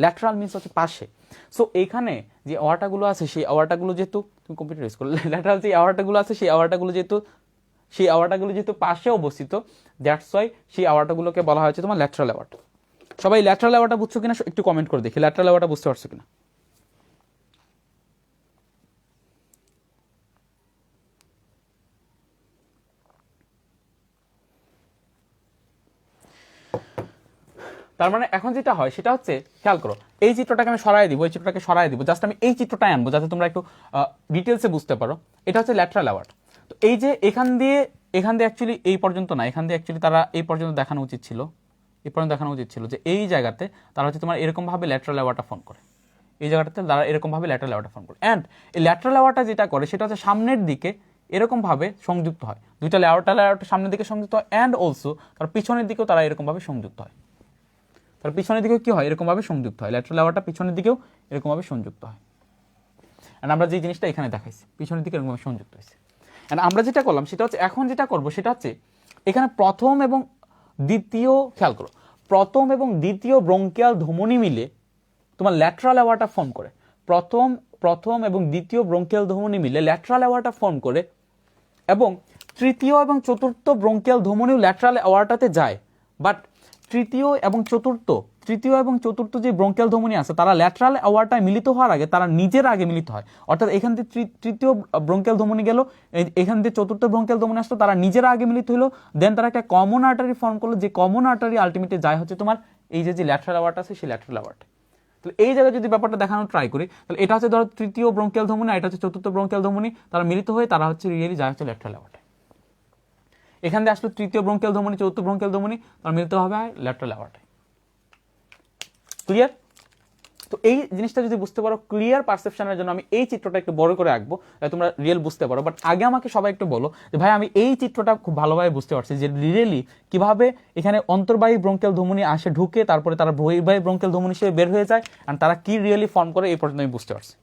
S1: ল্যাটারাল মিন্স হচ্ছে পাশে। সো এখানে যে অ্যাওয়ার্টাগুলো আছে সেই অ্যাওয়ার্টাগুলো যেহেতু তুমি কম্পিউটার ইউজ করো, ল্যাটারাল যে অ্যাওয়ার্টাগুলো আছে সেই অ্যাওয়ার্টাগুলো যেহেতু পাশে অবস্থিত, দ্যাটস ওয়াই সেই অ্যাওয়ার্টাগুলোকে বলা হয়েছে তোমার ল্যাটারাল অ্যাওয়ার্ড। সবাই ল্যাটারাল অ্যাওয়ার্ডটা বুঝছো কিনা একটু কমেন্ট করে দেখি, ল্যাটারাল অ্যাওয়ার্ডটা বুঝতে পারছো কিনা। তার মানে এখন যেটা হয় সেটা হচ্ছে খেয়াল করো, এই চিত্রটাকে আমি সরাই দিব, জাস্ট আমি এই চিত্রটাই আনবো যাতে তোমরা একটু ডিটেলসে বুঝতে পারো। এটা হচ্ছে ল্যাটারাল অ্যাওয়ার্ড। তো এই যে এখান দিয়ে অ্যাকচুয়ালি এই পর্যন্ত না, এখান দিয়ে অ্যাকচুয়ালি তারা এই পর্যন্ত দেখানো উচিত ছিল যে এই জায়গাতে তারা হচ্ছে তোমার এরকমভাবে ল্যাটারাল অ্যাওয়ার্ডটা ফর্ম করে, এই জায়গাটাতে তারা এরকমভাবে ল্যাটারাল অ্যাওয়ার্ডটা ফর্ম করে। অ্যান্ড এই ল্যাটারাল অ্যাওয়ার্ডটা যেটা করে সেটা হচ্ছে সামনের দিকে এরকমভাবে সংযুক্ত হয়, দুইটা ল্যাওয়ার্টা সামনের দিকে সংযুক্ত হয়, অ্যান্ড অলসো তার পিছনের দিকেও তারা এরকমভাবে সংযুক্ত হয়। তার পিছনের দিকেও কি হয়, এরকমভাবে সংযুক্ত হয়। ল্যাটারাল অ্যাওয়ার্ডটা পিছনের দিকেও এরকমভাবে সংযুক্ত হয়। অ্যান্ড আমরা যে জিনিসটা এখানে দেখাইছি পিছনের দিকে এরকমভাবে সংযুক্ত হয়েছে। অ্যান্ড আমরা যেটা করলাম সেটা হচ্ছে এখন যেটা করবো সেটা হচ্ছে এখানে প্রথম এবং দ্বিতীয়, খেয়াল করো, প্রথম এবং দ্বিতীয় ব্রঙ্কিয়াল ধমনী মিলে তোমার ল্যাটারাল অ্যাওয়ার্ডটা ফর্ম করে। প্রথম এবং দ্বিতীয় ব্রঙ্কিয়াল ধমনী মিলে ল্যাটারাল অ্যাওয়ার্ডটা ফর্ম করে, এবং তৃতীয় এবং চতুর্থ ব্রঙ্কিয়াল ধমনীও ল্যাটারাল অ্যাওয়ার্ডটাতে যায়। বাট তৃতীয় এবং চতুর্থ যে ব্রঙ্কিয়াল ধমনী আছে তারা ল্যাটারাল অ্যাওয়ার্ডটায় মিলিত হওয়ার আগে তারা নিজের আগে মিলিত হয়। অর্থাৎ এখান থেকে তৃতীয় ব্রঙ্কিয়াল ধমনী গেল, এখান থেকে চতুর্থ ব্রঙ্কিয়াল ধমনী আসলো, তারা নিজের আগে মিলিত হলো, দেন তারা একটা কমন আর্টারি ফর্ম করলো, যে কমন আর্টারি আলটিমেটলি যায় হচ্ছে তোমার এই যে ল্যাটারাল অ্যাওয়ার্ড আছে সেই ল্যাটারাল অ্যাওয়ার্ড। তাহলে এই জায়গায় যদি ব্যাপারটা দেখানো ট্রাই করি, তাহলে এটা হচ্ছে ধরো তৃতীয় ব্রঙ্কিয়াল ধমনী, আর এটা হচ্ছে চতুর্থ ব্রঙ্কিয়াল ধমনী, তারা মিলিত হয়ে তারা হচ্ছে রিয়েলি যায় হচ্ছে ল্যাটারাল অ্যাওর্টায়। এখান থেকে আসলে তৃতীয় ব্রঙ্কিয়াল ধমনী, চতুর্থ ব্রঙ্কিয়াল ধমনী, তারা মিলিত হবে ল্যাটারাল অ্যাওর্টায়। ক্লিয়ার? তো এই জিনিসটা যদি বুঝতে পারো, ক্লিয়ার পারসেপশনের জন্য আমি এই চিত্রটা একটু বড় করে আঁকবো, তোমরা রিয়েল বুঝতে পারো। বাট আগে আমাকে সবাই একটু বলো যে ভাই আমি এই চিত্রটা খুব ভালোভাবে বুঝতে পারছি যে রিয়েলি কিভাবে এখানে অন্তর্বাহী ব্রঙ্কিয়াল ধমনী আসে ঢুকে, তারপরে তারা বহির্বাহী ব্রঙ্কিয়াল ধমনী হিসেবে বের হয়ে যায়, আর তারা কি রিয়েলি ফর্ম করে, এই পর্যন্ত আমি বুঝতে পারছি।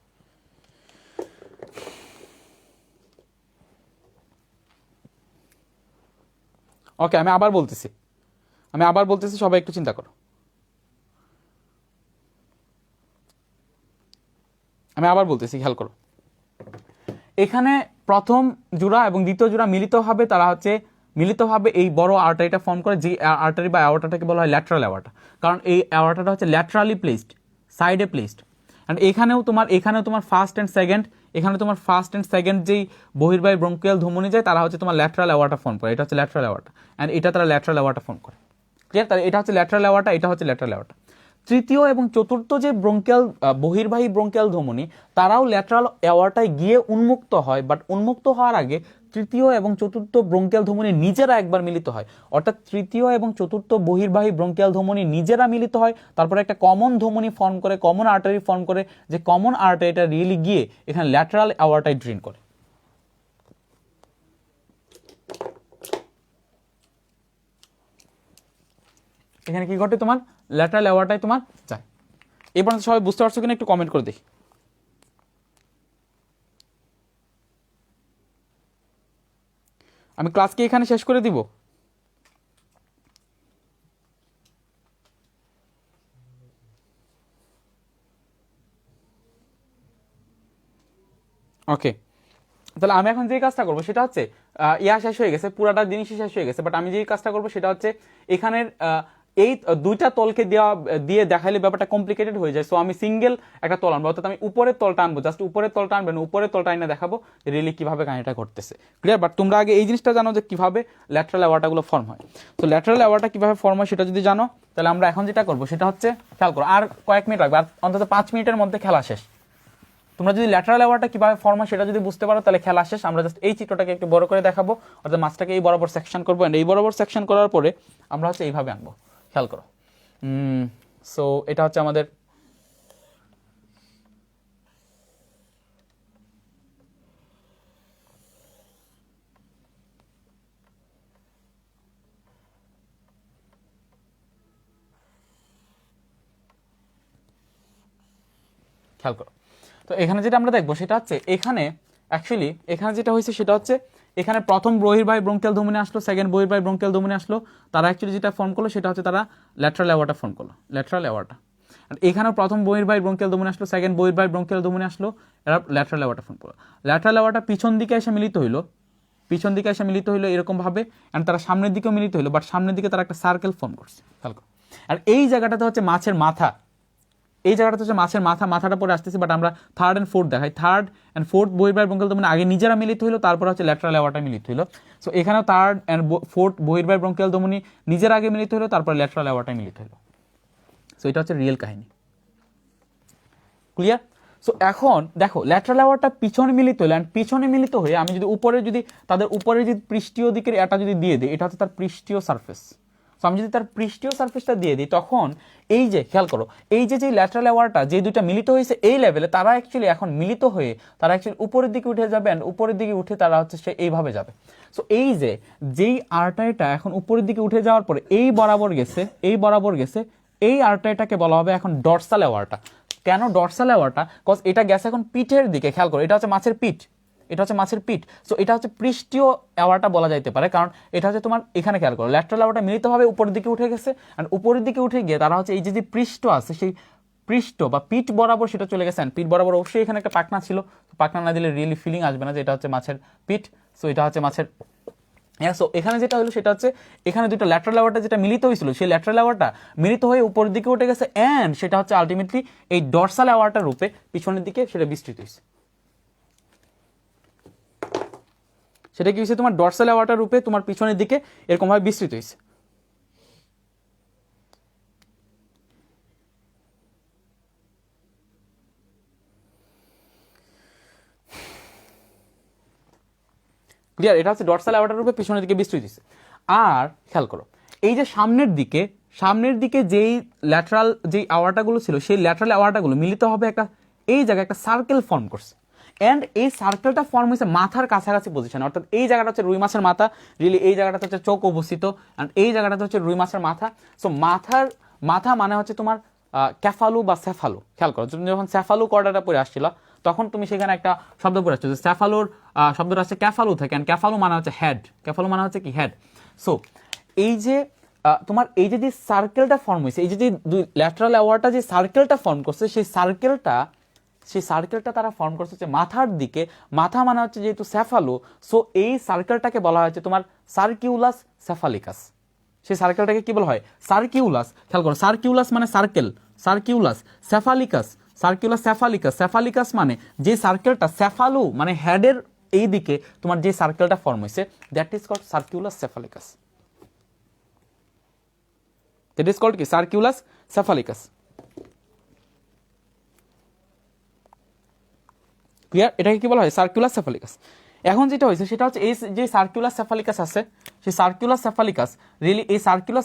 S1: ওকে, আমি আবার বলতেছি, সবাই একটু চিন্তা করো। আমি আবার বলতেছি, খেয়াল করো। এখানে প্রথম জোড়া এবং দ্বিতীয় জোড়া মিলিতভাবে তারা হচ্ছে এই বড় আর্টারিটা ফর্ম করে, যে আর্টারি বা অ্যাওর্টাটাকে বলা হয় ল্যাটারাল অ্যাওর্টা, কারণ এই অ্যাওর্টাটা হচ্ছে ল্যাটারালি প্লেসড, সাইডে প্লেসড। অ্যান্ড এখানেও তোমার ফার্স্ট অ্যান্ড সেকেন্ড যেই বহির্বাহী ব্রঙ্কিয়াল ধমনী যায়, তারা হচ্ছে তোমার ল্যাটারাল অ্যাওর্টা ফর্ম করে, এটা হচ্ছে ল্যাটারাল অ্যাওর্টা, অ্যান্ড এটা তারা ল্যাটারাল অ্যাওর্টা ফর্ম করে। ক্লিয়ার? তাহলে এটা হচ্ছে ল্যাটারাল অ্যাওর্টা, এটা হচ্ছে ল্যাটারাল অ্যাওর্টা। তৃতীয় এবং চতুর্থ যে বহির্বাহী ব্রঙ্কিয়াল ধমনী, তারাও ল্যাটারাল অ্যাওর্টায় গিয়ে উন্মুক্ত হয়, বাট উন্মুক্ত হওয়ার আগে তৃতীয় এবং চতুর্থ ব্রঙ্কিয়াল ধমনী নিজেরা একবার মিলিত হয়। অর্থাৎ তৃতীয় এবং চতুর্থ বহির্বাহী ব্রঙ্কিয়াল ধমনী নিজেরা মিলিত হয়, তারপরে একটা কমন ধমনী ফর্ম করে, কমন আর্টারি ফর্ম করে, যে কমন আর্টারিটা রিয়েলি গিয়ে এখানে ল্যাটারাল অ্যাওর্টায় ড্রেন করে। এখানে কি ঘটে, তোমার ল্যাটারাল অ্যাওর্টায় তোমার যায়। এই পর্যন্ত সবাই বুঝতে পারছো কিনা একটু কমেন্ট করে দেখি। আমি ক্লাস কি এখানে শেষ করে দিব? ওকে, তাহলে আমি এখন যে কাজটা করবো সেটা হচ্ছে শেষ হয়ে গেছে, পুরাটা জিনিসই শেষ হয়ে গেছে, বাট আমি যে কাজটা করবো সেটা হচ্ছে এখানের এই দুইটা তলকে দিয়ে দেখাইলে ব্যাপারটা কমপ্লিকেটেড হয়ে যায়। সো আমি সিঙ্গেল একটা তল আনবো, অর্থাৎ আমি উপরের তলটা আনবো, জাস্ট উপরের তলটা আনবেন, উপরের তলটা এনে দেখাবো রিয়েলি কিভাবে কাহিনীটা ঘটতেছে। ক্লিয়ার? বাট তোমরা আগে এই জিনিসটা জানো যে কিভাবে ল্যাটারাল অ্যাওর্টাগুলো ফর্ম হয়। তো ল্যাটারাল অ্যাওর্টা কিভাবে ফর্ম হয় সেটা যদি জানো, তাহলে আমরা এখন যেটা করবো সেটা হচ্ছে, খেয়াল করো, আর কয়েক মিনিট লাগবে, আর অন্তত 5 মিনিটের মধ্যে খেলা শেষ। তোমরা যদি ল্যাটারাল অ্যাওর্টা কিভাবে ফর্ম হয় সেটা যদি বুঝতে পারো, তাহলে খেলা শেষ। আমরা জাস্ট এই চিত্রটাকে একটু বড় করে দেখাবো, অর্থাৎ মাছটাকে এই বরাবর সেকশন করবো, এন্ড এই বরাবর সেকশন করার পরে আমরা হচ্ছে এইভাবে আনবো। খেয়াল করো, সো এটা হচ্ছে আমাদের খেয়াল করো। তো এখানে যেটা আমরা দেখবো সেটা হচ্ছে এখানে যেটা হয়েছে সেটা হচ্ছে এখানে প্রথম বহির্বাহী ব্রঙ্কিয়াল ধমনী আসলো, সেকেন্ড বহির্বাহী ব্রঙ্কিয়াল ধমনী আসলো, তারা অ্যাকচুয়ালি যেটা ফর্ম করলো সেটা হচ্ছে তারা ল্যাটারাল অ্যাওর্টা ফর্ম করলো, ল্যাটারাল অ্যাওর্টা। এখানেও প্রথম বহির্বাহী ব্রঙ্কিয়াল ধমনী আসলো, সেকেন্ড বহির্বাহী ব্রঙ্কিয়াল ধমনী আসলো, এরা ল্যাটারাল অ্যাওর্টা ফর্ম করলো। ল্যাটারাল অ্যাওর্টা পিছন দিকে এসে মিলিত হইলো এরকম ভাবে, এন্ড তারা সামনের দিকেও মিলিত হইলো, বাট সামনের দিকে তারা একটা সার্কেল ফর্ম করছে। খেয়াল করো, আর এই জায়গাটাতে হচ্ছে মাছের মাথা, মাথাটা পরে আসতেছে, বাট আমরা থার্ড অ্যান্ড ফোর্থ দেখাই। থার্ড অ্যান্ড ফোর্থ বহির্বাহী ব্রঙ্কিয়াল ধমনী আগে নিজেরা মিলিত হইলো, তারপর হচ্ছে ল্যাটারাল অ্যাওর্টা মিলিত হইলো। সো এখানেও থার্ড অ্যান্ড ফোর্থ বহির্বাহী ব্রঙ্কিয়াল ধমনী নিজের আগে মিলিত হইলো, তারপর ল্যাটারাল অ্যাওর্টা মিলিত হইলো। সো এটা হচ্ছে রিয়েল কাহিনী। ক্লিয়ার? সো এখন দেখো, ল্যাটারাল অ্যাওর্টা পিছনে মিলিত হইলো, অ্যান্ড পিছনে মিলিত হয়ে আমি যদি তাদের উপরে যদি পৃষ্ঠীয় দিকের এটা যদি দিয়ে দিই, এটা হচ্ছে তার পৃষ্ঠীয় সারফেস। সো আমি যদি তার পৃষ্ঠীয় সারফেসটা দিয়ে দিই, তখন এই যে খেয়াল করো, এই যে ল্যাটারাল অ্যাওর্টা যে দুইটা মিলিত হয়েছে এই লেভেলে, তারা অ্যাকচুয়ালি এখন মিলিত হয়ে তারা অ্যাকচুয়ালি উপরের দিকে উঠে যাবে, অ্যান্ড উপরের দিকে উঠে তারা হচ্ছে সে এইভাবে যাবে। সো এই যেই আর্টারিটা এখন উপরের দিকে উঠে যাওয়ার পরে এই বরাবর গেছে, এই আর্টারিটাকে বলা হবে এখন ডর্সাল অ্যাওর্টা। কেন ডর্সাল অ্যাওর্টা? কজ এটা গেছে এখন পিঠের দিকে। খেয়াল করো, এটা হচ্ছে মাছের পিঠ, সো এটা হচ্ছে পৃষ্ঠীয় অ্যাওর্টা বলা যাইতে পারে, কারণ এটা হচ্ছে তোমার এখানে খেয়াল করো, ল্যাটারাল অ্যাওর্টা মিলিতভাবে উপরের দিকে উঠে গেছে, আর উপরের দিকে উঠে গিয়ে তারা হচ্ছে এই যে পৃষ্ঠ আছে, সেই পৃষ্ঠ বা পিঠ বরাবর সেটা চলে গেছে। পিঠ বরাবর অবশ্যই এখানে একটা পাখনা ছিল, পাখনা না দিলে রিয়েলি ফিলিং আসবে না যে এটা হচ্ছে মাছের পিঠ। সো এটা হচ্ছে মাছের। সো এখানে যেটা হলো সেটা হচ্ছে এখানে দুটো ল্যাটারাল অ্যাওর্টা যেটা মিলিত হয়েছিল, সেই ল্যাটারাল অ্যাওর্টা মিলিত হয়ে উপরের দিকে উঠে গেছে, অ্যান্ড সেটা হচ্ছে আলটিমেটলি এই ডর্সাল অ্যাওর্টার রূপে পিছনের দিকে সেটা বিস্তৃত হয়েছে। সেটা কি হয়েছে? তোমার ডর্সাল অ্যাওর্টার রূপে তোমার পিছনের দিকে এরকমভাবে বিস্তৃত হয়েছে। ক্লিয়ার? এটা হচ্ছে ডর্সাল অ্যাওর্টা রূপে পিছনের দিকে বিস্তৃত হয়েছে। আর খেয়াল করো, এই যে সামনের দিকে যেই ল্যাটারাল যেই অ্যাওর্টাগুলো ছিল, সেই ল্যাটারাল অ্যাওর্টাগুলো মিলিত হবে একটা এই জায়গায় একটা সার্কেল ফর্ম করছে। অ্যান্ড এই সার্কেলটা ফর্ম হয়েছে মাথার কাছাকাছি পজিশনে, অর্থাৎ এই জায়গাটা হচ্ছে রুই মাছের মাথা, রিয়েলি এই জায়গাটা হচ্ছে চোখ অবস্থিত, অ্যান্ড এই জায়গাটা হচ্ছে রুই মাছের মাথা। সো মাথা মানে হচ্ছে তোমার ক্যাফালু বা সেফালু। খেয়াল করো, তুমি যখন সেফালু কর্ডাটা পড়ে আসছিল তখন তুমি সেখানে একটা শব্দ পড়ে আসছো যে সেফালুর শব্দটা আসছে ক্যাফালু থেকে, অ্যান্ড ক্যাফালু মানে হচ্ছে হেড, ক্যাফালু মানে হচ্ছে কি হেড। সো এই যে তোমার এই যে সার্কেলটা ফর্ম হয়েছে, এই যে দুই ল্যাটারাল অ্যাওয়ার্ডটা যে সার্কেলটা ফর্ম করছে, সেই সার্কেলটা তারা ফর্ম করছে যে মাথার দিকে। মাথা মানে হচ্ছে যেহেতু সেফালু, সো এই সার্কেলটাকে বলা হয়েছে তোমার সার্কিউলাস সেফালিকাস। সেই সার্কেলটাকে কি বলা হয়? সার্কিউলাস। খেয়াল করো, সার্কিউলাস মানে সার্কেল, সার্কিউলাস সেফালিকাস, সার্কিউলাস সেফালিকাস। সেফালিকাস মানে যে সার্কেলটা সেফালু মানে হেডের এই দিকে তোমার যে সার্কেলটা ফর্ম হয়েছে, that is called circulus cephalicus. That is called কি? Circulus cephalicus. ক্লিয়ার? এটাকে কি বলা হয়? Circular cephalicus. এখন যেটা হয়েছে সেটা হচ্ছে এই যে সার্কুলার সেফালিকাস আছে, সেই সার্কুলার সেফালিকাস রিয়েলি এই সার্কুলার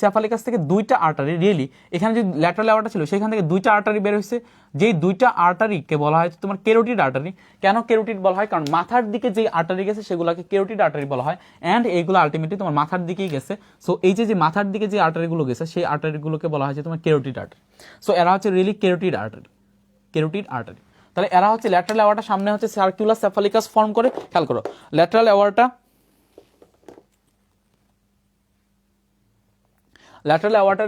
S1: সেফালিকাস থেকে দুইটা আর্টারি, রিয়েলি এখানে যে ল্যাটারাল অ্যাওর্টা ছিল সেখান থেকে দুইটা আর্টারি বের হয়েছে, যেই দুইটা আর্টারিকে বলা হয় তোমার কেরোটিড আর্টারি। কেন কেরোটিড বলা হয়? কারণ মাথার দিকে যে আর্টারি গেছে সেগুলোকে কেরোটিড আর্টারি বলা হয়, অ্যান্ড এইগুলো আলটিমেটলি তোমার মাথার দিকেই গেছে। সো এই যে মাথার দিকে যে আর্টারিগুলো গেছে সেই আর্টারিগুলোকে বলা হয় যে তোমার কেরোটিড আর্টারি। সো এরা হচ্ছে রিয়েলি কেরোটিড আর্টারি। তাহলে এরা হচ্ছে ল্যাটারাল অ্যাওয়ার্টা সামনে হচ্ছে সার্কুলার সেফালিকাস ফর্ম করে। খেয়াল করো, lateral aorta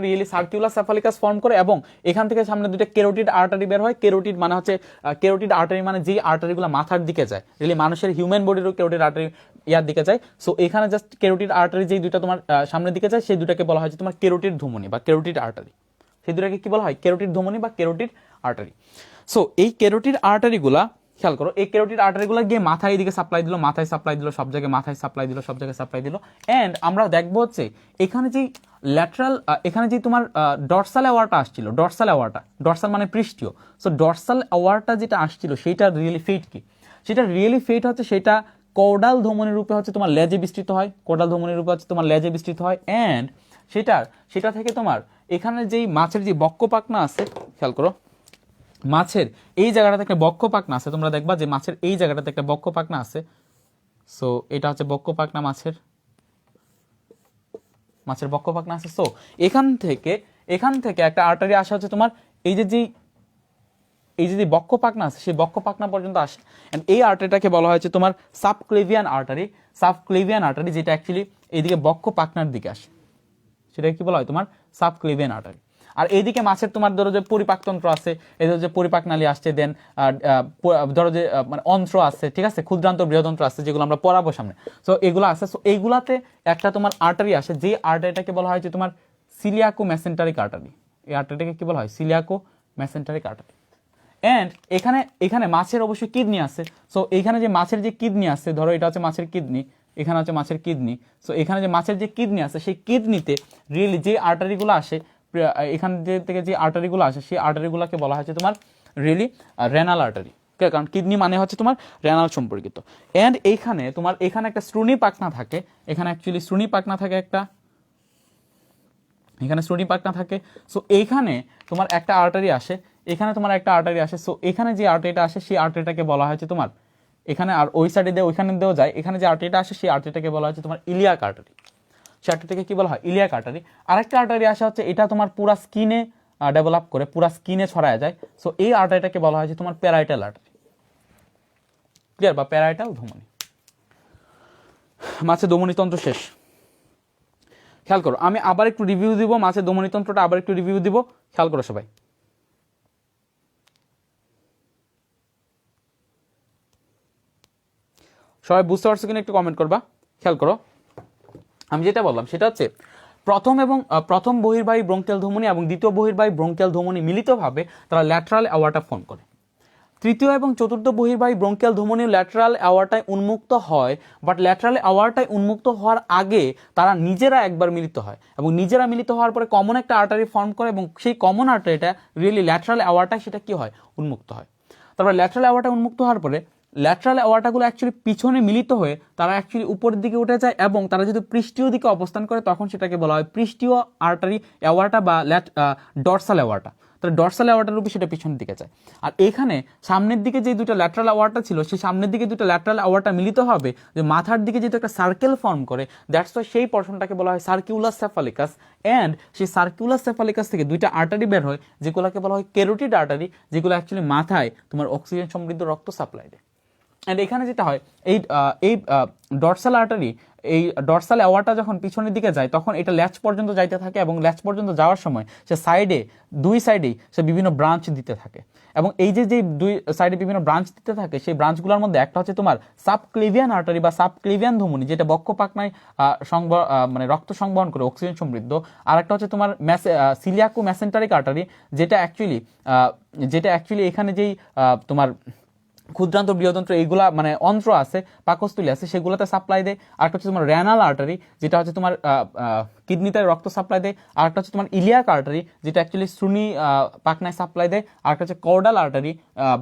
S1: really circular cephalicus form করে, এবং এখান থেকে সামনে দুটো কেরোটিড আর্টারি বের হয়। কেরোটিড মানে হচ্ছে কেরোটিড আর্টারি মানে যে আর্টারিগুলো মাথার দিকে যায়, রিয়েলি মানুষের হিউম্যান বডিরও কেরোটিড আর্টারি ইয়ার দিকে যায়। সো এখানে জাস্ট কেরোটিড আর্টারি যেই দুটো তোমার সামনের দিকে যায় সেই দুটাকে বলা হয় যে তোমার কেরোটিড ধমনী বা কেরোটিড আর্টারি। সেই দুটাকে কি বলা হয়? কেরোটিড ধমনী বা কেরোটিড আর্টারি। সো এই কেরোটিড আর্টারিগুলা খেয়াল করো, এই কেরোটিড আর্টারিগুলো গিয়ে মাথায় এদিকে সাপ্লাই দিল, মাথায় সাপ্লাই দিল, সব জায়গায় মাথায় সাপ্লাই দিল, সব জায়গায় সাপ্লাই দিল। অ্যান্ড আমরা দেখবো হচ্ছে এখানে যেই ল্যাটারাল এখানে যে তোমার ডর্সাল অ্যাওয়ার্টা আসছিল, ডর্সাল মানে পৃষ্ঠীয়। সো ডর্সাল অ্যাওয়ার্টা যেটা আসছিল সেইটা রিয়েলি ফেট কি? সেটা রিয়েলি ফেট হচ্ছে সেটা কোডাল ধমনীর রূপে হচ্ছে তোমার লেজে বিস্তৃত হয়, কোডাল ধমনীর রূপে হচ্ছে তোমার লেজে বিস্তৃত হয়। অ্যান্ড সেটা থেকে তোমার এখানে যেই মাছের যে বক্ষ পাখনা আছে, খেয়াল করো, মাছের এই জায়গাটাতে একটা বক্ষ পাখনা আছে, তোমরা দেখবা যে মাছের এই জায়গাটাতে একটা বক্ষ পাখনা আছে। সো এটা হচ্ছে বক্ষ পাখনা, মাছের বক্ষ পাখনা আছে। সো এখান থেকে একটা আর্টারি আসা হচ্ছে তোমার এই যে বক্ষ পাখনা আছে সেই বক্ষ পাখনা পর্যন্ত আসে। এন্ড এই আর্টারিটাকে বলা হয়েছে তোমার সাবক্লেভিয়ান আর্টারি, যেটা অ্যাকচুয়ালি এইদিকে বক্ষ পাখনার দিকে আসে, সেটাকে কি বলা হয়? তোমার সাবক্লেভিয়ান আর্টারি। আর এইদিকে মাছের তোমার ধরো যে পরিপাকতন্ত্র আছে, এদের যে পরিপাকনালী আসছে, দেন ধরো যে মানে অন্ত্র আছে, ঠিক আছে, ক্ষুদ্রান্ত বৃহদন্ত্র আছে, যেগুলো আমরা পড়াবো সামনে। সো এগুলো আছে। সো এইগুলাতে একটা তোমার আর্টারি আসে, যে আর্টারিটাকে বলা হয় যে তোমার সিলিয়াকো মেসেন্টারিক আর্টারি। এই আর্টারিটাকে কি বলা হয়? সিলিয়াকো মেসেন্টারিক আর্টারি। অ্যান্ড এখানে মাছের অবশ্যই কিডনি আছে। সো এইখানে যে মাছের যে কিডনি আছে, ধরো এটা হচ্ছে মাছের কিডনি, এখানে হচ্ছে মাছের কিডনি। সো এখানে যে মাছের যে কিডনি আছে সেই কিডনিতে রিয়েলি যে আর্টারিগুলো আসে, এখান থেকে যে আর্টারিগুলো আসে সেই আর্টারিগুলোকে বলা হচ্ছে তোমার রিয়েলি রেনাল আর্টারি। কারণ কিডনি মানে হচ্ছে তোমার রেনাল সম্পর্কিত। অ্যান্ড এখানে একটা শ্রোণী পাখনা থাকে, এখানে অ্যাকচুয়ালি শ্রোণী পাখনা থাকে একটা, এখানে শ্রোণী পাখনা থাকে। সো এইখানে তোমার একটা আর্টারি আসে, এখানে তোমার একটা আর্টারি আসে। সো এখানে যে আর্টারিটা আসে সেই আর্টারিটাকে বলা হয়েছে তোমার এখানে, আর ওই সাইডে দিয়ে ওইখানে দিয়েও যায়, এখানে যে আর্টারিটা আসে সেই আর্টারিটাকে বলা হচ্ছে তোমার ইলিয়াক আর্টারি। সেই আর্টারিটাকে কি বলা হয়? Iliac artery. আরেকটা আর্টারি আসা হচ্ছে এটা তোমার পুরা স্কিনে ডেভেলপ করে, পুরা স্কিনে ছড়ায় যায়। সো এই আর্টারিটাকে বলা হয়েছে তোমার প্যারাইটাল আর্টারি। ক্লিয়ার? বা প্যারাইটাল ধমনী। মাছের ধমনীতন্ত্র শেষ। খেয়াল করো, আমি আবার একটু রিভিউ দিব, মাছের ধমনীতন্ত্রটা আবার একটু রিভিউ দিব। খেয়াল করো সবাই, বুঝতে পারছো কিনা একটু কমেন্ট করবা। খেয়াল করো, আমি যেটা বললাম সেটা হচ্ছে প্রথম বহির্বাহী ব্রঙ্কিয়াল ধমনী এবং দ্বিতীয় বহির্বাহী ব্রঙ্কিয়াল ধমনী মিলিতভাবে তারা ল্যাটারাল অ্যাওয়ার্টা ফর্ম করে। তৃতীয় এবং চতুর্থ বহির্বাহী ব্রঙ্কিয়াল ধমনী ল্যাটারাল অ্যাওয়ার্টায় উন্মুক্ত হয়, বাট ল্যাটারাল অ্যাওয়ার্টায় উন্মুক্ত হওয়ার আগে তারা নিজেরা একবার মিলিত হয়, এবং নিজেরা মিলিত হওয়ার পরে কমন একটা আর্টারি ফর্ম করে, এবং সেই কমন আর্টারিটা রিয়েলি ল্যাটারাল অ্যাওয়ার্টায় সেটা কি হয়? উন্মুক্ত হয়। তারপর ল্যাটারাল অ্যাওয়ার্টায় উন্মুক্ত হওয়ার পরে ল্যাটারাল অ্যাওয়ার্টাগুলো অ্যাকচুয়ালি পিছনে মিলিত হয়ে তারা অ্যাকচুয়ালি উপরের দিকে উঠে যায় এবং তারা যদি পৃষ্ঠীয় দিকে অবস্থান করে তখন সেটাকে বলা হয় পৃষ্ঠীয় আর্টারি অ্যাওয়ার্টা বা ডরসাল অ্যাওয়ার্টা। তাহলে ডরসাল অ্যাওয়ার্টার রূপে সেটা পিছনের দিকে যায়। আর এখানে সামনের দিকে যে দুটো ল্যাটারাল অ্যাওয়ার্টা ছিল সেই সামনের দিকে দুটো ল্যাটারাল অ্যাওয়ার্টা মিলিত হবে যে মাথার দিকে যেহেতু একটা সার্কেল ফর্ম করে, দ্যাটস ওয়াই সেই পর্শনটাকে বলা হয় সার্কিউলার সেফালিকাস। অ্যান্ড সেই সার্কিউলার সেফালিকাস থেকে দুইটা আর্টারি বের হয় যেগুলোকে বলা হয় ক্যারোটিড আর্টারি, যেগুলো অ্যাকচুয়ালি মাথায় তোমার অক্সিজেন সমৃদ্ধ রক্ত সাপ্লাই দেয়। অ্যান্ড এখানে যেটা হয় এই ডরসাল আর্টারি, এই ডরসাল অ্যাওয়ার্টা যখন পিছনের দিকে যায় তখন এটা ল্যাচ পর্যন্ত যাইতে থাকে এবং ল্যাচ পর্যন্ত যাওয়ার সময় সে দুই সাইডেই সে বিভিন্ন ব্রাঞ্চ দিতে থাকে। এবং এই যে দুই সাইডে বিভিন্ন ব্রাঞ্চ দিতে থাকে সেই ব্রাঞ্চগুলোর মধ্যে একটা হচ্ছে তোমার সাবক্লিভিয়ান আর্টারি বা সাবক্লিভিয়ান ধমনী, যেটা বক্ষ পাকনায় মানে রক্ত সংবহন করে অক্সিজেন সমৃদ্ধ। আর একটা হচ্ছে তোমার সিলিয়াকো মেসেন্টারিক আর্টারি, যেটা অ্যাকচুয়ালি এখানে যেই তোমার ক্ষুদ্রান্ত বৃহদন্ত্র এইগুলা মানে অন্ত্র আছে, পাকস্থলী আছে, সেগুলোতে সাপ্লাই দেয়। আরেকটা হচ্ছে তোমার র্যানাল আর্টারি, যেটা হচ্ছে তোমার কিডনিতে রক্ত সাপ্লাই দেয়। আরেকটা হচ্ছে তোমার ইলিয়াক আর্টারি, যেটা অ্যাকচুয়ালি শ্রুনি পাকনায় সাপ্লাই দেয়। আরেকটা হচ্ছে কর্ডাল আর্টারি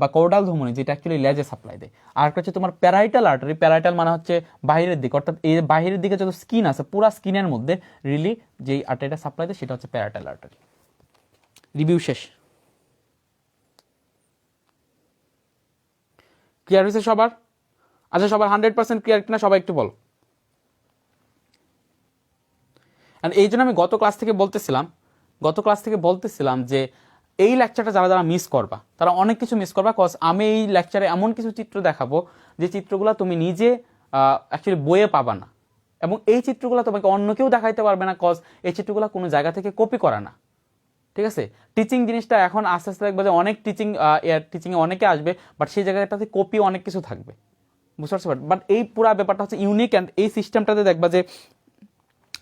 S1: বা কর্ডাল ধমনী, যেটা অ্যাকচুয়ালি লেজে সাপ্লাই দেয়। আরেকটা হচ্ছে তোমার প্যারাইটাল আর্টারি, প্যারাইটাল মানে হচ্ছে বাহিরের দিকে, অর্থাৎ এই বাহিরের দিকে যত স্কিন আছে পুরা স্কিনের মধ্যে রিলি যেই আর্টারিটা সাপ্লাই দেয় সেটা হচ্ছে প্যারাইটাল আর্টারি। রিভিউ শেষ। ক্লিয়ার হয়েছে সবার? আচ্ছা, সবার 100% ক্লিয়ার কিনা সবাই একটু বলো। এই জন্য আমি গত ক্লাস থেকে বলতেছিলাম যে এই লেকচারটা যারা মিস করবা তারা অনেক কিছু মিস করবা, কজ আমি এই লেকচারে এমন কিছু চিত্র দেখাবো যে চিত্রগুলো তুমি নিজে অ্যাকচুয়ালি বইয়ে পাবা না, এবং এই চিত্রগুলো তোমাকে অন্য কেউ দেখাইতে পারবে না, কজ এই চিত্রগুলো কোনো জায়গা থেকে কপি করা না। ঠিক আছে? টিচিং জিনিসটা এখন আস্তে আস্তে দেখবে যে অনেক টিচিংয়ে অনেকে আসবে, বাট সেই জায়গাটাতে কপি অনেক কিছু থাকবে, বুঝতে পারছো? বাট এই পুরা ব্যাপারটা হচ্ছে ইউনিক, অ্যান্ড এই সিস্টেমটাতে দেখবা যে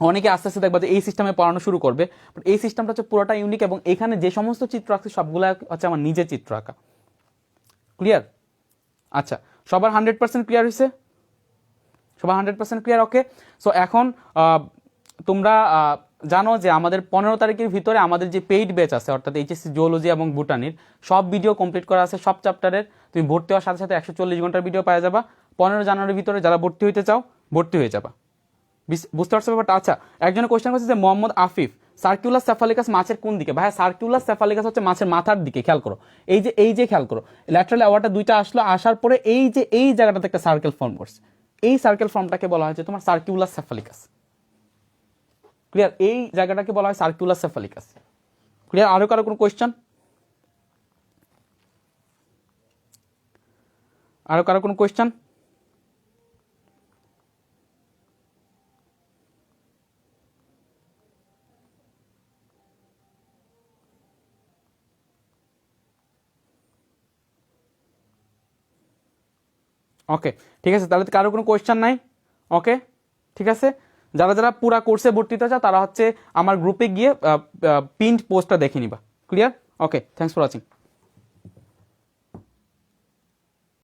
S1: অনেকে আস্তে আস্তে দেখবা যে এই সিস্টেমে পড়ানো শুরু করবে, বাট এই সিস্টেমটা হচ্ছে পুরোটা ইউনিক, এবং এখানে যে সমস্ত চিত্র আঁকছে সবগুলো হচ্ছে আমার নিজের চিত্র আঁকা। ক্লিয়ার? আচ্ছা, সবার 100% ক্লিয়ার হয়েছে? সবার 100% ক্লিয়ার? ওকে। সো এখন তোমরা জানো যে আমাদের 15 তারিখের ভিতরে আমাদের যে পেইড ব্যাচ আছে, অর্থাৎ এইচএসসি জিওলজি এবং বুটানির সব ভিডিও কমপ্লিট করা আছে, সব চ্যাপ্টারের। তুমি ভর্তি হওয়ার সাথে সাথে 140 ঘন্টার ভিডিও পাওয়া যাবা। 15 জানুয়ারির ভিতরে যারা ভর্তি হইতে চাও ভর্তি হয়ে যাবা। বুঝতে পারছো ব্যাপারটা? আচ্ছা, একজনের কোয়েশ্চেন করছে যে মোহাম্মদ আফিফ, সার্কুলার সেফালিকাস মাছের কোন দিকে? ভাই, সার্কুলার সেফালিকাস হচ্ছে মাছের মাথার দিকে। খেয়াল করো, এই যে খেয়াল করো, ল্যাটারাল অ্যাওয়ার্টা দুইটা আসলো, আসার পরে এই জায়গাটাতে একটা সার্কেল ফর্ম করছে। এই সার্কেল ফর্মটাকে বলা হয়েছে তোমার সার্কুলার সেফালিকাস। ক্লিয়ার? এই জায়গাটাকে বলা হয় সার্কুলার সেফালিকাস। ক্লিয়ার? আরো কারো কোনো কোয়েশ্চেন? আরো কারো কোনো কোয়েশ্চেন? ওকে, ঠিক আছে, তাহলে কারো কোনো কোয়েশ্চেন নাই? ওকে, ঠিক আছে। যারা পুরা কোর্সে ভর্তি হতে চাও তারা হচ্ছে আমার গ্রুপে গিয়ে পিন্ড পোস্টটা দেখে নিবা। Clear? Okay, thanks for watching.